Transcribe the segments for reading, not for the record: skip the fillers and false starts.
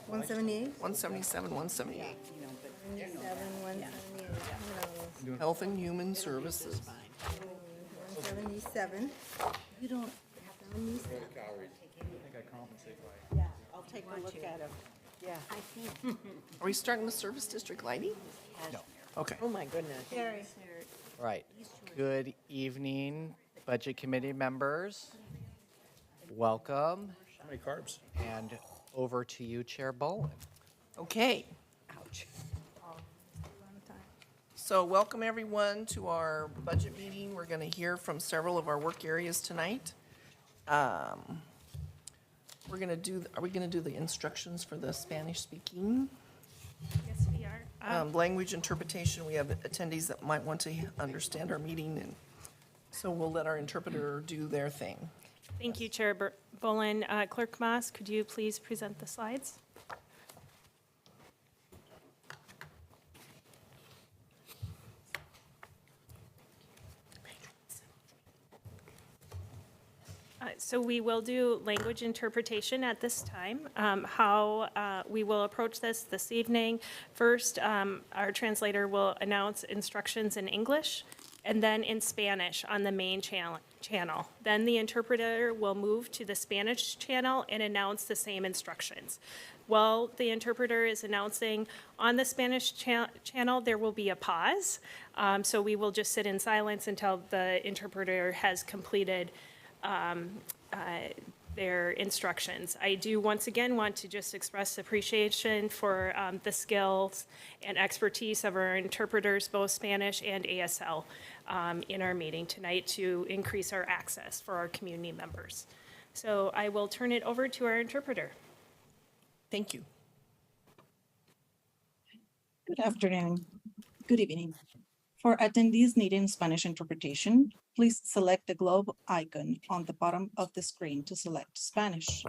178? 177, 178. 77, 178. Health and Human Services. 177. You don't, 77. yeah, I'll take a look at them. Yeah. Are we starting with service district lighting? No. Okay. Oh, my goodness. Carrie. Right. Good evening, Budget Committee members. Welcome. How many carbs? And over to you, Chair Boland. Okay. Ouch. So welcome everyone to our budget meeting. We're going to hear from several of our work areas tonight. Are we going to do the instructions for the Spanish speaking? Yes, we are. Language interpretation, we have attendees that might want to understand our meeting, and so we'll let our interpreter do their thing. Thank you, Chair Bolin. Clerk Moss, could you please present the slides? So we will do language interpretation at this time. How we will approach this evening. First, our translator will announce instructions in English and then in Spanish on the main channel. Then the interpreter will move to the Spanish channel and announce the same instructions. While the interpreter is announcing on the Spanish channel, there will be a pause. So we will just sit in silence until the interpreter has completed their instructions. I do once again want to just express appreciation for the skills and expertise of our interpreters, both Spanish and ASL, in our meeting tonight to increase our access for our community members. So I will turn it over to our interpreter. Thank you. Good afternoon. Good evening. For attendees needing Spanish interpretation, please select the globe icon on the bottom of the screen to select Spanish.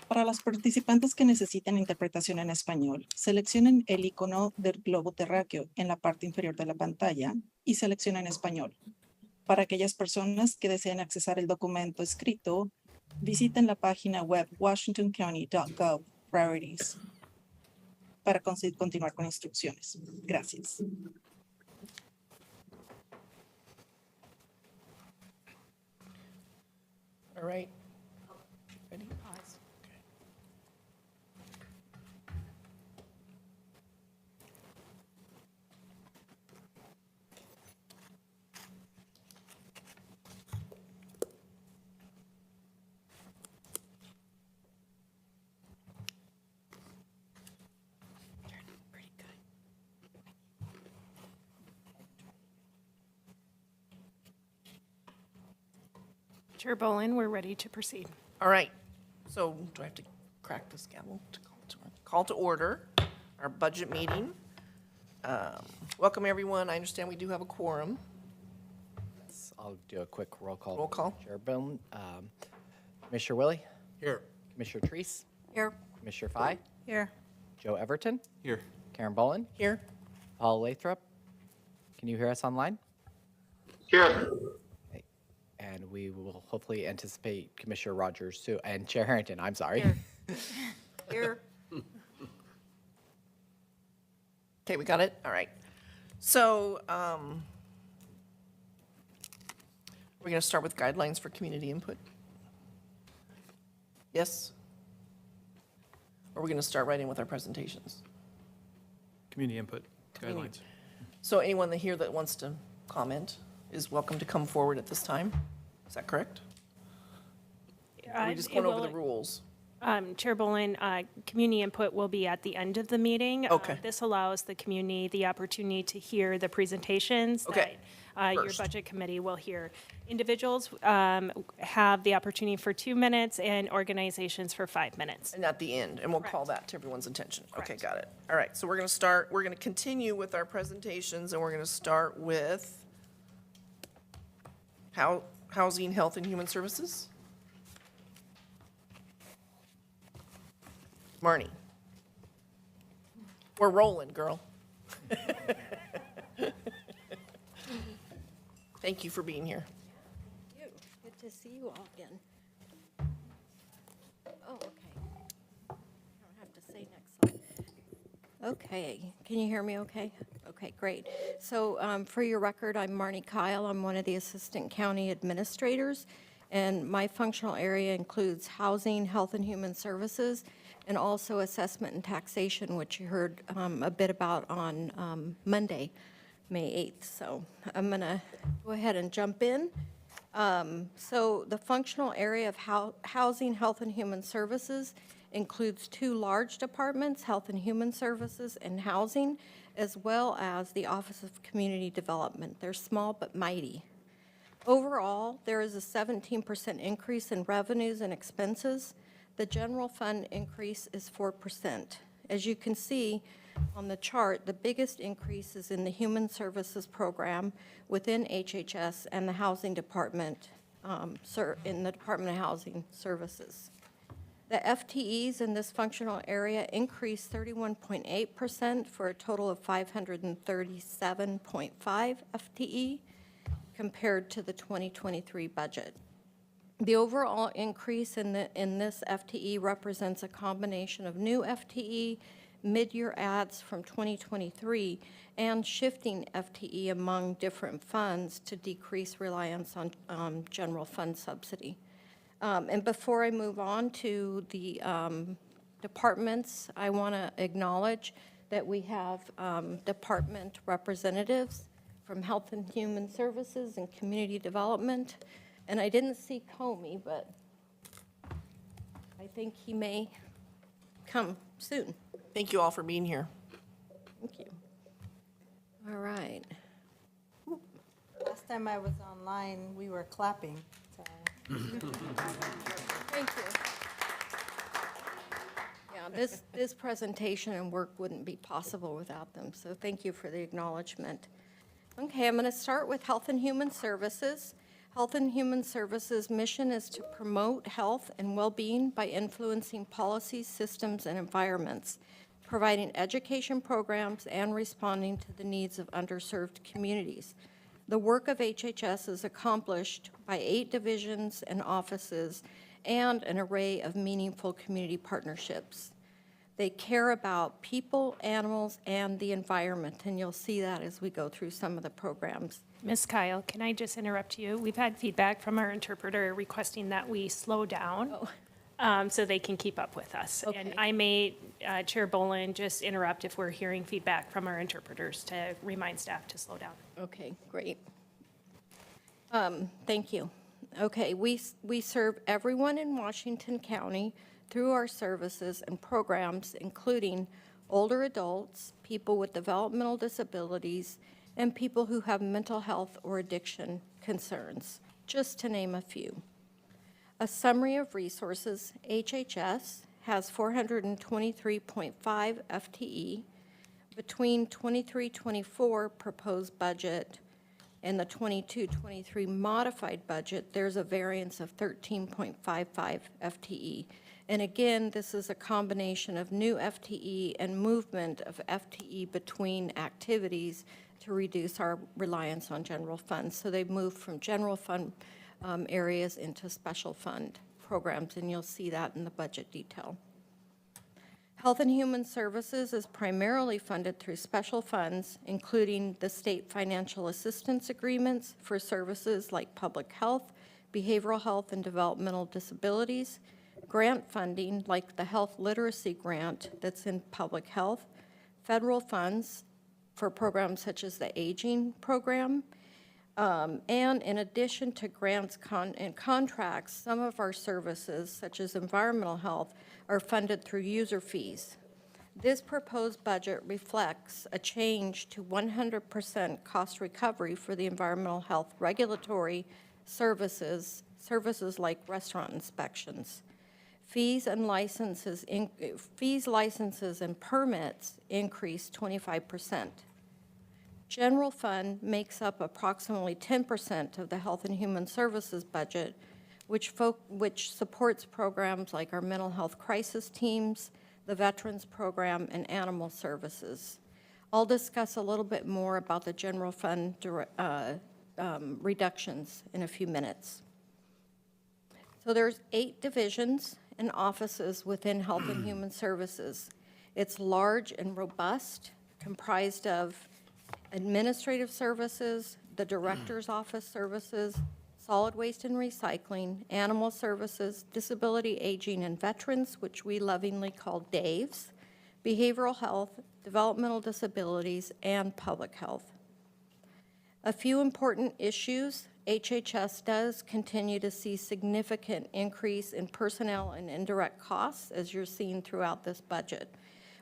Para las participantes que necesiten interpretación en español, seleccionen el icono del globo terráqueo en la parte inferior de la pantalla y seleccionen español. Para aquellas personas que deseen accesar el documento escrito, visiten la página web washingtoncounty.gov Priorities para continuar con instrucciones. Gracias. All right. Ready? Pause. Okay. Pretty good. Chair Bolin, we're ready to proceed. All right. So do I have to crack this gavel to call to order our budget meeting? Welcome, everyone. I understand we do have a quorum. I'll do a quick roll call. Roll call. Chair Boland, Commissioner Willie, Here. Commissioner Treese, Here. Commissioner Fye, Here. Joe Everton, Here. Karen Boland, Here. Paul Lathrop. Can you hear us online? Here. Okay. And we will hopefully anticipate Commissioner Rogers too, and Chair Harrington, I'm sorry. Here. Okay, we got it? All right. So we're going to start with guidelines for community input. Yes? Or are we going to start right in with our presentations? Community input guidelines. So anyone here that wants to comment is welcome to come forward at this time. Is that correct? Or are we just going over the rules? Chair Bolin, community input will be at the end of the meeting. Okay. This allows the community the opportunity to hear the presentations Okay. that your First. budget committee will hear. Individuals have the opportunity for 2 minutes and organizations for 5 minutes. And at the end, and we'll call that to everyone's attention. Okay, got it. All right, so we're going to continue with our presentations, and we're going to start with housing, health, and human services. Marnie. We're rolling, girl. Thank you for being here. Good to see you all again. Oh, okay. I don't have to say next slide. Okay, can you hear me okay? Okay, great. So for your record, I'm Marnie Kyle. I'm one of the Assistant County Administrators, and my functional area includes housing, health and human services, and also assessment and taxation, which you heard a bit about on Monday, May 8th. So I'm going to go ahead and jump in. So the functional area of housing, health and human services includes two large departments, Health and Human Services and Housing, as well as the Office of Community Development. They're small but mighty. Overall, there is a 17% increase in revenues and expenses. The general fund increase is 4%. As you can see on the chart, the biggest increase is in the Human Services Program within HHS and the Housing Department, in the Department of Housing Services. The FTEs in this functional area increased 31.8% for a total of 537.5 FTE compared to the 2023 budget. The overall increase in this FTE represents a combination of new FTE, mid-year adds from 2023, and shifting FTE among different funds to decrease reliance on general fund subsidy. And before I move on to the departments, I want to acknowledge that we have department representatives from Health and Human Services and Community Development. And I didn't see Comey, but I think he may come soon. Thank you all for being here. Thank you. All right. Last time I was online, we were clapping, so. Thank you. Yeah, this presentation and work wouldn't be possible without them, so thank you for the acknowledgement. Okay, I'm going to start with Health and Human Services. Health and Human Services' mission is to promote health and well-being by influencing policies, systems, and environments, providing education programs, and responding to the needs of underserved communities. The work of HHS is accomplished by 8 divisions and offices and an array of meaningful community partnerships. They care about people, animals, and the environment, and you'll see that as we go through some of the programs. Ms. Kyle, can I just interrupt you? We've had feedback from our interpreter requesting that we slow down so they can keep up with us. Okay. And I may, Chair Bolin, just interrupt if we're hearing feedback from our interpreters to remind staff to slow down. Okay, great. Thank you. Okay, we serve everyone in Washington County through our services and programs, including older adults, people with developmental disabilities, and people who have mental health or addiction concerns, just to name a few. A summary of resources: HHS has 423.5 FTE. Between 23-24 proposed budget and the 22-23 modified budget, there's a variance of 13.55 FTE. And again, this is a combination of new FTE and movement of FTE between activities to reduce our reliance on general funds. So they've moved from general fund areas into special fund programs, and you'll see that in the budget detail. Health and Human Services is primarily funded through special funds, including the state financial assistance agreements for services like public health, behavioral health, and developmental disabilities, grant funding like the health literacy grant that's in public health, federal funds for programs such as the aging program, and in addition to grants and contracts, some of our services, such as environmental health, are funded through user fees. This proposed budget reflects a change to 100% cost recovery for the environmental health regulatory services like restaurant inspections. Fees, licenses, and permits increased 25%. General fund makes up approximately 10% of the Health and Human Services budget, which supports programs like our mental health crisis teams, the Veterans Program, and animal services. I'll discuss a little bit more about the general fund reductions in a few minutes. So there's 8 divisions and offices within Health and Human Services. It's large and robust, comprised of administrative services, the director's office services, solid waste and recycling, animal services, disability, aging, and veterans, which we lovingly call DAVES, behavioral health, developmental disabilities, and public health. A few important issues. HHS does continue to see significant increase in personnel and indirect costs, as you're seeing throughout this budget,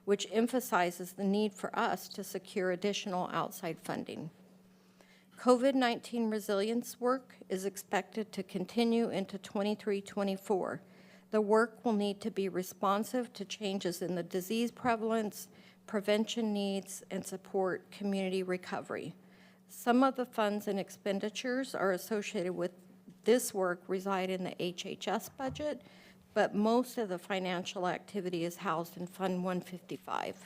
which emphasizes the need for us to secure additional outside funding. COVID-19 resilience work is expected to continue into 23-24. The work will need to be responsive to changes in the disease prevalence, prevention needs, and support community recovery. Some of the funds and expenditures are associated with this work reside in the HHS budget, but most of the financial activity is housed in Fund 155.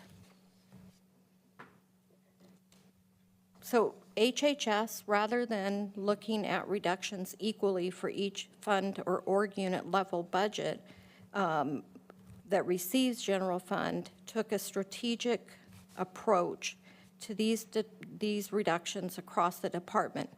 So HHS, rather than looking at reductions equally for each fund or org unit level budget that receives general fund, took a strategic approach to these reductions across the department.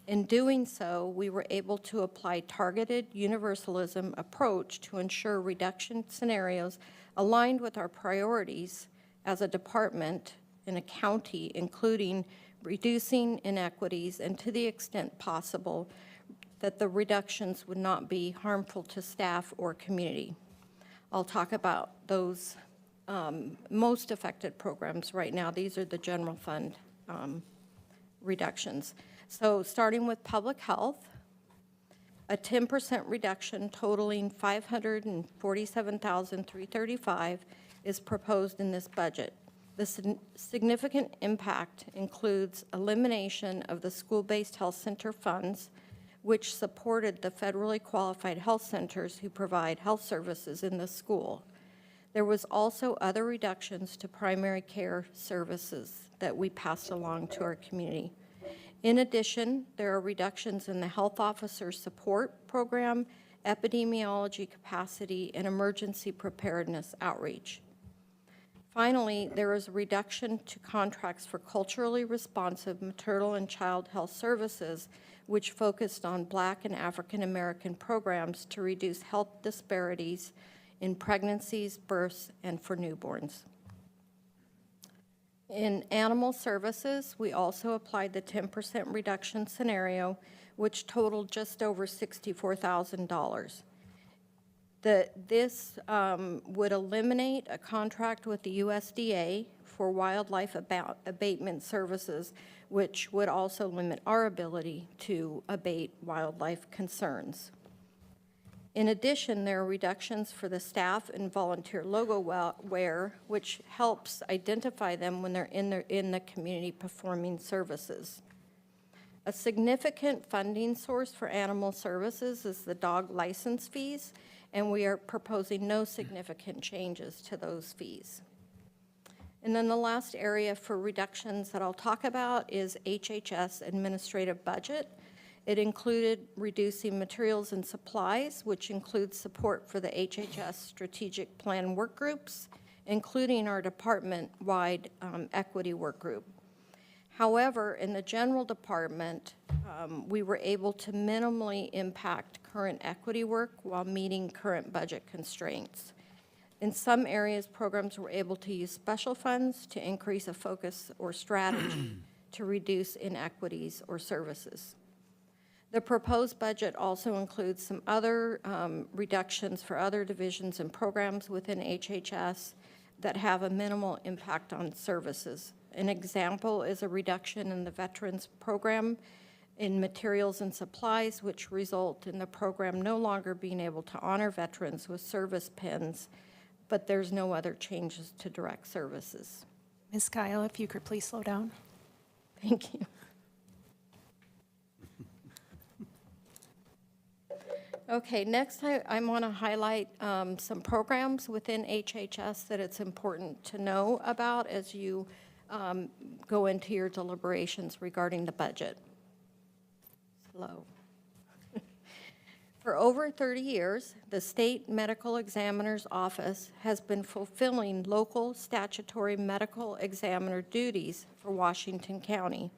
In doing so, we were able to apply targeted universalism approach to ensure reduction scenarios aligned with our priorities as a department in a county, including reducing inequities and, to the extent possible, that the reductions would not be harmful to staff or community. I'll talk about those most affected programs right now. These are the general fund reductions. So starting with public health, a 10% reduction totaling $547,335 is proposed in this budget. The significant impact includes elimination of the school-based health center funds, which supported the federally qualified health centers who provide health services in the school. There was also other reductions to primary care services that we passed along to our community. In addition, there are reductions in the health officer support program, epidemiology capacity, and emergency preparedness outreach. Finally, there is a reduction to contracts for culturally responsive maternal and child health services, which focused on Black and African American programs to reduce health disparities in pregnancies, births, and for newborns. In animal services, we also applied the 10% reduction scenario, which totaled just over $64,000. This would eliminate a contract with the USDA for wildlife abatement services, which would also limit our ability to abate wildlife concerns. In addition, there are reductions for the staff and volunteer logo wear, which helps identify them when they're in the community performing services. A significant funding source for animal services is the dog license fees, and we are proposing no significant changes to those fees. And then the last area for reductions that I'll talk about is HHS administrative budget. It included reducing materials and supplies, which includes support for the HHS strategic plan work groups, including our department-wide equity work group. However, in the general department, we were able to minimally impact current equity work while meeting current budget constraints. In some areas, programs were able to use special funds to increase a focus or strategy to reduce inequities or services. The proposed budget also includes some other reductions for other divisions and programs within HHS that have a minimal impact on services. An example is a reduction in the veterans program in materials and supplies, which result in the program no longer being able to honor veterans with service pins, but there's no other changes to direct services. Ms. Kyle, if you could please slow down. Thank you. Okay, next I want to highlight some programs within HHS that it's important to know about as you go into your deliberations regarding the budget. Slow. For over 30 years, the State Medical Examiner's Office has been fulfilling local statutory medical examiner duties for Washington County.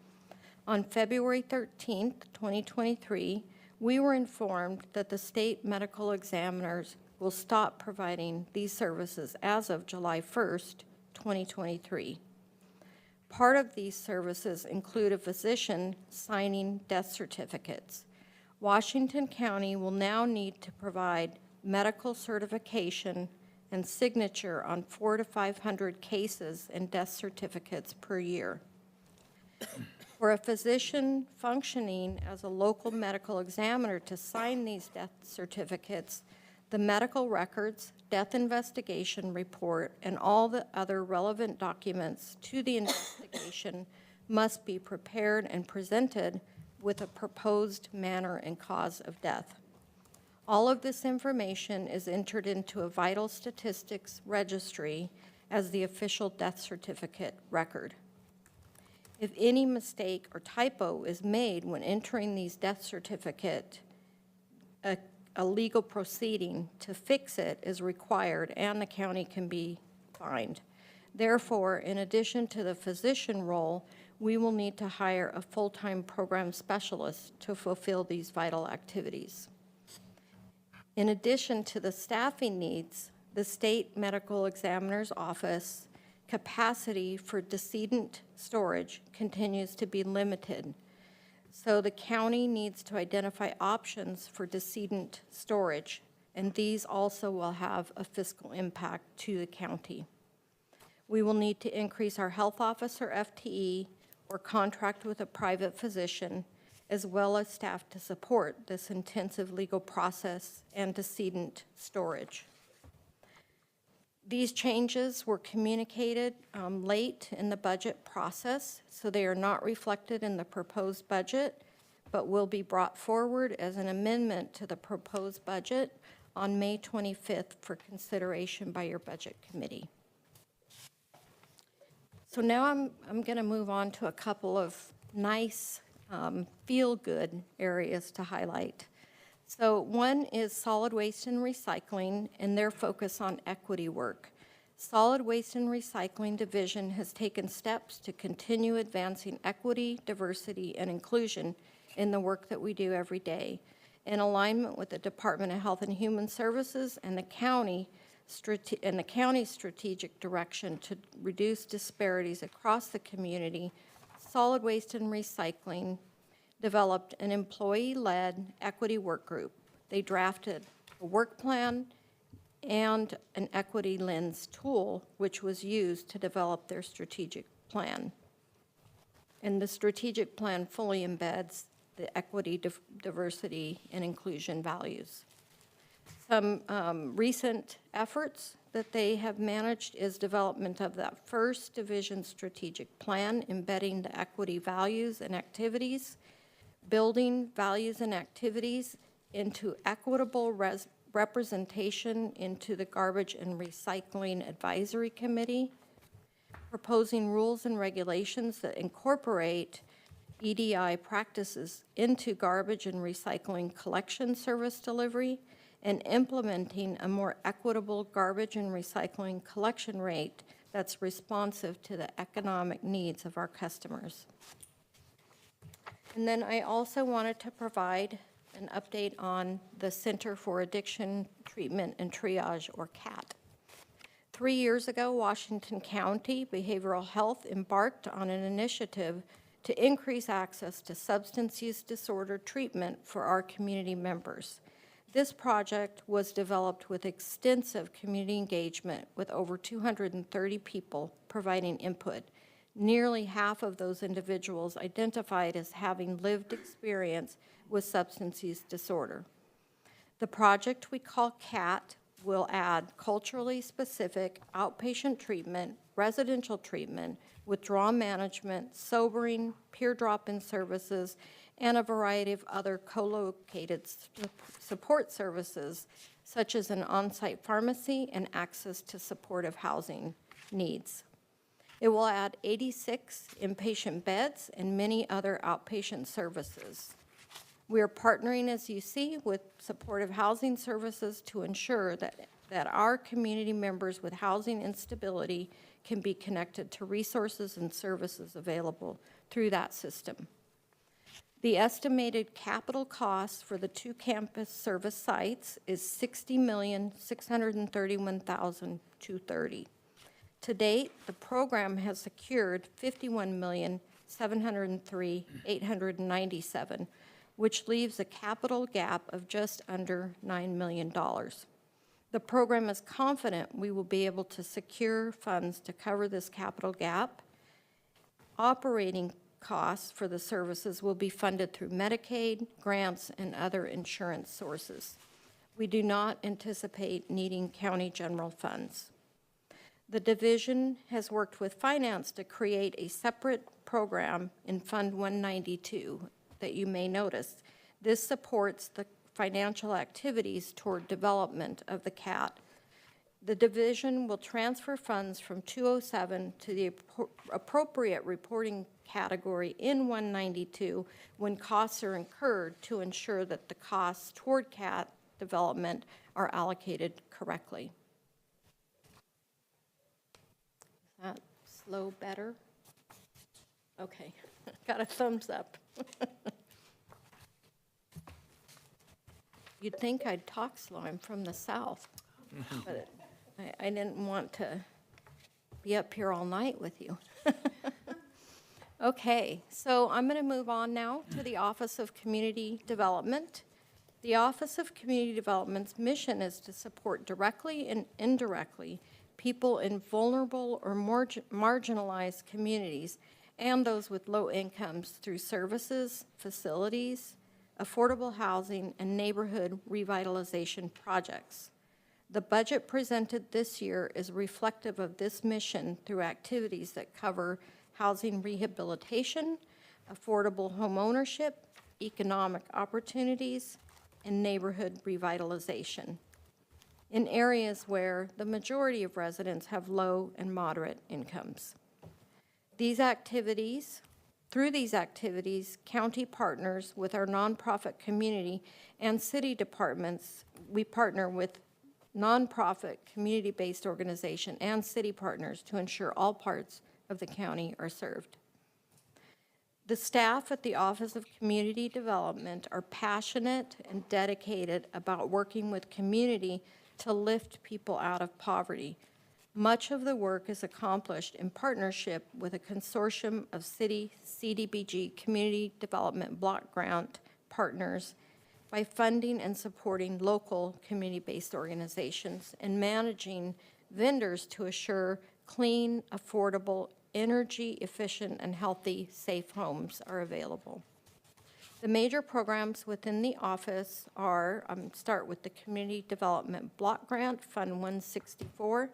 On February 13th, 2023, we were informed that the state medical examiners will stop providing these services as of July 1st, 2023. Part of these services include a physician signing death certificates. Washington County will now need to provide medical certification and signature on 400 to 500 cases and death certificates per year. For a physician functioning as a local medical examiner to sign these death certificates, the medical records, death investigation report, and all the other relevant documents to the investigation must be prepared and presented with a proposed manner and cause of death. All of this information is entered into a vital statistics registry as the official death certificate record. If any mistake or typo is made when entering these death certificate, a legal proceeding to fix it is required and the county can be fined. Therefore, in addition to the physician role, we will need to hire a full-time program specialist to fulfill these vital activities. In addition to the staffing needs, the State Medical Examiner's Office capacity for decedent storage continues to be limited. So the county needs to identify options for decedent storage, and these also will have a fiscal impact to the county. We will need to increase our health officer FTE or contract with a private physician, as well as staff to support this intensive legal process and decedent storage. These changes were communicated late in the budget process, so they are not reflected in the proposed budget, but will be brought forward as an amendment to the proposed budget on May 25th for consideration by your budget committee. So now I'm going to move on to a couple of nice feel-good areas to highlight. So one is solid waste and recycling and their focus on equity work. Solid Waste and Recycling Division has taken steps to continue advancing equity, diversity, and inclusion in the work that we do every day, in alignment with the Department of Health and Human Services and the county's strategic direction to reduce disparities across the community. Solid Waste and Recycling developed an employee-led equity work group. They drafted a work plan and an equity lens tool, which was used to develop their strategic plan. And the strategic plan fully embeds the equity, diversity, and inclusion values. Some recent efforts that they have managed is development of that first division strategic plan, embedding the equity values and activities, building values and activities into equitable representation into the Garbage and Recycling Advisory Committee, proposing rules and regulations that incorporate EDI practices into garbage and recycling collection service delivery, and implementing a more equitable garbage and recycling collection rate that's responsive to the economic needs of our customers. And then I also wanted to provide an update on the Center for Addiction Treatment and Triage, or CAT. 3 years ago, Washington County Behavioral Health embarked on an initiative to increase access to substance use disorder treatment for our community members. This project was developed with extensive community engagement with over 230 people providing input. Nearly half of those individuals identified as having lived experience with substance use disorder. The project we call CAT will add culturally specific outpatient treatment, residential treatment, withdrawal management, sobering, peer drop-in services, and a variety of other co-located support services, such as an on-site pharmacy and access to supportive housing needs. It will add 86 inpatient beds and many other outpatient services. We are partnering, as you see, with supportive housing services to ensure that our community members with housing instability can be connected to resources and services available through that system. The estimated capital cost for the 2 campus service sites is $60,631,230. To date, the program has secured $51,703,897, which leaves a capital gap of just under $9 million. The program is confident we will be able to secure funds to cover this capital gap. Operating costs for the services will be funded through Medicaid, grants, and other insurance sources. We do not anticipate needing county general funds. The division has worked with finance to create a separate program in Fund 192 that you may notice. This supports the financial activities toward development of the CAT. The division will transfer funds from 207 to the appropriate reporting category in 192 when costs are incurred to ensure that the costs toward CAT development are allocated correctly. Is that slow better? Okay, got a thumbs up. You'd think I'd talk slow. I'm from the South, but I didn't want to be up here all night with you. Okay, so I'm going to move on now to the Office of Community Development. The Office of Community Development's mission is to support directly and indirectly people in vulnerable or marginalized communities and those with low incomes through services, facilities, affordable housing, and neighborhood revitalization projects. The budget presented this year is reflective of this mission through activities that cover housing rehabilitation, affordable home ownership, economic opportunities, and neighborhood revitalization in areas where the majority of residents have low and moderate incomes. Through these activities, county partners with our nonprofit community and city departments. We partner with nonprofit, community-based organization and city partners to ensure all parts of the county are served. The staff at the Office of Community Development are passionate and dedicated about working with community to lift people out of poverty. Much of the work is accomplished in partnership with a consortium of city CDBG community development block grant partners by funding and supporting local community-based organizations and managing vendors to assure clean, affordable, energy-efficient, and healthy, safe homes are available. The major programs within the office are, start with the Community Development Block Grant, Fund 164.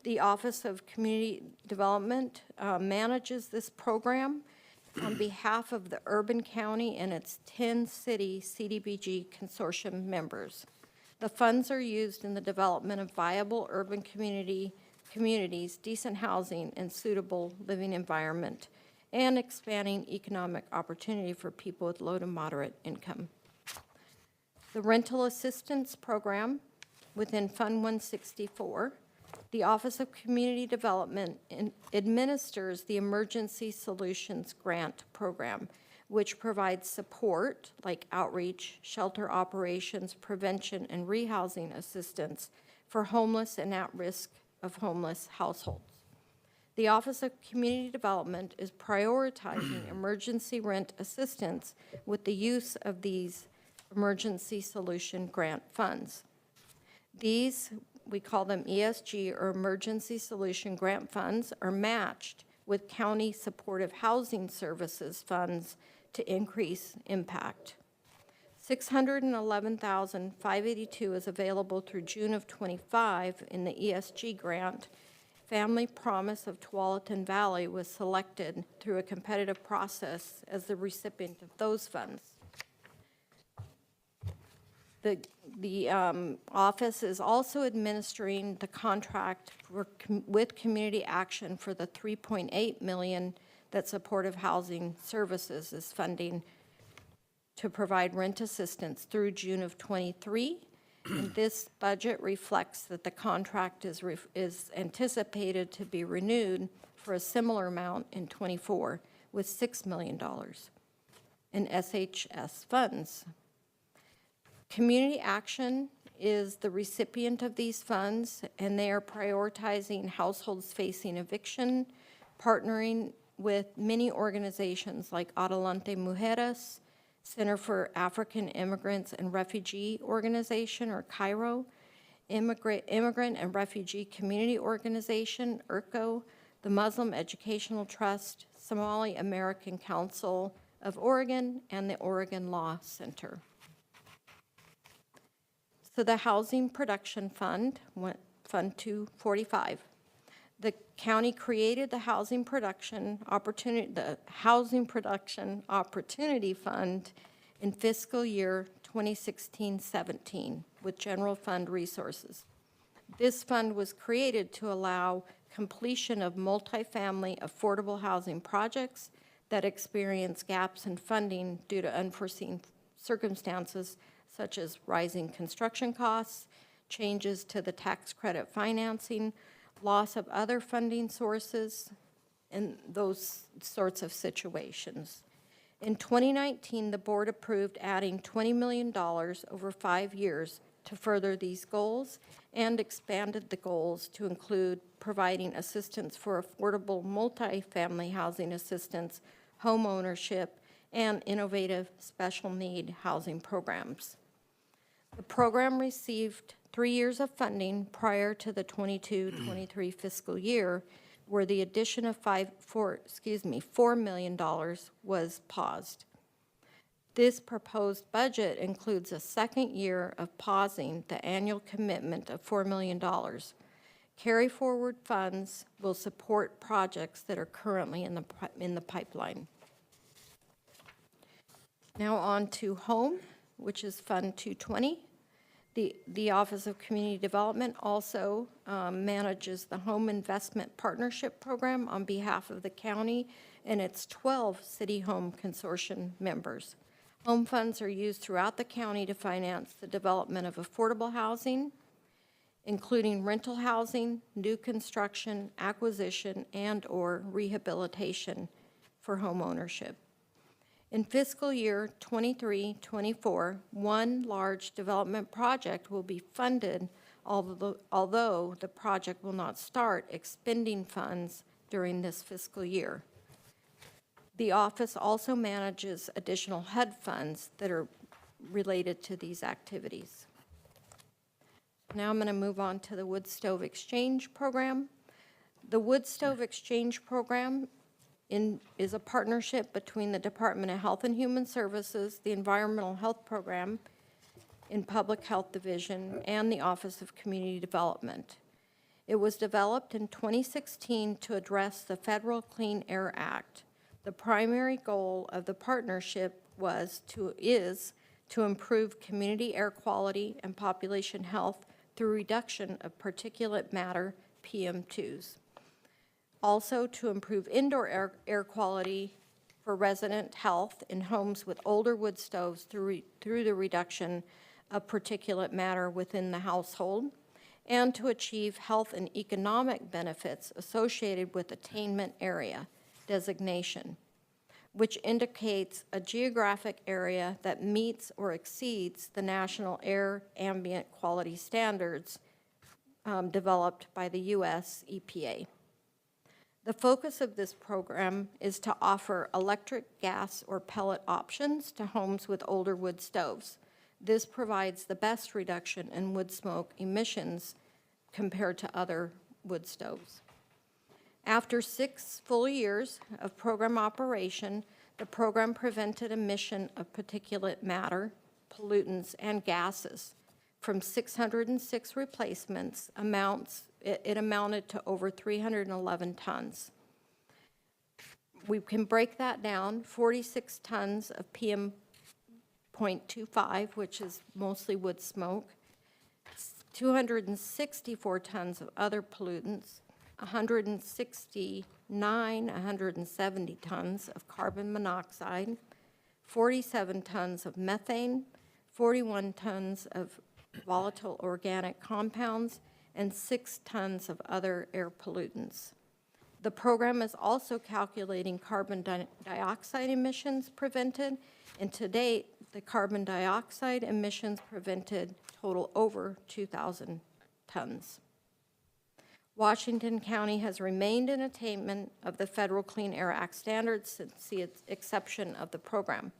The Office of Community Development manages this program on behalf of the urban county and its 10-city CDBG consortium members. The funds are used in the development of viable urban communities, decent housing, and suitable living environment, and expanding economic opportunity for people with low to moderate income. The Rental Assistance Program within Fund 164, the Office of Community Development administers the Emergency Solutions Grant Program, which provides support like outreach, shelter operations, prevention, and rehousing assistance for homeless and at risk of homeless households. The Office of Community Development is prioritizing emergency rent assistance with the use of these emergency solution grant funds. These, we call them ESG or Emergency Solution Grant Funds, are matched with county supportive housing services funds to increase impact. $611,582 is available through June of '25 in the ESG grant. Family Promise of Tualatin Valley was selected through a competitive process as the recipient of those funds. The office is also administering the contract with Community Action for the $3.8 million that Supportive Housing Services is funding to provide rent assistance through June of '23. And this budget reflects that the contract is anticipated to be renewed for a similar amount in '24 with $6 million in SHS funds. Community Action is the recipient of these funds, and they are prioritizing households facing eviction, partnering with many organizations like Adelante Mujeres, Center for African Immigrants and Refugee Organization, or CAIRO, Immigrant and Refugee Community Organization, IRCO, the Muslim Educational Trust, Somali American Council of Oregon, and the Oregon Law Center. So the Housing Production Fund, Fund 245. The county created the Housing Production Opportunity Fund in fiscal year 2016-17 with general fund resources. This fund was created to allow completion of multifamily affordable housing projects that experience gaps in funding due to unforeseen circumstances such as rising construction costs, changes to the tax credit financing, loss of other funding sources, and those sorts of situations. In 2019, the board approved adding $20 million over 5 years to further these goals and expanded the goals to include providing assistance for affordable multifamily housing assistance, home ownership, and innovative special need housing programs. The program received 3 years of funding prior to the 22-23 fiscal year, where the addition of $4 million was paused. This proposed budget includes a second year of pausing the annual commitment of $4 million. Carry forward funds will support projects that are currently in the pipeline. Now on to Home, which is Fund 220. The Office of Community Development also manages the Home Investment Partnership Program on behalf of the county and its 12 City Home Consortium members. Home funds are used throughout the county to finance the development of affordable housing, including rental housing, new construction, acquisition, and/or rehabilitation for home ownership. In fiscal year 23-24, one large development project will be funded, although the project will not start expending funds during this fiscal year. The office also manages additional HUD funds that are related to these activities. Now I'm going to move on to the Wood Stove Exchange Program. The Wood Stove Exchange Program is a partnership between the Department of Health and Human Services, the Environmental Health Program in Public Health Division, and the Office of Community Development. It was developed in 2016 to address the Federal Clean Air Act. The primary goal of the partnership is to improve community air quality and population health through reduction of particulate matter, PM2s. Also, to improve indoor air quality for resident health in homes with older wood stoves through the reduction of particulate matter within the household, and to achieve health and economic benefits associated with attainment area designation, which indicates a geographic area that meets or exceeds the national air ambient quality standards developed by the U.S. EPA. The focus of this program is to offer electric, gas, or pellet options to homes with older wood stoves. This provides the best reduction in wood smoke emissions compared to other wood stoves. After 6 full years of program operation, the program prevented emission of particulate matter, pollutants, and gases. From 606 replacements, it amounted to over 311 tons. We can break that down: 46 tons of PM.25, which is mostly wood smoke, 264 tons of other pollutants, 170 tons of carbon monoxide, 47 tons of methane, 41 tons of volatile organic compounds, and 6 tons of other air pollutants. The program is also calculating carbon dioxide emissions prevented, and to date, the carbon dioxide emissions prevented total over 2,000 tons. Washington County has remained in attainment of the Federal Clean Air Act standards since the inception of the program.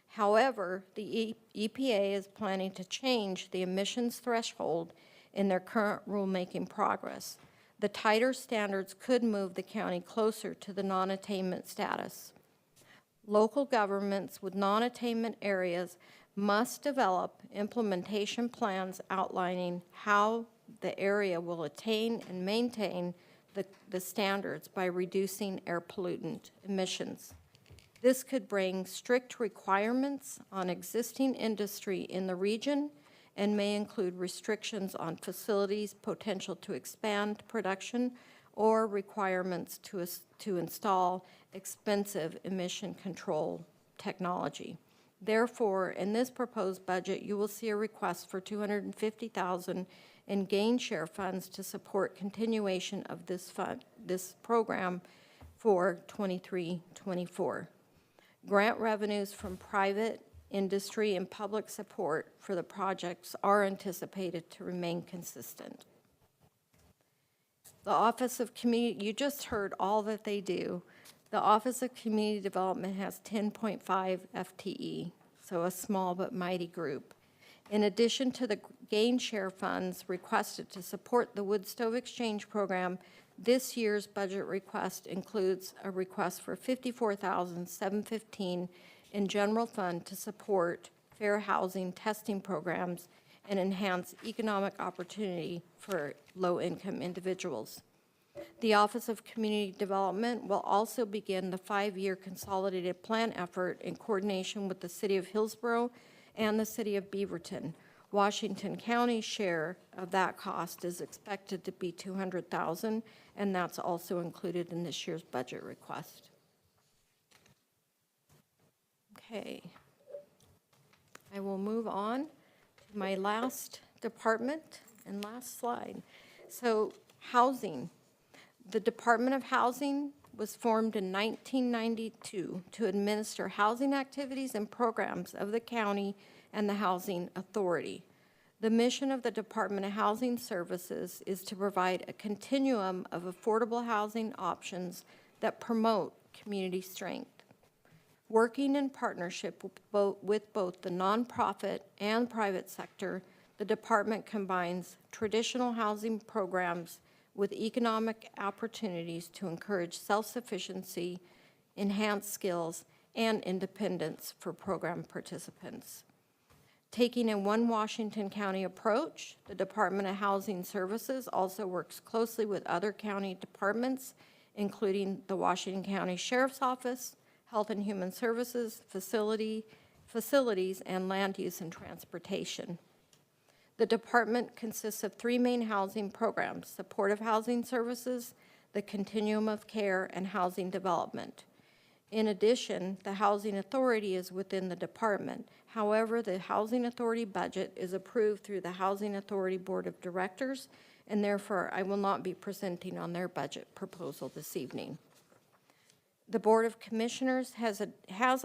However, the EPA is planning to change the emissions threshold in their current rulemaking progress. The tighter standards could move the county closer to the non-attainment status. Local governments with non-attainment areas must develop implementation plans outlining how the area will attain and maintain the standards by reducing air pollutant emissions. This could bring strict requirements on existing industry in the region and may include restrictions on facilities' potential to expand production or requirements to install expensive emission control technology. Therefore, in this proposed budget, you will see a request for $250,000 in gain share funds to support continuation of this program for 23-24. Grant revenues from private industry and public support for the projects are anticipated to remain consistent. The Office of Community, you just heard all that they do. The Office of Community Development has 10.5 FTE, so a small but mighty group. In addition to the gain share funds requested to support the wood stove exchange program, this year's budget request includes a request for $54,715 in general fund to support fair housing testing programs and enhance economic opportunity for low-income individuals. The Office of Community Development will also begin the 5-year consolidated plan effort in coordination with the City of Hillsborough and the City of Beaverton. Washington County's share of that cost is expected to be $200,000, and that's also included in this year's budget request. Okay. I will move on to my last department and last slide. So, housing. The Department of Housing was formed in 1992 to administer housing activities and programs of the county and the Housing Authority. The mission of the Department of Housing Services is to provide a continuum of affordable housing options that promote community strength. Working in partnership with both the nonprofit and private sector, the department combines traditional housing programs with economic opportunities to encourage self-sufficiency, enhance skills, and independence for program participants. Taking a one Washington County approach, the Department of Housing Services also works closely with other county departments, including the Washington County Sheriff's Office, Health and Human Services, facilities, and land use and transportation. The department consists of 3 main housing programs: supportive housing services, the continuum of care, and housing development. In addition, the Housing Authority is within the department. However, the Housing Authority budget is approved through the Housing Authority Board of Directors, and therefore I will not be presenting on their budget proposal this evening. The Board of Commissioners has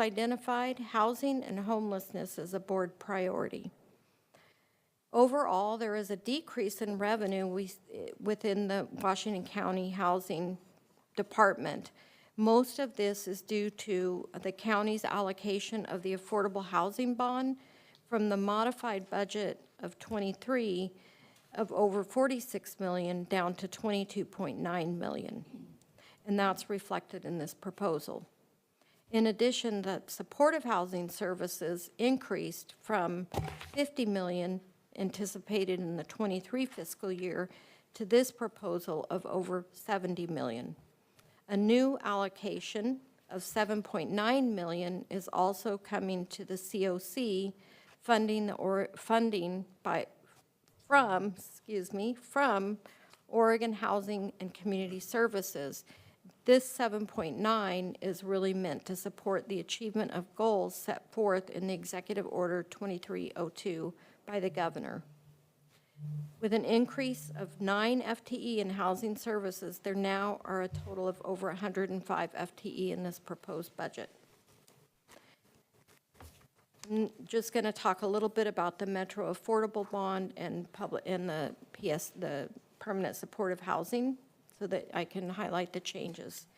identified housing and homelessness as a board priority. Overall, there is a decrease in revenue within the Washington County Housing Department. Most of this is due to the county's allocation of the affordable housing bond from the modified budget of 23 of over $46 million down to $22.9 million. And that's reflected in this proposal. In addition, the supportive housing services increased from $50 million anticipated in the 23 fiscal year to this proposal of over $70 million. A new allocation of $7.9 million is also coming to the COC, funding from Oregon Housing and Community Services. This 7.9 is really meant to support the achievement of goals set forth in the Executive Order 2302 by the governor. With an increase of 9 FTE in housing services, there now are a total of over 105 FTE in this proposed budget. Just going to talk a little bit about the Metro Affordable Bond and the Permanent Supportive Housing, so that I can highlight the changes.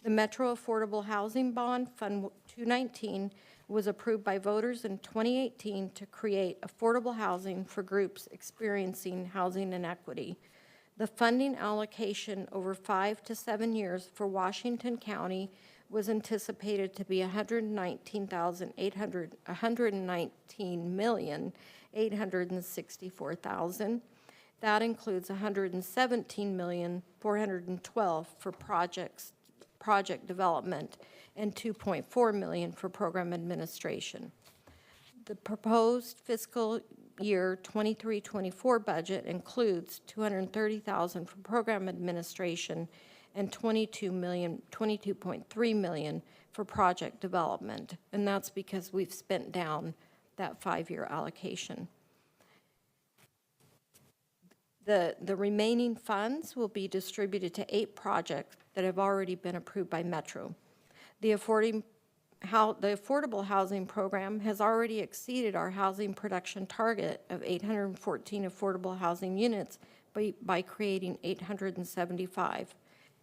The Metro Affordable Housing Bond, Fund 219, was approved by voters in 2018 to create affordable housing for groups experiencing housing inequity. The funding allocation over 5 to 7 years for Washington County was anticipated to be $119,864,000. That includes $117,412,000 for project development and $2.4 million for program administration. The proposed fiscal year 23-24 budget includes $230,000 for program administration and $22.3 million for project development, and that's because we've spent down that 5-year allocation. The remaining funds will be distributed to 8 projects that have already been approved by Metro. The affordable housing program has already exceeded our housing production target of 814 affordable housing units by creating 875.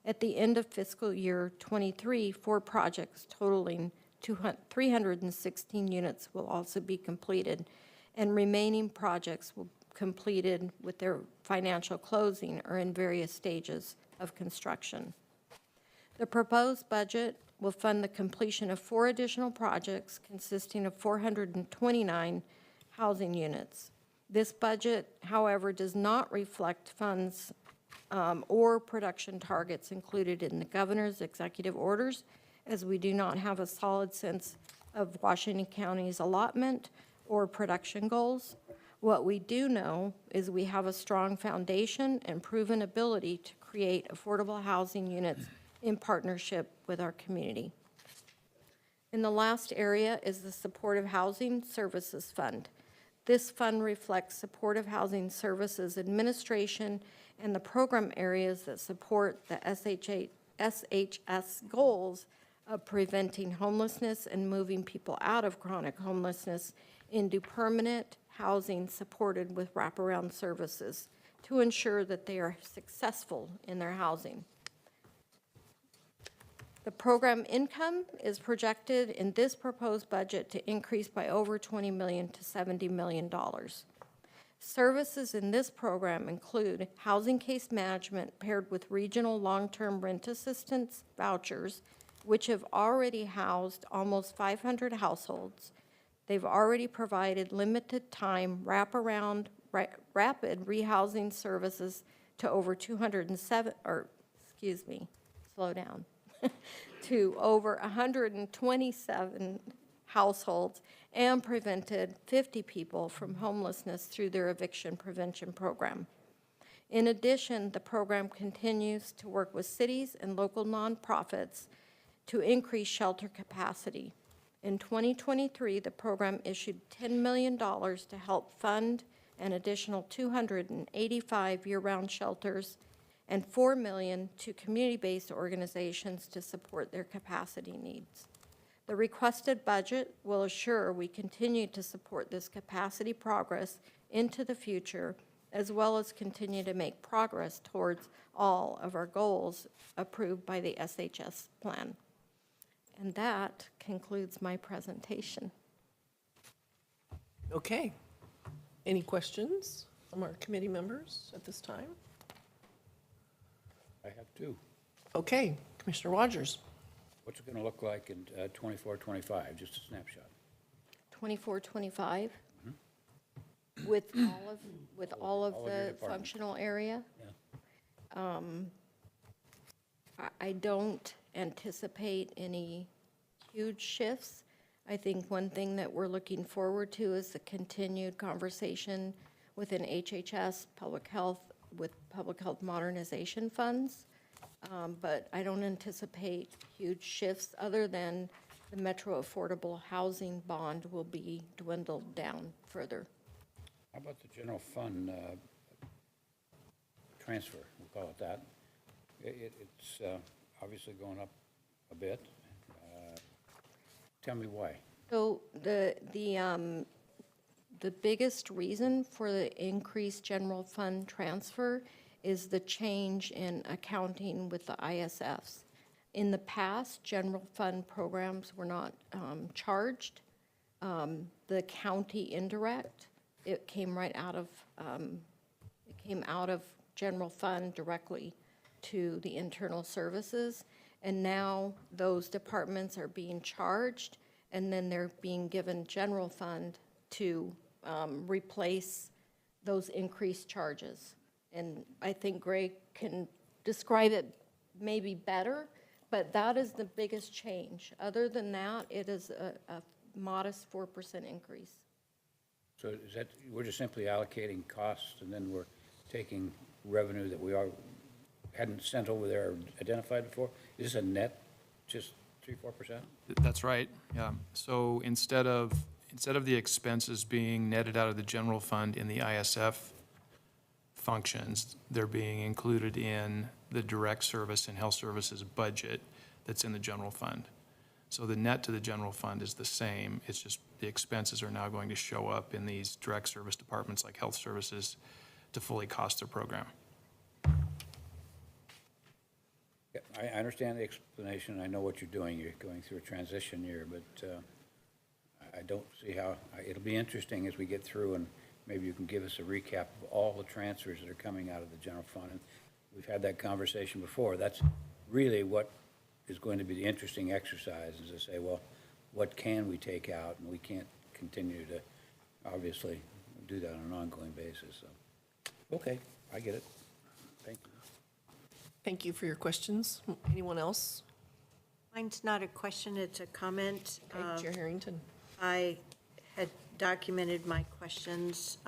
At the end of fiscal year 23, 4 projects totaling 316 units will also be completed, and remaining projects will completed with their financial closing or in various stages of construction. The proposed budget will fund the completion of 4 additional projects consisting of 429 housing units. This budget, however, does not reflect funds or production targets included in the governor's executive orders, as we do not have a solid sense of Washington County's allotment or production goals. What we do know is we have a strong foundation and proven ability to create affordable housing units in partnership with our community. And the last area is the Supportive Housing Services Fund. This fund reflects Supportive Housing Services Administration and the program areas that support the SHS goals of preventing homelessness and moving people out of chronic homelessness into permanent housing supported with wraparound services to ensure that they are successful in their housing. The program income is projected in this proposed budget to increase by over $20 million to $70 million. Services in this program include housing case management paired with regional long-term rent assistance vouchers, which have already housed almost 500 households. They've already provided limited time rapid rehousing services to over 127 households and prevented 50 people from homelessness through their eviction prevention program. In addition, the program continues to work with cities and local nonprofits to increase shelter capacity. In 2023, the program issued $10 million to help fund an additional 285 year-round shelters and $4 million to community-based organizations to support their capacity needs. The requested budget will assure we continue to support this capacity progress into the future, as well as continue to make progress towards all of our goals approved by the SHS plan. And that concludes my presentation. Okay. Any questions from our committee members at this time? I have 2. Okay, Commissioner Rogers. What's it going to look like in 24, 25? Just a snapshot. 24, 25, with all of all of your the departments. functional area. Yeah. I don't anticipate any huge shifts. I think one thing that we're looking forward to is the continued conversation within HHS, public health, with public health modernization funds. but I don't anticipate huge shifts other than the Metro Affordable Housing Bond will be dwindled down further. How about the general fund transfer, we'll call it that? It's obviously going up a bit. Tell me why. So the biggest reason for the increased general fund transfer is the change in accounting with the ISFs. In the past, general fund programs were not charged. The county indirect, it came right out of, general fund directly to the internal services. And now those departments are being charged, and then they're being given general fund to replace those increased charges. And I think Greg can describe it maybe better, but that is the biggest change. Other than that, it is a modest 4% increase. So is that, we're just simply allocating costs and then we're taking revenue that we hadn't sent over there or identified before? Is this a net, just 3-4%? That's right, yeah. So instead of the expenses being netted out of the general fund in the ISF functions, they're being included in the direct service and health services budget that's in the general fund. So the net to the general fund is the same, it's just the expenses are now going to show up in these direct service departments like health services to fully cost their program. Yeah, I understand the explanation. I know what you're doing. You're going through a transition year, but I don't see how, it'll be interesting as we get through, and maybe you can give us a recap of all the transfers that are coming out of the general fund. And we've had that conversation before. That's really what is going to be the interesting exercise, is to say, well, what can we take out? And we can't continue to, obviously, do that on an ongoing basis. So, okay, I get it. Thank you. Thank you for your questions. Anyone else? Mine's not a question, it's a comment. Okay, Chair Harrington. I had documented my questions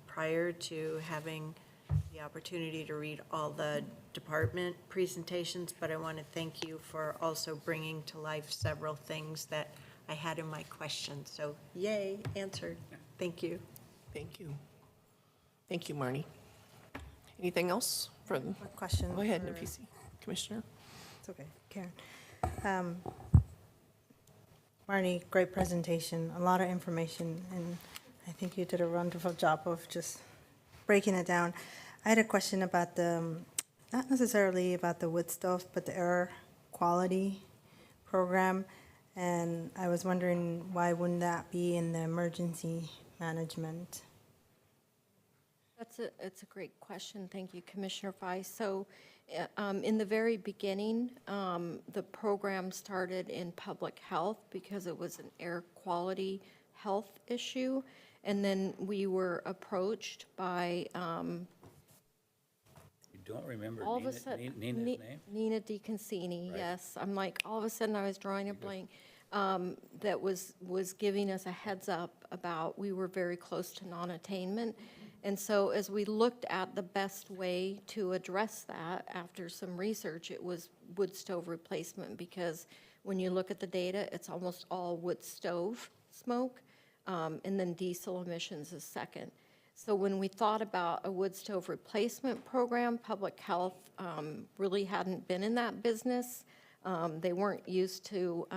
prior to having the opportunity to read all the department presentations, but I want to thank you for also bringing to life several things that I had in my questions. So yay, answered. Thank you. Thank you. Thank you, Marnie. Anything else? A question. Go ahead, for- Nafisi. Commissioner. It's okay, Karen. Marnie, great presentation, a lot of information, and I think you did a wonderful job of just breaking it down. I had a question about not necessarily about the wood stove, but the air quality program. And I was wondering, why wouldn't that be in the emergency management? It's a great question. Thank you, Commissioner Fye. So in the very beginning, the program started in public health because it was an air quality health issue. And then we were approached by You don't remember all of a sudden, Nina's name? Nina DeConcini, Right. yes. I'm like, all of a sudden I was drawing a blank. That was giving us a heads up about we were very close to non-attainment. And so as we looked at the best way to address that, after some research, it was wood stove replacement, because when you look at the data, it's almost all wood stove smoke, and then diesel emissions is second. So when we thought about a wood stove replacement program, public health really hadn't been in that business. They weren't used to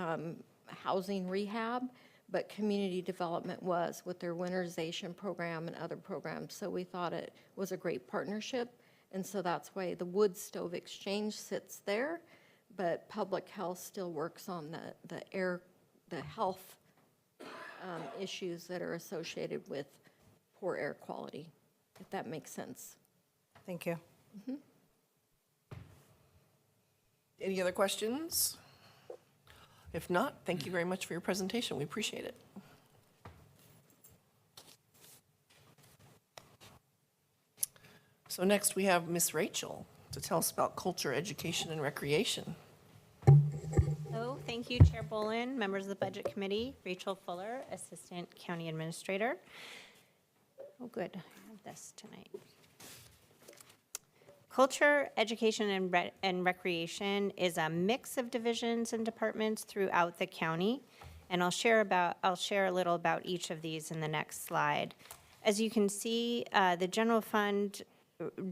housing rehab, but community development was with their winterization program and other programs. So we thought it was a great partnership. And so that's why the wood stove exchange sits there, but public health still works on the health issues that are associated with poor air quality, if that makes sense. Thank you. Any other questions? If not, thank you very much for your presentation. We appreciate it. So next, we have Miss Rachel to tell us about culture, education, and recreation. Hello, thank you, Chair Bolin, members of the Budget Committee, Rachel Fuller, Assistant County Administrator. Oh, good, I have this tonight. Culture, education, and recreation is a mix of divisions and departments throughout the county. And I'll share a little about each of these in the next slide. As you can see, the general fund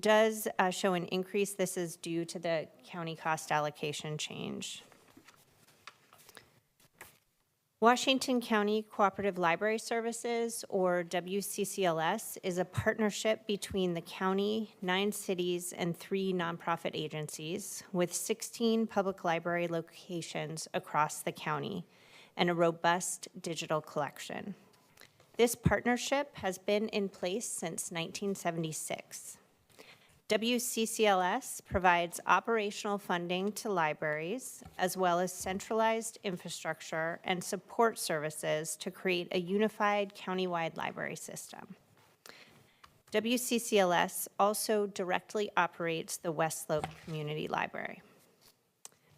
does show an increase. This is due to the county cost allocation change. Washington County Cooperative Library Services, or WCCLS, is a partnership between the county, 9 cities, and 3 nonprofit agencies with 16 public library locations across the county and a robust digital collection. This partnership has been in place since 1976. WCCLS provides operational funding to libraries, as well as centralized infrastructure and support services to create a unified countywide library system. WCCLS also directly operates the West Slope Community Library.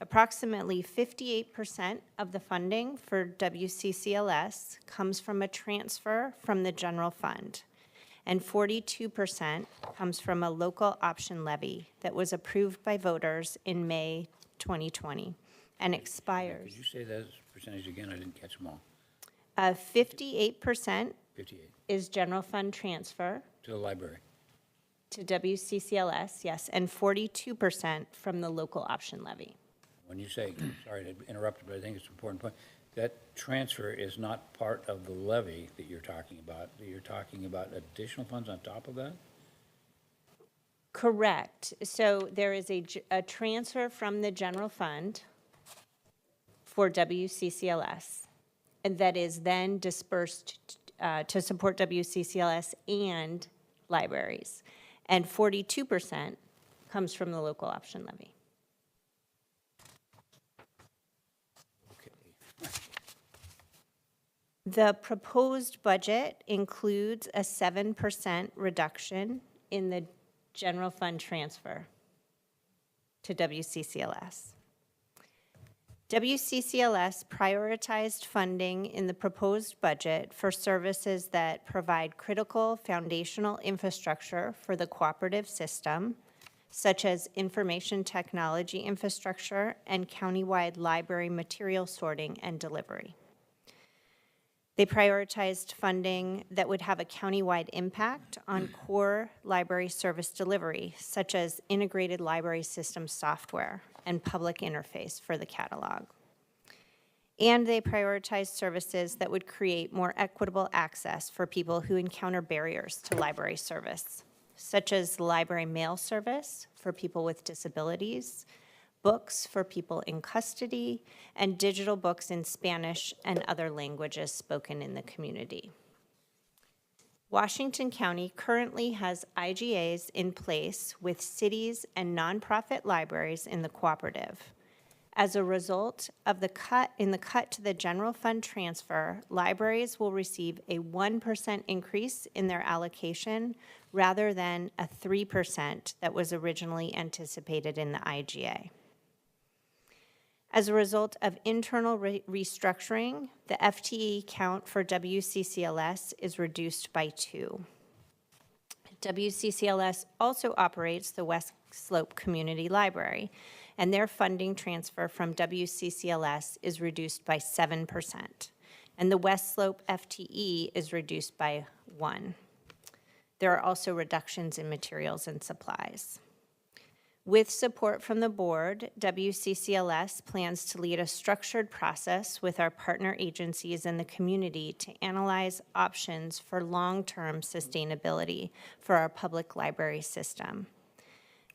Approximately 58% of the funding for WCCLS comes from a transfer from the general fund, and 42% comes from a local option levy that was approved by voters in May 2020 and expires. Could you say that percentage again? I didn't catch them all. 58% 58 is general fund transfer to the library. to WCCLS, yes, and 42% from the local option levy. When you say, sorry to interrupt, but I think it's an important point, that transfer is not part of the levy that you're talking about. You're talking about additional funds on top of that? Correct. So there is a transfer from the general fund for WCCLS, and that is then dispersed to support WCCLS and libraries. And 42% comes from the local option levy. The proposed budget includes a 7% reduction in the general fund transfer to WCCLS. WCCLS prioritized funding in the proposed budget for services that provide critical foundational infrastructure for the cooperative system, such as information technology infrastructure and countywide library material sorting and delivery. They prioritized funding that would have a countywide impact on core library service delivery, such as integrated library system software and public interface for the catalog. And they prioritized services that would create more equitable access for people who encounter barriers to library service, such as library mail service for people with disabilities, books for people in custody, and digital books in Spanish and other languages spoken in the community. Washington County currently has IGAs in place with cities and nonprofit libraries in the cooperative. As a result of the cut to the general fund transfer, libraries will receive a 1% increase in their allocation rather than a 3% that was originally anticipated in the IGA. As a result of internal restructuring, the FTE count for WCCLS is reduced by 2. WCCLS also operates the West Slope Community Library, and their funding transfer from WCCLS is reduced by 7%, and the West Slope FTE is reduced by 1. There are also reductions in materials and supplies. With support from the board, WCCLS plans to lead a structured process with our partner agencies in the community to analyze options for long-term sustainability for our public library system.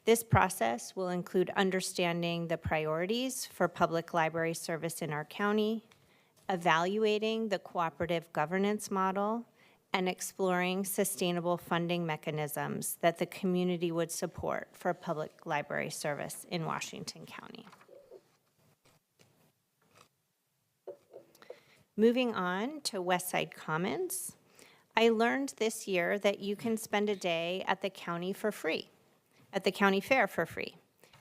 This process will include understanding the priorities for public library service in our county, evaluating the cooperative governance model, and exploring sustainable funding mechanisms that the community would support for public library service in Washington County. Moving on to Westside Commons, I learned this year that you can spend a day at the county for free, at the county fair for free.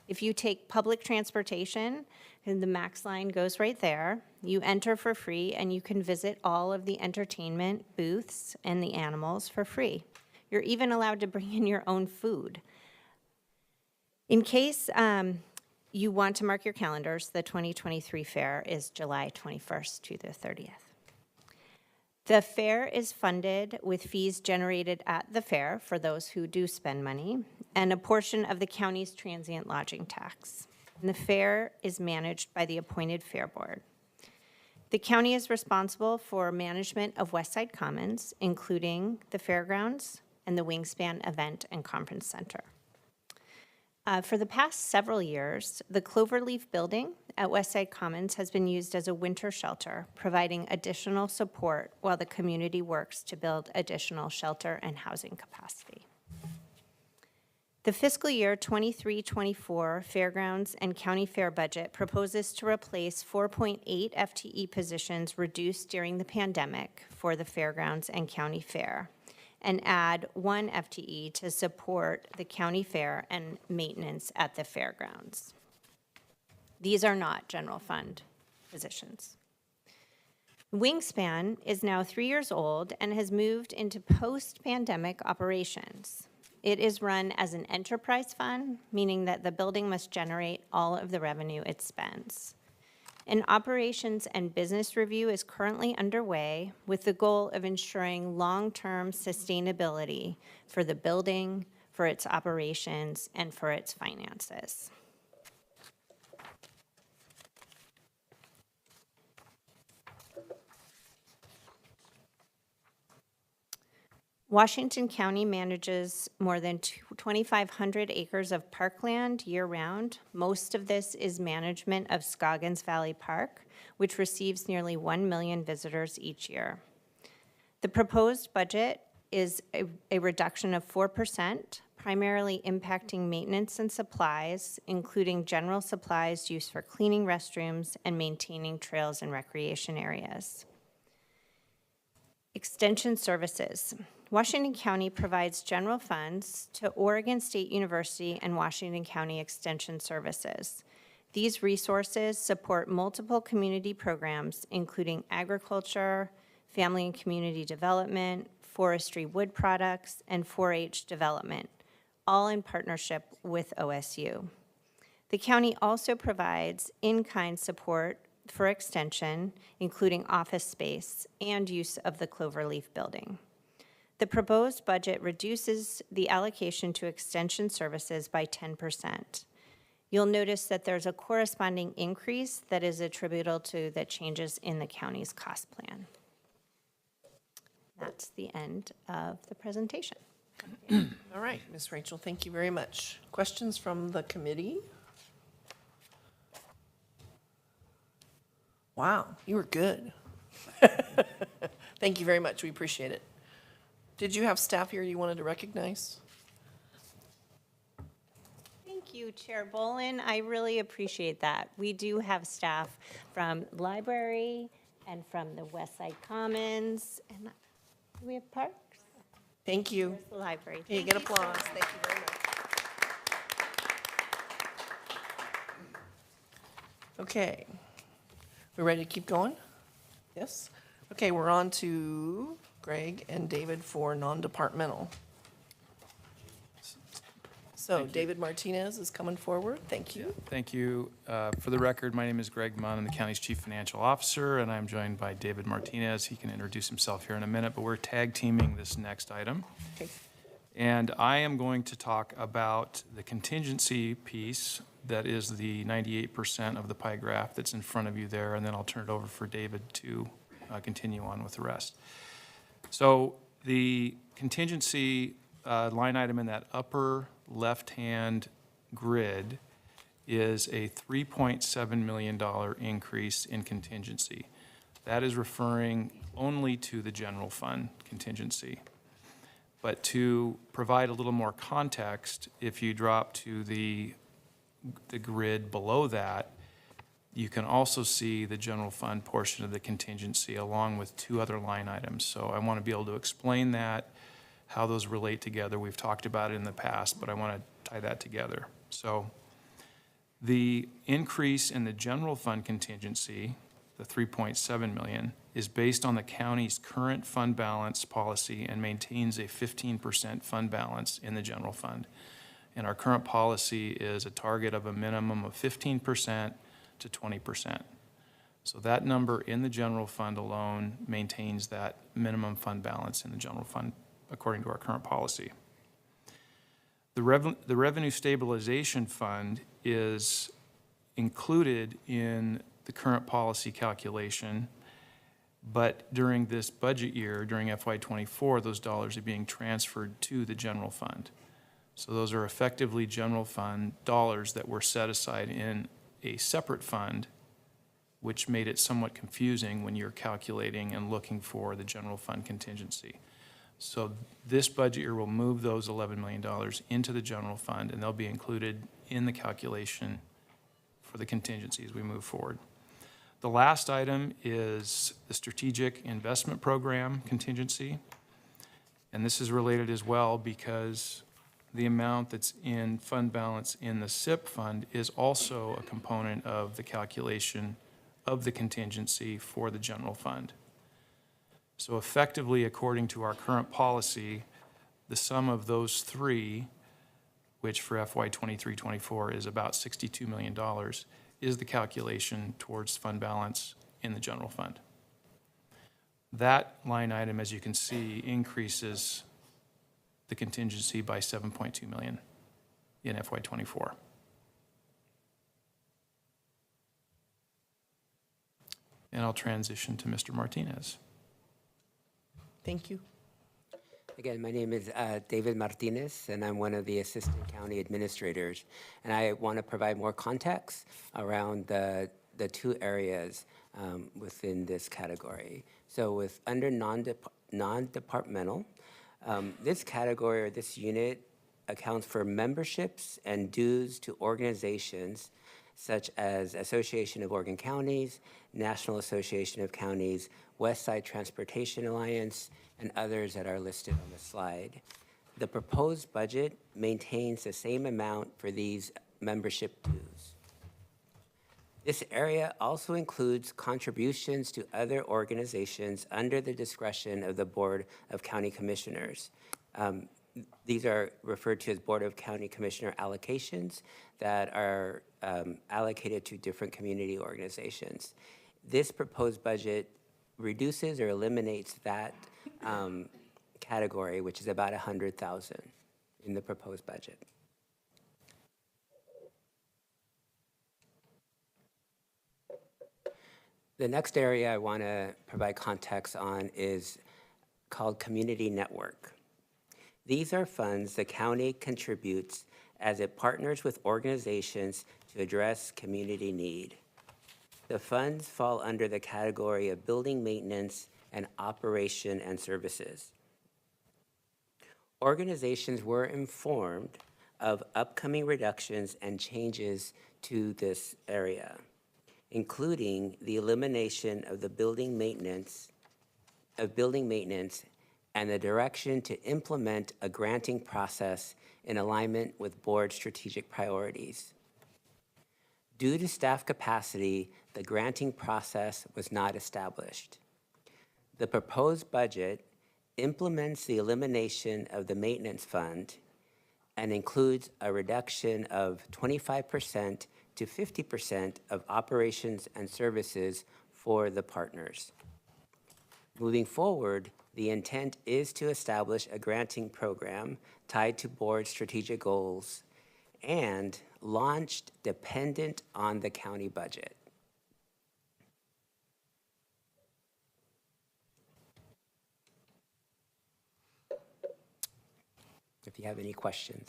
If you take public transportation, and the Max line goes right there, you enter for free and you can visit all of the entertainment booths and the animals for free. You're even allowed to bring in your own food. In case you want to mark your calendars, the 2023 fair is July 21st to the 30th. The fair is funded with fees generated at the fair for those who do spend money, and a portion of the county's transient lodging tax. And the fair is managed by the appointed fair board. The county is responsible for management of Westside Commons, including the fairgrounds and the Wingspan Event and Conference Center. For the past several years, the Cloverleaf Building at Westside Commons has been used as a winter shelter, providing additional support while the community works to build additional shelter and housing capacity. The fiscal year 23-24 Fairgrounds and County Fair budget proposes to replace 4.8 FTE positions reduced during the pandemic for the Fairgrounds and County Fair, and add 1 FTE to support the county fair and maintenance at the fairgrounds. These are not general fund positions. Wingspan is now 3 years old and has moved into post-pandemic operations. It is run as an enterprise fund, meaning that the building must generate all of the revenue it spends. An operations and business review is currently underway with the goal of ensuring long-term sustainability for the building, for its operations, and for its finances. Washington County manages more than 2,500 acres of parkland year-round. Most of this is management of Scoggins Valley Park, which receives nearly 1 million visitors each year. The proposed budget is a reduction of 4%, primarily impacting maintenance and supplies, including general supplies used for cleaning restrooms and maintaining trails and recreation areas. Extension services. Washington County provides general funds to Oregon State University and Washington County Extension Services. These resources support multiple community programs, including agriculture, family and community development, forestry wood products, and 4-H development, all in partnership with OSU. The county also provides in-kind support for extension, including office space and use of the Cloverleaf building. The proposed budget reduces the allocation to extension services by 10%. You'll notice that there's a corresponding increase that is attributable to the changes in the county's cost plan. That's the end of the presentation. All right, Ms. Rachel, thank you very much. Questions from the committee? Wow, you were good. Thank you very much. We appreciate it. Did you have staff here you wanted to recognize? Thank you, Chair Bolin. I really appreciate that. We do have staff from library and from the Westside Commons. And do we have parks? Thank you. There's the library. Here you Thank get so applause. much. Thank you very much. Okay. We ready to keep going? Yes? Okay, we're on to Greg and David for non-departmental. So David Martinez is coming forward. Thank you. Thank you. For the record, my name is Greg Munn. I'm the county's chief financial officer, and I'm joined by David Martinez. He can introduce himself here in a minute, but we're tag teaming this next item. Okay. And I am going to talk about the contingency piece that is the 98% of the pie graph that's in front of you there, and then I'll turn it over for David to continue on with the rest. So the contingency line item in that upper left-hand grid is a $3.7 million increase in contingency. That is referring only to the general fund contingency. But to provide a little more context, if you drop to the grid below that, you can also see the general fund portion of the contingency along with 2 other line items. So I want to be able to explain that, how those relate together. We've talked about it in the past, but I want to tie that together. So the increase in the general fund contingency, the $3.7 million, is based on the county's current fund balance policy and maintains a 15% fund balance in the general fund. And our current policy is a target of a minimum of 15% to 20%. So that number in the general fund alone maintains that minimum fund balance in the general fund according to our current policy. The revenue stabilization fund is included in the current policy calculation, but during this budget year, during FY24, those dollars are being transferred to the general fund. So those are effectively general fund dollars that were set aside in a separate fund, which made it somewhat confusing when you're calculating and looking for the general fund contingency. So this budget year will move those $11 million into the general fund, and they'll be included in the calculation for the contingency as we move forward. The last item is the strategic investment program contingency. And this is related as well because the amount that's in fund balance in the SIP fund is also a component of the calculation of the contingency for the general fund. So effectively, according to our current policy, the sum of those three, which for FY23-24 is about $62 million, is the calculation towards fund balance in the general fund. That line item, as you can see, increases the contingency by $7.2 million in FY24. And I'll transition to Mr. Martinez. Thank you. Again, my name is David Martinez, and I'm one of the Assistant County Administrators. And I want to provide more context around the two areas within this category. So with under non-departmental, this category or this unit accounts for memberships and dues to organizations such as Association of Oregon Counties, National Association of Counties, West Side Transportation Alliance, and others that are listed on the slide. The proposed budget maintains the same amount for these membership dues. This area also includes contributions to other organizations under the discretion of the Board of County Commissioners. These are referred to as Board of County Commissioner allocations that are allocated to different community organizations. This proposed budget reduces or eliminates that category, which is about $100,000 in the proposed budget. The next area I want to provide context on is called Community Network. These are funds the county contributes as it partners with organizations to address community need. The funds fall under the category of building maintenance and operation and services. Organizations were informed of upcoming reductions and changes to this area, including the elimination of the building maintenance and the direction to implement a granting process in alignment with board strategic priorities. Due to staff capacity, the granting process was not established. The proposed budget implements the elimination of the maintenance fund and includes a reduction of 25% to 50% of operations and services for the partners. Moving forward, the intent is to establish a granting program tied to board strategic goals and launched dependent on the county budget. If you have any questions.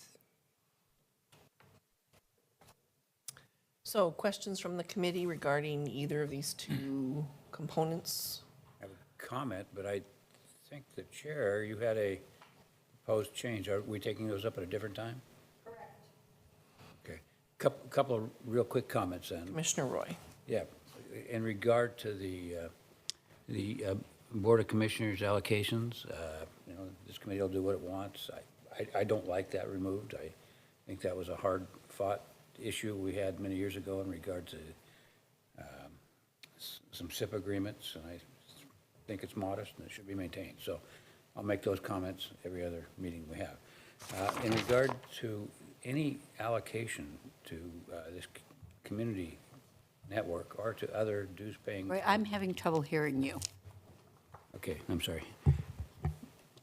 So questions from the committee regarding either of these two components? I have a comment, but I think the chair, you had a proposed change. Are we taking those up at a different time? Correct. Okay. Couple of real quick comments then. Commissioner Roy. Yeah. In regard to the Board of Commissioners allocations, this committee will do what it wants. I don't like that removed. I think that was a hard-fought issue we had many years ago in regard to some SIP agreements, and I think it's modest and it should be maintained. So I'll make those comments every other meeting we have. In regard to any allocation to this community network or to other dues-paying? Roy, I'm having trouble hearing you. Okay, I'm sorry.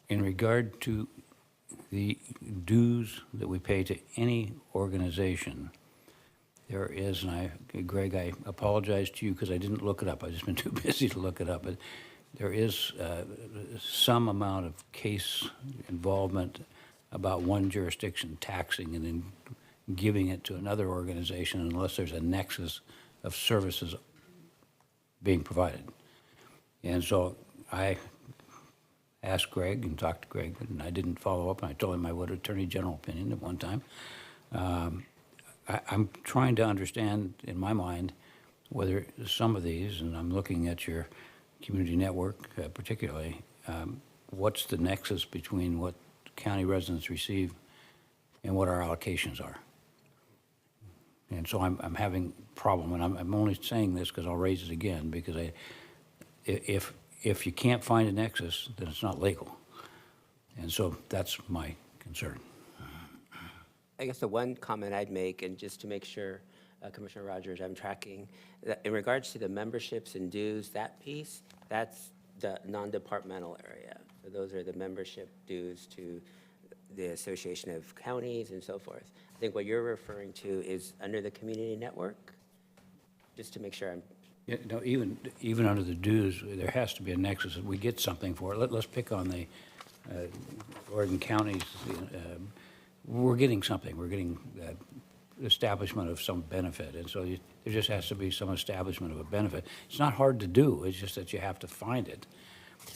In regard to the dues that we pay to any organization, there is, and Greg, I apologize to you because I didn't look it up. I've just been too busy to look it up. But there is some amount of case involvement about one jurisdiction taxing and then giving it to another organization unless there's a nexus of services being provided. And so I asked Greg and talked to Greg, and I didn't follow up, and I told him I would, Attorney General opinion at one time. I'm trying to understand, in my mind, whether some of these, and I'm looking at your community network particularly, what's the nexus between what county residents receive and what our allocations are? And so I'm having a problem, and I'm only saying this because I'll raise it again, because if you can't find a nexus, then it's not legal. And so that's my concern. I guess the one comment I'd make, and just to make sure, Commissioner Rogers, I'm tracking, that in regards to the memberships and dues, that piece, that's the non-departmental area. So those are the membership dues to the Association of Counties and so forth. I think what you're referring to is under the community network, just to make sure I'm. Yeah, no, even under the dues, there has to be a nexus that we get something for it. Let's pick on the Oregon counties. We're getting something. We're getting establishment of some benefit, and so there just has to be some establishment of a benefit. It's not hard to do. It's just that you have to find it.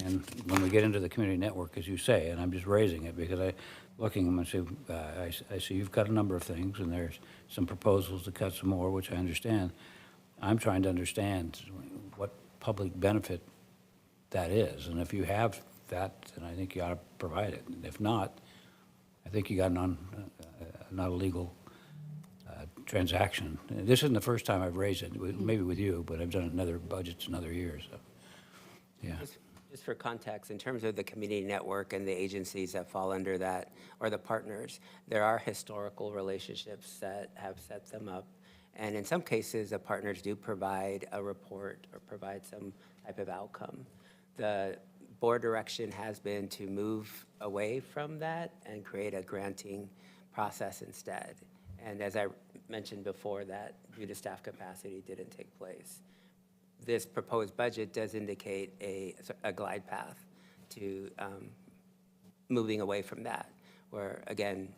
And when we get into the community network, as you say, and I'm just raising it because looking at them and I see you've cut a number of things, and there's some proposals to cut some more, which I understand. I'm trying to understand what public benefit that is, and if you have that, then I think you ought to provide it. And if not, I think you got not a legal transaction. This isn't the first time I've raised it, maybe with you, but I've done it in other budgets in other years. So, yeah. Just for context, in terms of the community network and the agencies that fall under that, or the partners, there are historical relationships that have set them up. And in some cases, the partners do provide a report or provide some type of outcome. The board direction has been to move away from that and create a granting process instead. And as I mentioned before, that due to staff capacity didn't take place. This proposed budget does indicate a glide path to moving away from that, where again,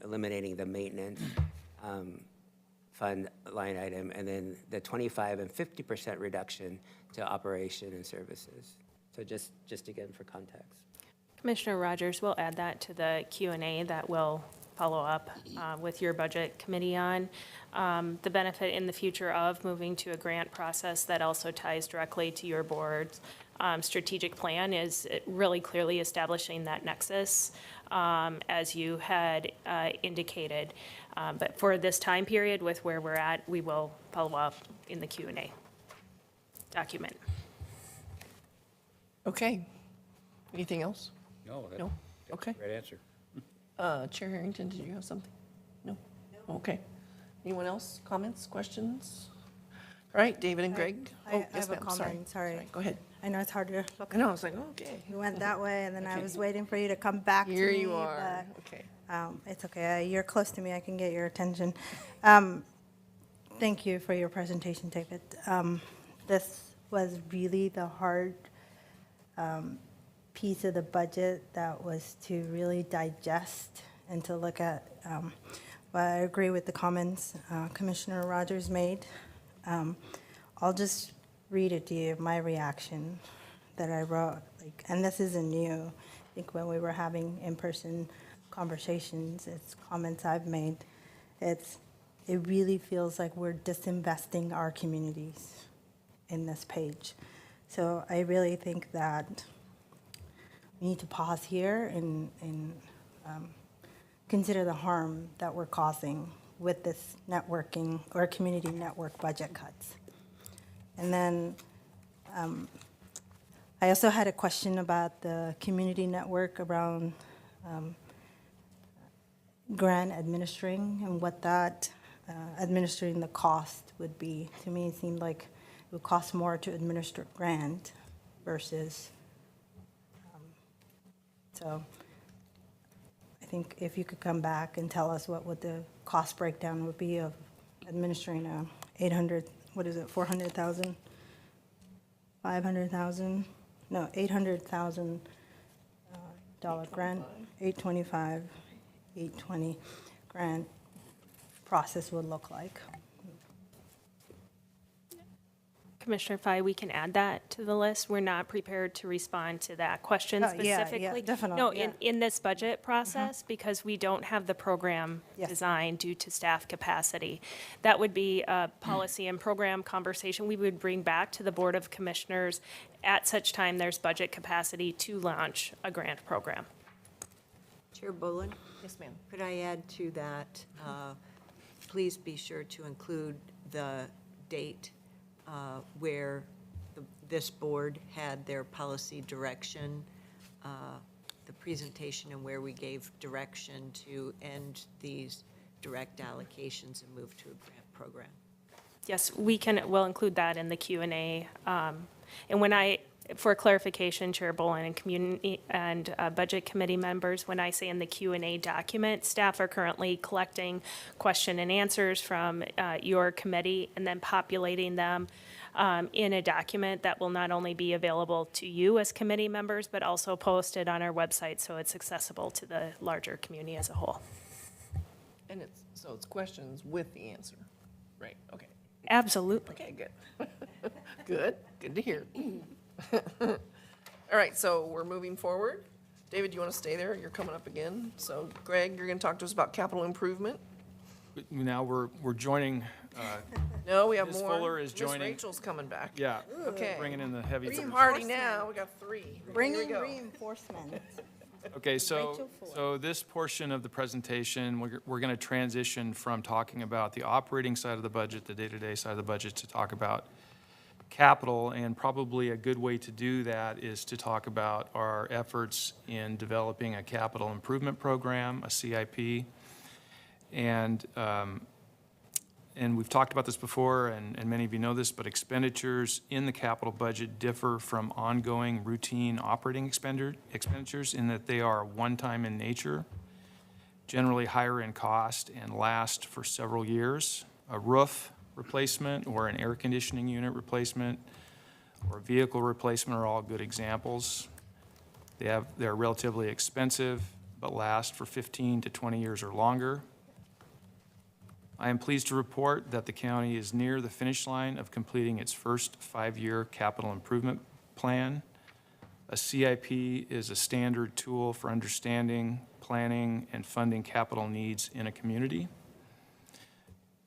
eliminating the maintenance fund line item, and then the 25% and 50% reduction to operation and services. So just again for context. Commissioner Rogers, we'll add that to the Q&A that we'll follow up with your budget committee on. The benefit in the future of moving to a grant process that also ties directly to your board's strategic plan is really clearly establishing that nexus, as you had indicated. But for this time period with where we're at, we will follow up in the Q&A document. Okay. Anything else? No. No? Okay. Great answer. Chair Harrington, did you have something? No? Okay. Anyone else? Comments, questions? All right, David and Greg. I Yes, have a ma'am. comment, sorry. Go ahead. I know it's hard to look. I know, I was like, okay. You went that way, and then I Okay. was waiting for you to come back to me. Here you are. Okay. But it's okay. You're close to me. I can get your attention. Thank you for your presentation, David. This was really the hard piece of the budget that was to really digest and to look at. But I agree with the comments Commissioner Rogers made. I'll just read it to you, my reaction that I wrote. And this isn't new. I think when we were having in-person conversations, it's comments I've made. It really feels like we're disinvesting our communities in this page. So I really think that we need to pause here and consider the harm that we're causing with this networking or community network budget cuts. And then I also had a question about the community network around grant administering and what that administering the cost would be. To me, it seemed like it would cost more to administer grant versus, so I think if you could come back and tell us what would the cost breakdown would be of administering a 800, what is it, 400,000? 500,000? No, $800,000 grant, 825, 820 grant process would look like. Commissioner Fye, we can add that to the list. We're not prepared to respond to that question Oh, yeah, specifically. definitely, No, yeah. in this budget process, because we don't have the program Yes. designed due to staff capacity. That would be a policy and program conversation we would bring back to the Board of Commissioners at such time there's budget capacity to launch a grant program. Chair Boland, Yes, ma'am. could I add to that? Please be sure to include the date where this board had their policy direction, the presentation, and where we gave direction to end these direct allocations and move to a grant program. Yes, we'll include that in the Q&A. And for clarification, Chair Boland and community and Budget Committee members, when I say in the Q&A document, staff are currently collecting question and answers from your committee and then populating them in a document that will not only be available to you as committee members, but also posted on our website so it's accessible to the larger community as a whole. And it's questions with the answer, right? Okay. Absolutely. Okay, good. Good to hear. All right, so we're moving forward. David, do you want to stay there? You're coming up again. So Greg, you're going to talk to us about capital improvement. Now we're joining, No, we have Ms. more. Fuller is Miss joining. Rachel's coming back. yeah, Okay. bringing in the heavy. Team party now. We got 3. Bring Here we in go. reinforcements. Okay, so, Rachel Fuller. so this portion of the presentation, we're going to transition from talking about the operating side of the budget, the day-to-day side of the budget, to talk about capital, and probably a good way to do that is to talk about our efforts in developing a capital improvement program, a CIP. And we've talked about this before, and many of you know this, but expenditures in the capital budget differ from ongoing routine operating expenditures in that they are one-time in nature, generally higher in cost, and last for several years. A roof replacement or an air conditioning unit replacement or vehicle replacement are all good examples. They're relatively expensive, but last for 15 to 20 years or longer. I am pleased to report that the county is near the finish line of completing its first 5-year capital improvement plan. A CIP is a standard tool for understanding, planning, and funding capital needs in a community.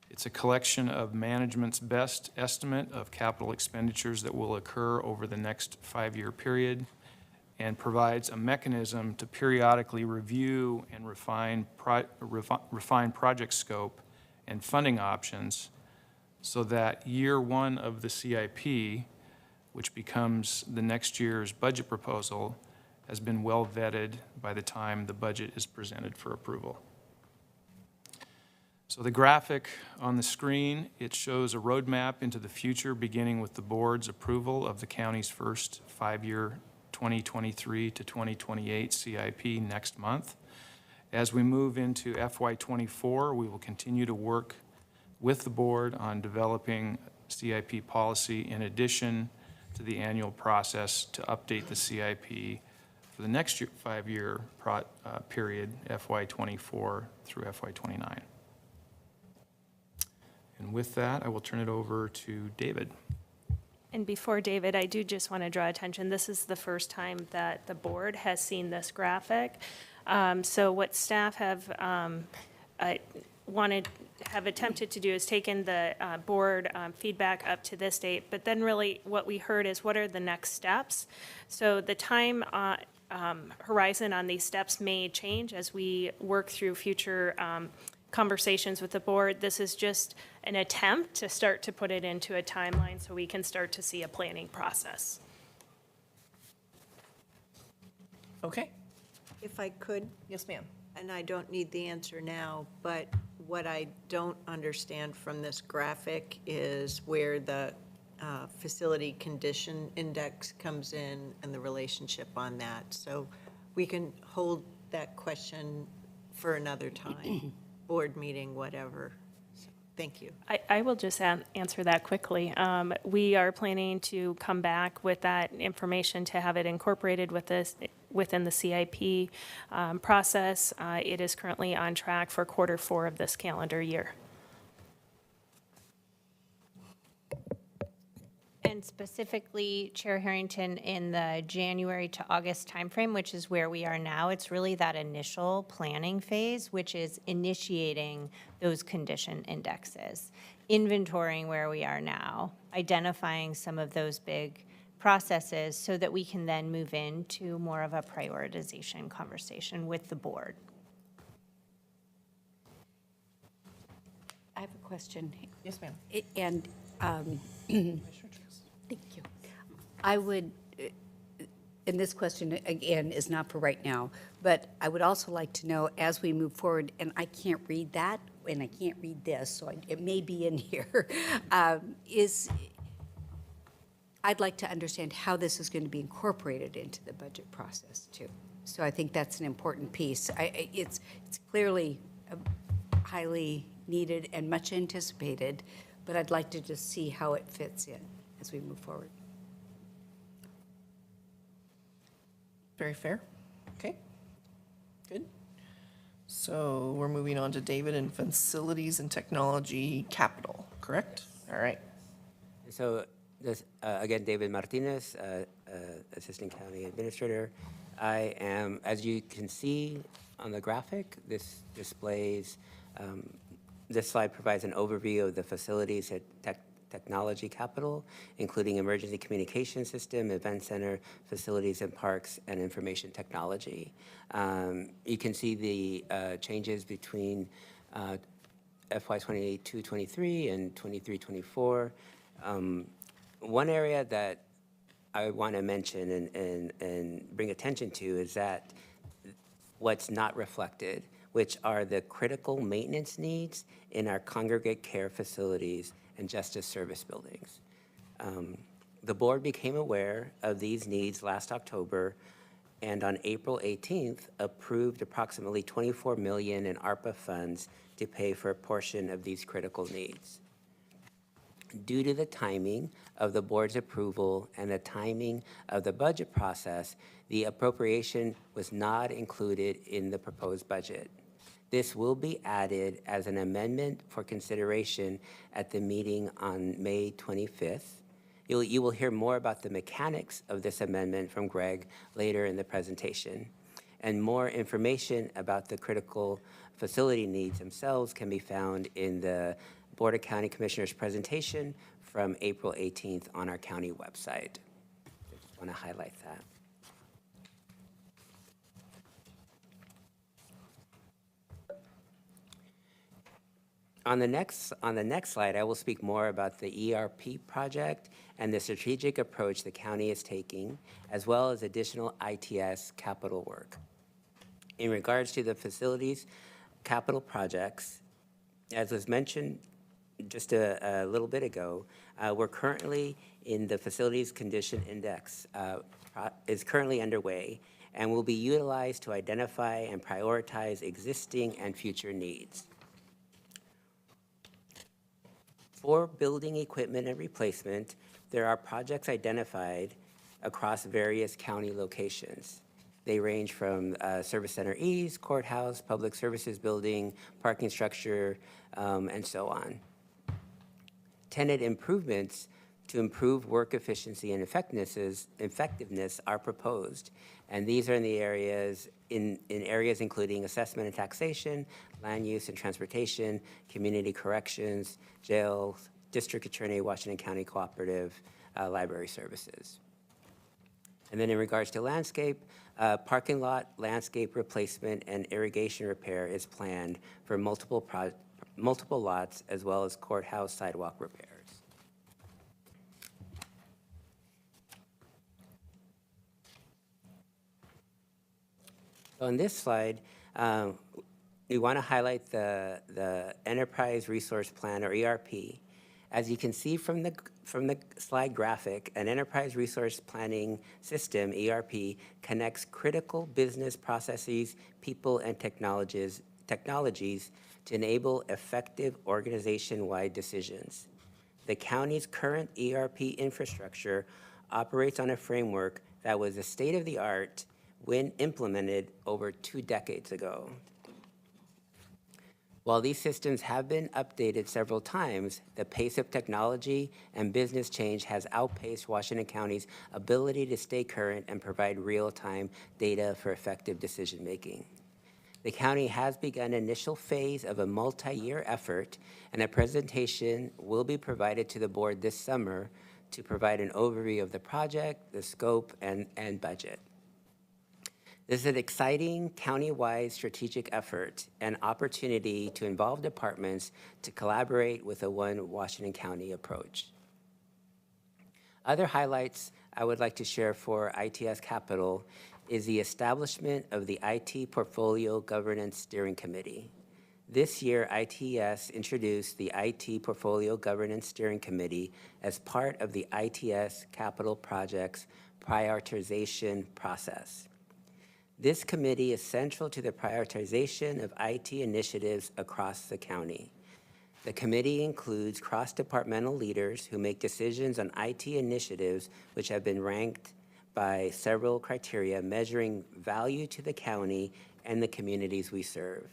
It's a collection of management's best estimate of capital expenditures that will occur over the next 5-year period and provides a mechanism to periodically review and refine project scope and funding options so that year 1 of the CIP, which becomes the next year's budget proposal, has been well vetted by the time the budget is presented for approval. So the graphic on the screen, it shows a roadmap into the future, beginning with the board's approval of the county's first 5-year 2023 to 2028 CIP next month. As we move into FY24, we will continue to work with the board on developing CIP policy in addition to the annual process to update the CIP for the next 5-year period, FY24 through FY29. And with that, I will turn it over to David. And before David, I do just want to draw attention, this is the first time that the board has seen this graphic. So what staff have attempted to do is taken the board feedback up to this date, but then really what we heard is what are the next steps? So the time horizon on these steps may change as we work through future conversations with the board. This is just an attempt to start to put it into a timeline so we can start to see a planning process. Okay. If I could, Yes, ma'am. And I don't need the answer now, but what I don't understand from this graphic is where the facility condition index comes in and the relationship on that. So we can hold that question for another time, board meeting, whatever. So, thank you. I will just answer that quickly. We are planning to come back with that information to have it incorporated with this, within the CIP process. It is currently on track for Q4 of this calendar year. And specifically, Chair Harrington, in the January to August timeframe, which is where we are now, it's really that initial planning phase, which is initiating those condition indexes, inventorying where we are now, identifying some of those big processes so that we can then move into more of a prioritization conversation with the board. I have a question. Yes, ma'am. And thank you. I would, and this question, again, is not for right now, but I would also like to know, as we move forward, and I can't read that, and I can't read this, so it may be in here, I'd like to understand how this is going to be incorporated into the budget process, too. So I think that's an important piece. It's clearly highly needed and much anticipated, but I'd like to just see how it fits in as we move forward. Very fair. Okay, good. So we're moving on to David in Facilities and Technology Capital, correct? All right. So this, again, David Martinez, Assistant County Administrator. I am, as you can see on the graphic, this displays, this slide provides an overview of the facilities at Technology Capital, including emergency communication system, event center, facilities and parks, and information technology. You can see the changes between FY 22-23 and 23-24. One area that I want to mention and bring attention to is that what's not reflected, which are the critical maintenance needs in our congregate care facilities and justice service buildings. The board became aware of these needs last October, and on April 18th, approved approximately $24 million in ARPA funds to pay for a portion of these critical needs. Due to the timing of the board's approval and the timing of the budget process, the appropriation was not included in the proposed budget. This will be added as an amendment for consideration at the meeting on May 25th. You will hear more about the mechanics of this amendment from Greg later in the presentation. And more information about the critical facility needs themselves can be found in the Board of County Commissioners presentation from April 18th on our county website. I just want to highlight that. On the next slide, I will speak more about the ERP project and the strategic approach the county is taking, as well as additional ITS capital work. In regards to the facilities capital projects, as was mentioned just a little bit ago, we're currently in the facilities condition index is currently underway and will be utilized to identify and prioritize existing and future needs. For building equipment and replacement, there are projects identified across various county locations. They range from Service Center East, Courthouse, Public Services Building, parking structure, and so on. Tenant improvements to improve work efficiency and effectiveness are proposed, and these are in the areas in areas including assessment and taxation, land use and transportation, community corrections, jails, district attorney, Washington County Cooperative, library services. And then in regards to landscape, parking lot, landscape replacement, and irrigation repair is planned for multiple lots, as well as courthouse sidewalk repairs. On this slide, We want to highlight the Enterprise Resource Plan, or ERP. As you can see from the slide graphic, an enterprise resource planning system, ERP, connects critical business processes, people, and technologies to enable effective organization-wide decisions. The county's current ERP infrastructure operates on a framework that was the state-of-the-art when implemented over 2 decades ago. While these systems have been updated several times, the pace of technology and business change has outpaced Washington County's ability to stay current and provide real-time data for effective decision-making. The county has begun an initial phase of a multi-year effort, and a presentation will be provided to the board this summer to provide an overview of the project, the scope, and budget. This is an exciting county-wide strategic effort and opportunity to involve departments to collaborate with a one Washington County approach. Other highlights I would like to share for ITS Capital is the establishment of the IT Portfolio Governance Steering Committee. This year, ITS introduced the IT Portfolio Governance Steering Committee as part of the ITS Capital Projects prioritization process. This committee is central to the prioritization of IT initiatives across the county. The committee includes cross-departmental leaders who make decisions on IT initiatives which have been ranked by several criteria measuring value to the county and the communities we serve.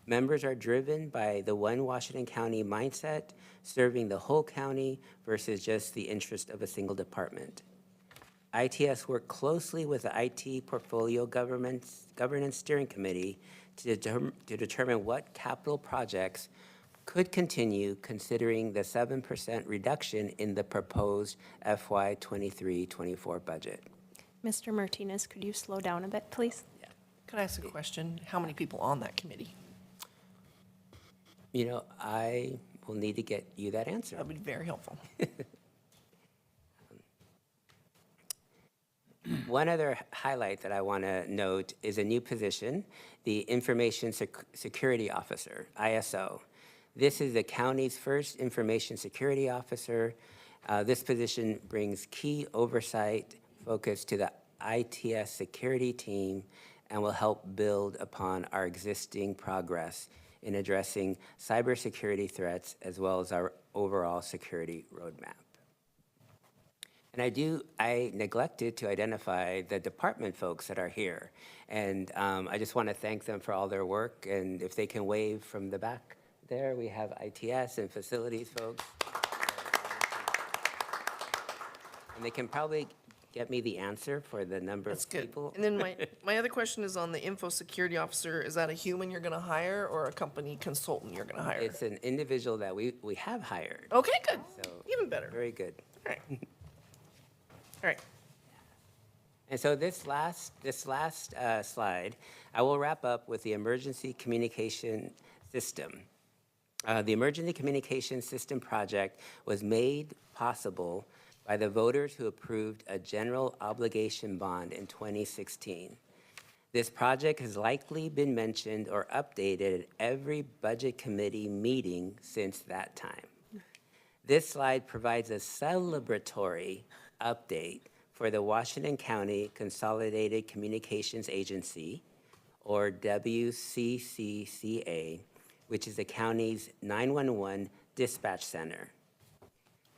Members are driven by the one Washington County mindset, serving the whole county versus just the interest of a single department. ITS worked closely with the IT Portfolio Governance Steering Committee to determine what capital projects could continue, considering the 7% reduction in the proposed FY 23-24 budget. Mr. Martinez, could you slow down a bit, please? Could I ask a question? How many people on that committee? You know, I will need to get you that answer. That would be very helpful. One other highlight that I want to note is a new position, the Information Security Officer, ISO. This is the county's first information security officer. This position brings key oversight focus to the ITS security team and will help build upon our existing progress in addressing cybersecurity threats as well as our overall security roadmap. And I neglected to identify the department folks that are here. And I just want to thank them for all their work. And if they can wave from the back there, we have ITS and facilities folks. And they can probably get me the answer for the number That's of good. people. And then my other question is on the info security officer. Is that a human you're going to hire or a company consultant you're going to hire? It's an individual that we have hired. Okay, good. So Even better. very good. All right. All right. And so this last slide, I will wrap up with the emergency communication system. The emergency communication system project was made possible by the voters who approved a general obligation bond in 2016. This project has likely been mentioned or updated at every budget committee meeting since that time. This slide provides a celebratory update for the Washington County Consolidated Communications Agency, or WCCCA, which is the county's 911 dispatch center,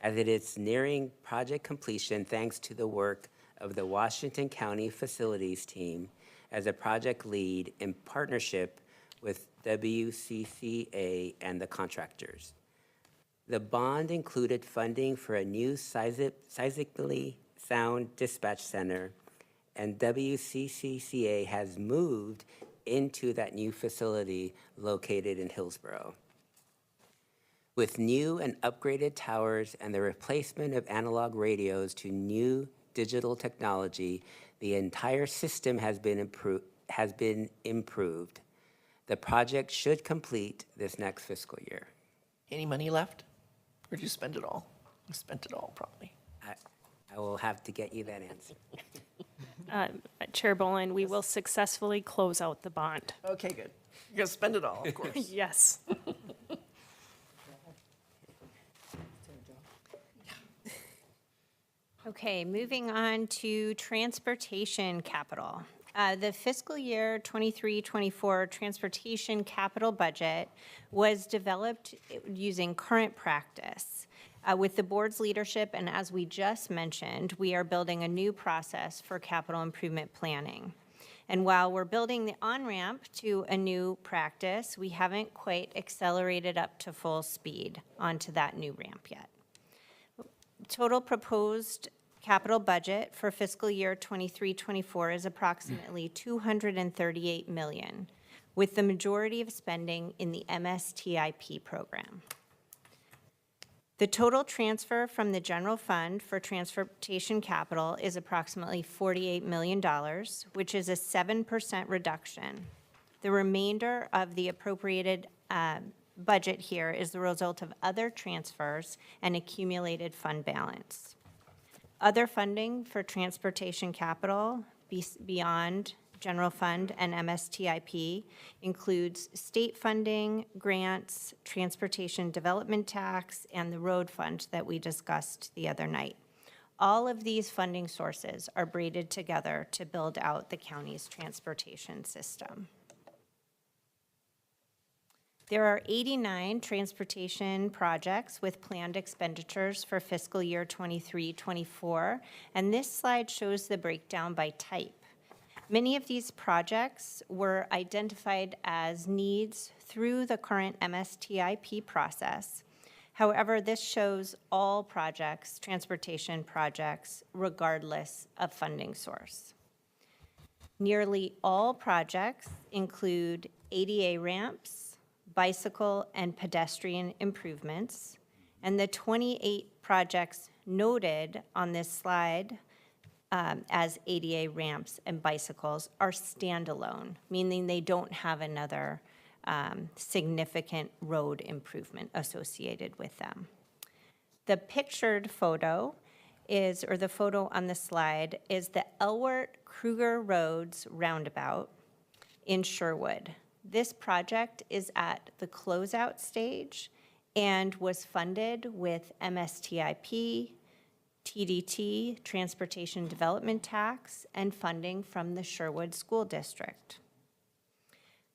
as it is nearing project completion thanks to the work of the Washington County Facilities Team as a project lead in partnership with WCCA and the contractors. The bond included funding for a new seismically sound dispatch center, and WCCCA has moved into that new facility located in Hillsborough. With new and upgraded towers and the replacement of analog radios to new digital technology, the entire system has been improved. The project should complete this next fiscal year. Any money left? Or did you spend it all? You spent it all, probably. I will have to get you that answer. Chair Bolin, we will successfully close out the bond. Okay, good. You're gonna spend it all, of course. Yes. Okay, moving on to transportation capital. The fiscal year 23-24 transportation capital budget was developed using current practice. With the board's leadership, and as we just mentioned, we are building a new process for capital improvement planning. And while we're building the on-ramp to a new practice, we haven't quite accelerated up to full speed onto that new ramp yet. Total proposed capital budget for fiscal year 23-24 is approximately $238 million, with the majority of spending in the MSTIP program. The total transfer from the general fund for transportation capital is approximately $48 million, which is a 7% reduction. The remainder of the appropriated budget here is the result of other transfers and accumulated fund balance. Other funding for transportation capital beyond general fund and MSTIP includes state funding, grants, transportation development tax, and the road fund that we discussed the other night. All of these funding sources are braided together to build out the county's transportation system. There are 89 transportation projects with planned expenditures for fiscal year 23-24, and this slide shows the breakdown by type. Many of these projects were identified as needs through the current MSTIP process. However, this shows all projects, transportation projects, regardless of funding source. Nearly all projects include ADA ramps, bicycle and pedestrian improvements, and the 28 projects noted on this slide as ADA ramps and bicycles are standalone, meaning they don't have another significant road improvement associated with them. The pictured photo is, or the photo on the slide, is the Elwart Kruger Roads roundabout in Sherwood. This project is at the closeout stage and was funded with MSTIP, TDT, Transportation Development Tax, and funding from the Sherwood School District.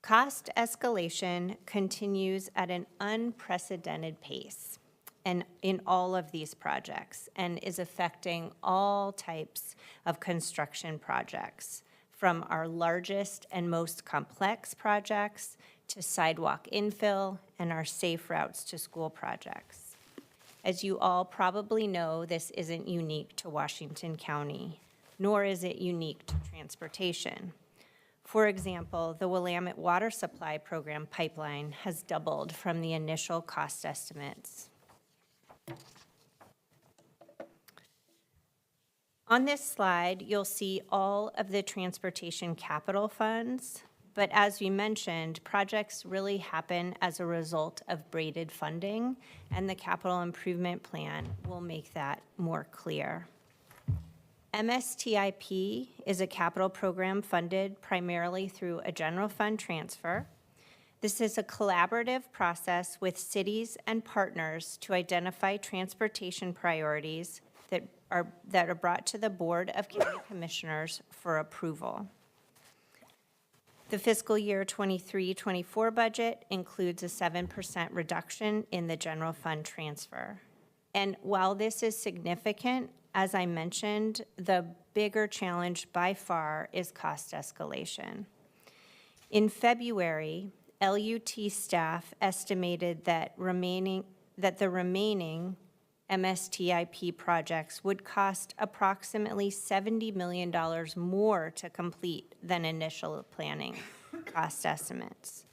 Cost escalation continues at an unprecedented pace and in all of these projects and is affecting all types of construction projects, from our largest and most complex projects to sidewalk infill and our safe routes to school projects. As you all probably know, this isn't unique to Washington County, nor is it unique to transportation. For example, the Willamette Water Supply Program pipeline has doubled from the initial cost estimates. On this slide, you'll see all of the transportation capital funds, but as we mentioned, projects really happen as a result of braided funding, and the capital improvement plan will make that more clear. MSTIP is a capital program funded primarily through a general fund transfer. This is a collaborative process with cities and partners to identify transportation priorities that are brought to the Board of County Commissioners for approval. The fiscal year 23-24 budget includes a 7% reduction in the general fund transfer. And while this is significant, as I mentioned, the bigger challenge by far is cost escalation. In February, LUT staff estimated that the remaining MSTIP projects would cost approximately $70 million more to complete than initial planning cost estimates.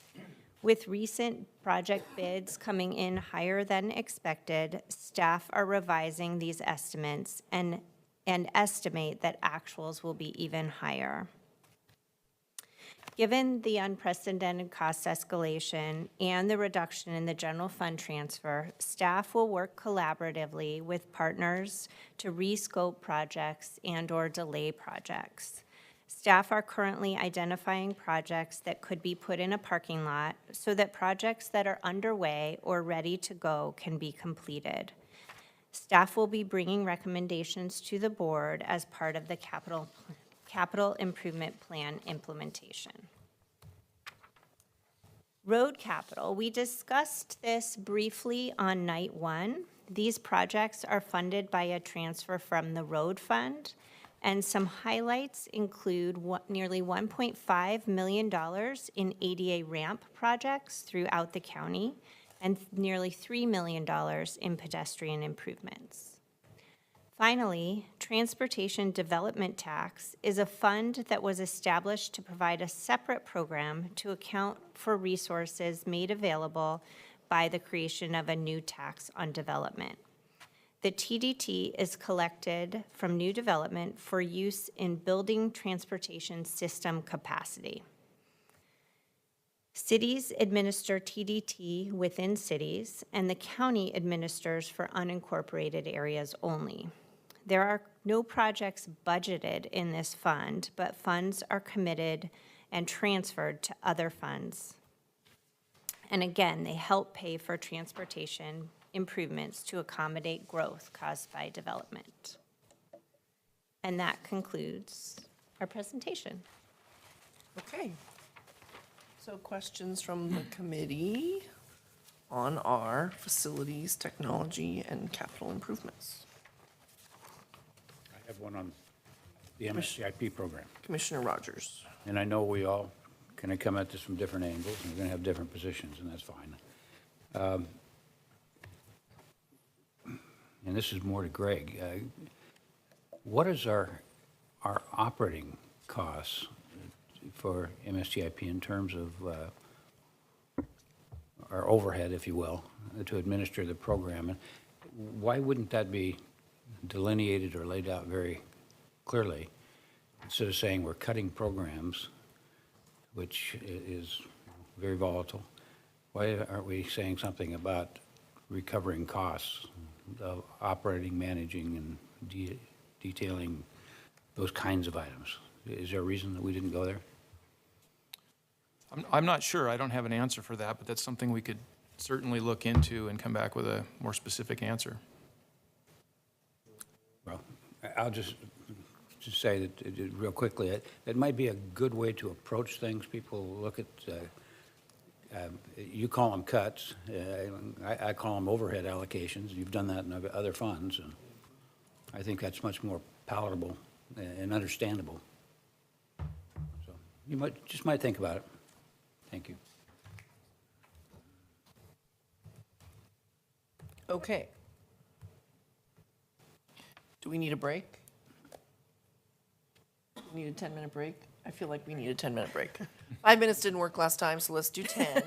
With recent project bids coming in higher than expected, staff are revising these estimates and estimate that actuals will be even higher. Given the unprecedented cost escalation and the reduction in the general fund transfer, staff will work collaboratively with partners to rescope projects and/or delay projects. Staff are currently identifying projects that could be put in a parking lot so that projects that are underway or ready to go can be completed. Staff will be bringing recommendations to the board as part of the capital improvement plan implementation. Road capital, we discussed this briefly on night one. These projects are funded by a transfer from the road fund, and some highlights include nearly $1.5 million in ADA ramp projects throughout the county and nearly $3 million in pedestrian improvements. Finally, Transportation Development Tax is a fund that was established to provide a separate program to account for resources made available by the creation of a new tax on development. The TDT is collected from new development for use in building transportation system capacity. Cities administer TDT within cities, and the county administers for unincorporated areas only. There are no projects budgeted in this fund, but funds are committed and transferred to other funds. And again, they help pay for transportation improvements to accommodate growth caused by development. And that concludes our presentation. Okay. So questions from the committee on our facilities, technology, and capital improvements? I have one on the MSCIP program. Commissioner Rogers. And I know we all kind of come at this from different angles, and we're going to have different positions, and that's fine. And this is more to Greg. What is our operating costs for MSCIP in terms of our overhead, if you will, to administer the program? And why wouldn't that be delineated or laid out very clearly, instead of saying we're cutting programs, which is very volatile? Why aren't we saying something about recovering costs of operating, managing, and detailing those kinds of items? Is there a reason that we didn't go there? I'm not sure. I don't have an answer for that, but that's something we could certainly look into and come back with a more specific answer. Well, I'll just say that real quickly, it might be a good way to approach things. People look at, you call them cuts, I call them overhead allocations. You've done that in other funds, and I think that's much more palatable and understandable. So you might think about it. Thank you. Okay. Do we need a break? We need a 10-minute break? I feel like we need a 10-minute break. 5 minutes didn't work last time, so let's do 10.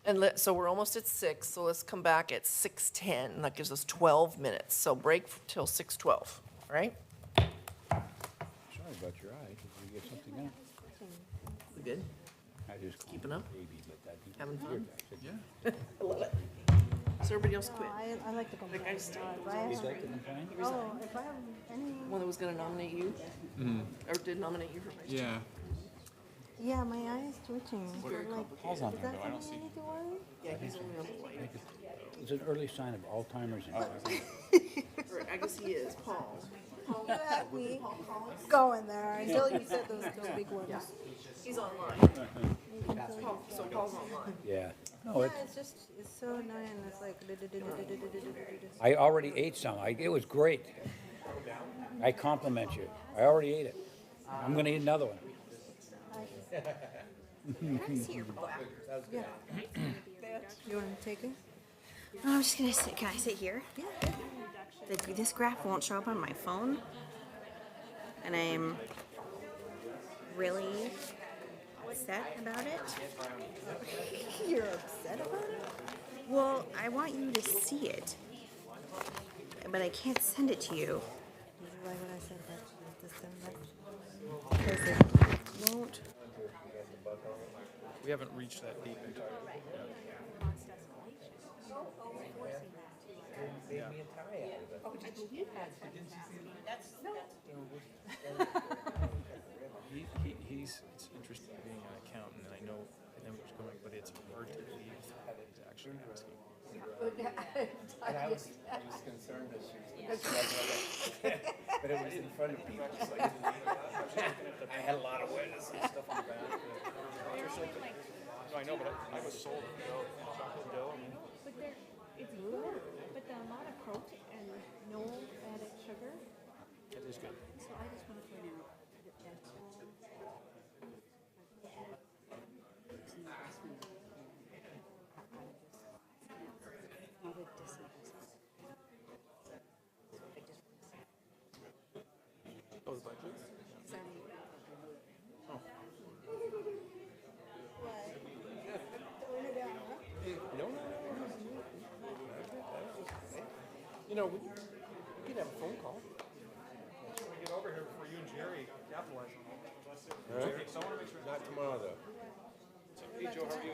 And so we're almost at 6, so let's come back at 6:10, and that gives us 12 minutes. So break till 6:12, all right? Sorry about your eye. Did you get something in? We good? I just called Keeping it up? baby, but I Having fun? Yeah. I love it. So everybody else quit? I like to complain. Like I still, If I have, Is that the complaint? oh, if I have any, one that was gonna nominate you? Or did nominate you for vice chair? Yeah. yeah, my eye is twitching. So, like, Paul's on is there, that though. I don't something I see. need to worry? Yeah, he's only on the white. It's an early sign of Alzheimer's. Or I guess he is, Paul. You had me going there until you said those big words. He's online. So Paul's online. Yeah. No, Yeah, it, it's just, it's so annoying. It's like, I already ate some. It was great. I compliment you. I already ate it. I'm going to eat another one. you want to take it? No, I'm just gonna sit. Can I sit here? Yeah. This graph won't show up on my phone, and I'm really upset about it. You're upset about it? Well, I want you to see it, but I can't send it to you. Why would I send that to this thing? Because it won't. We haven't reached that deep into it. hard to believe is actually asking. And I was concerned that she was going to but it was in front of people, so I didn't I had a lot of witnesses and stuff on the back. No, I know, but I was sold dough, chocolate dough. I mean, But it's good, but the amount of protein and no added sugar. it is good. So I just want to point out that that's all. It's an investment not a disinvestment. Those budgets? You know, we could have a phone call. When we get over here before you and Jerry capitalize on it. All right? So I want to make sure. Not tomorrow, though. Hey, Joe, how are you?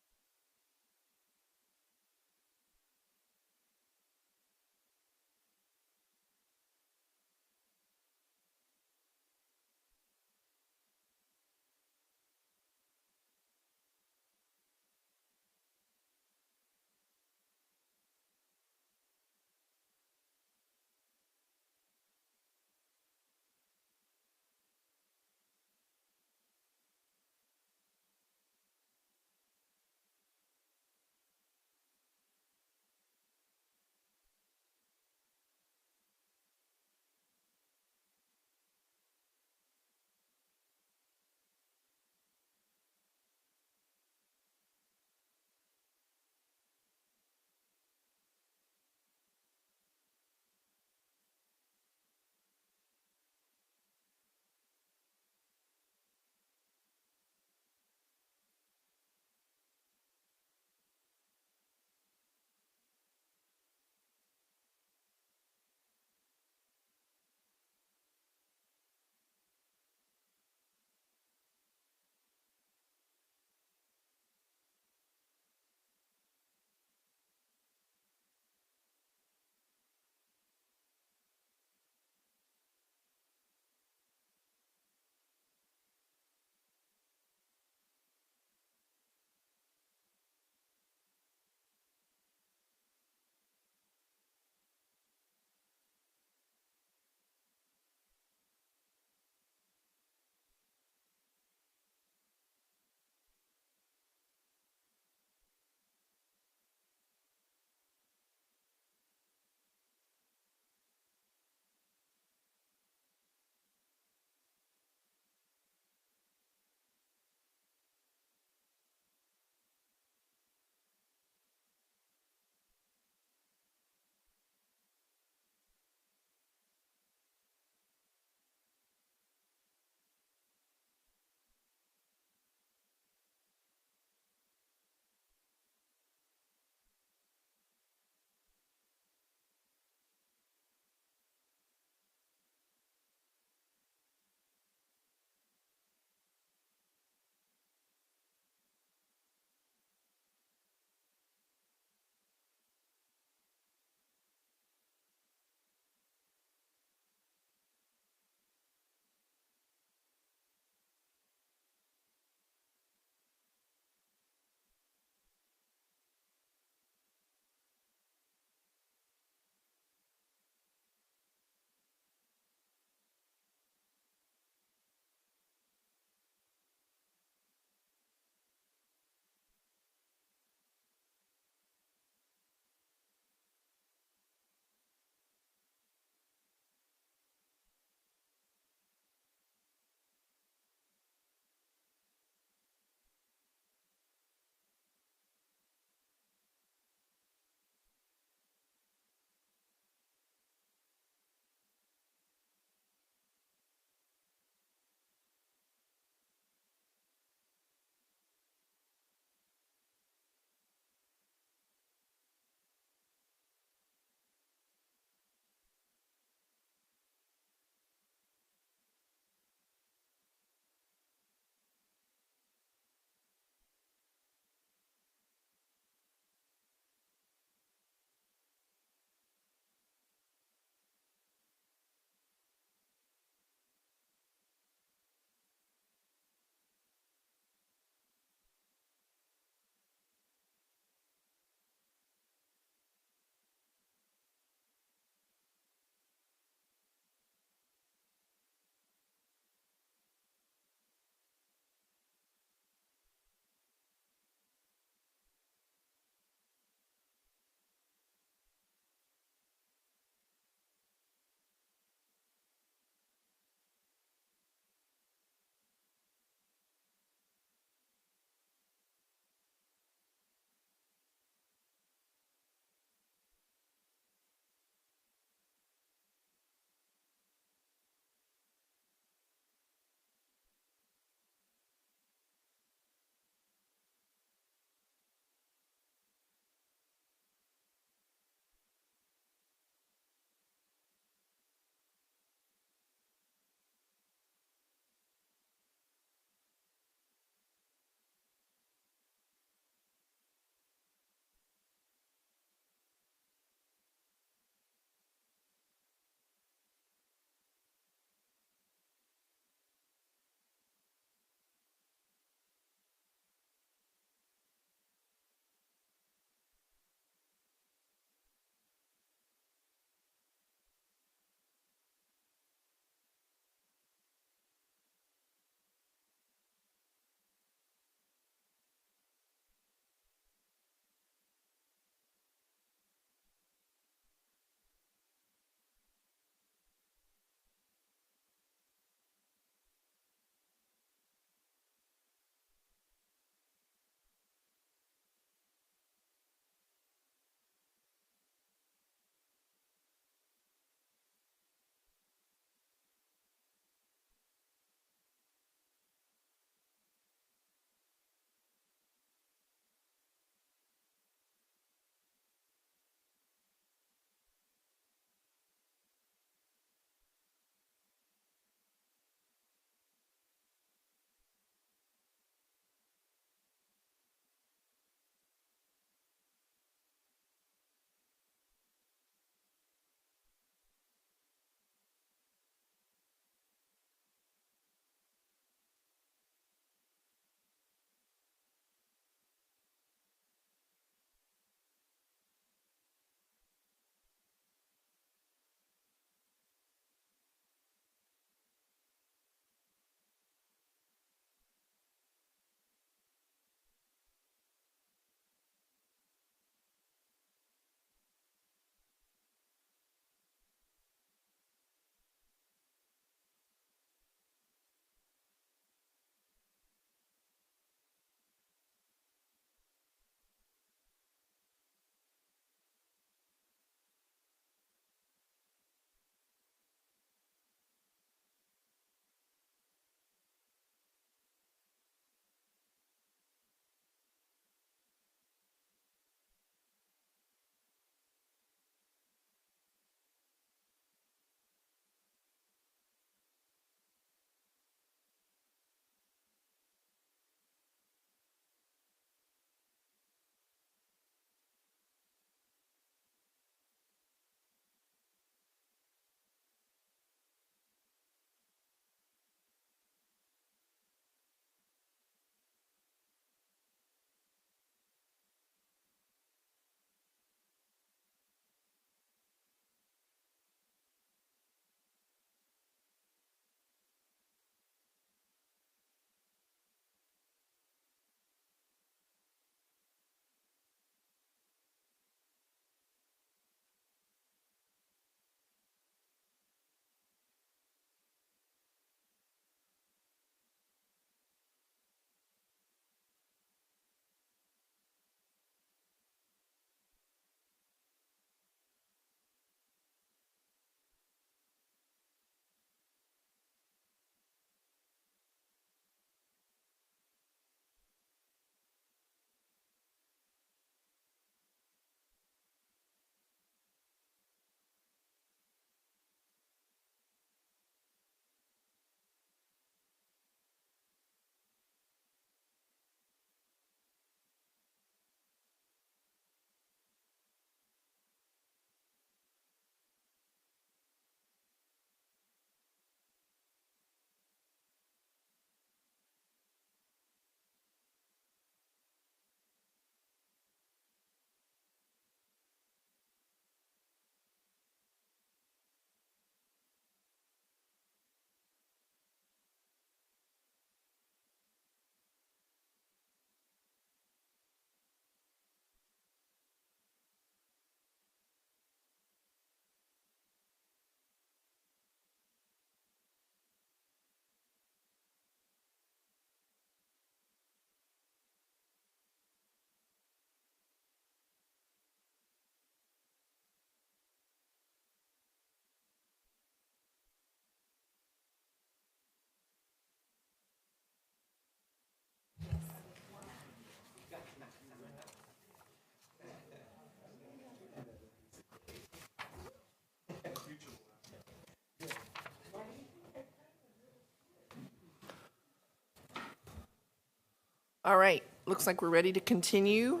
All right, looks like we're ready to continue.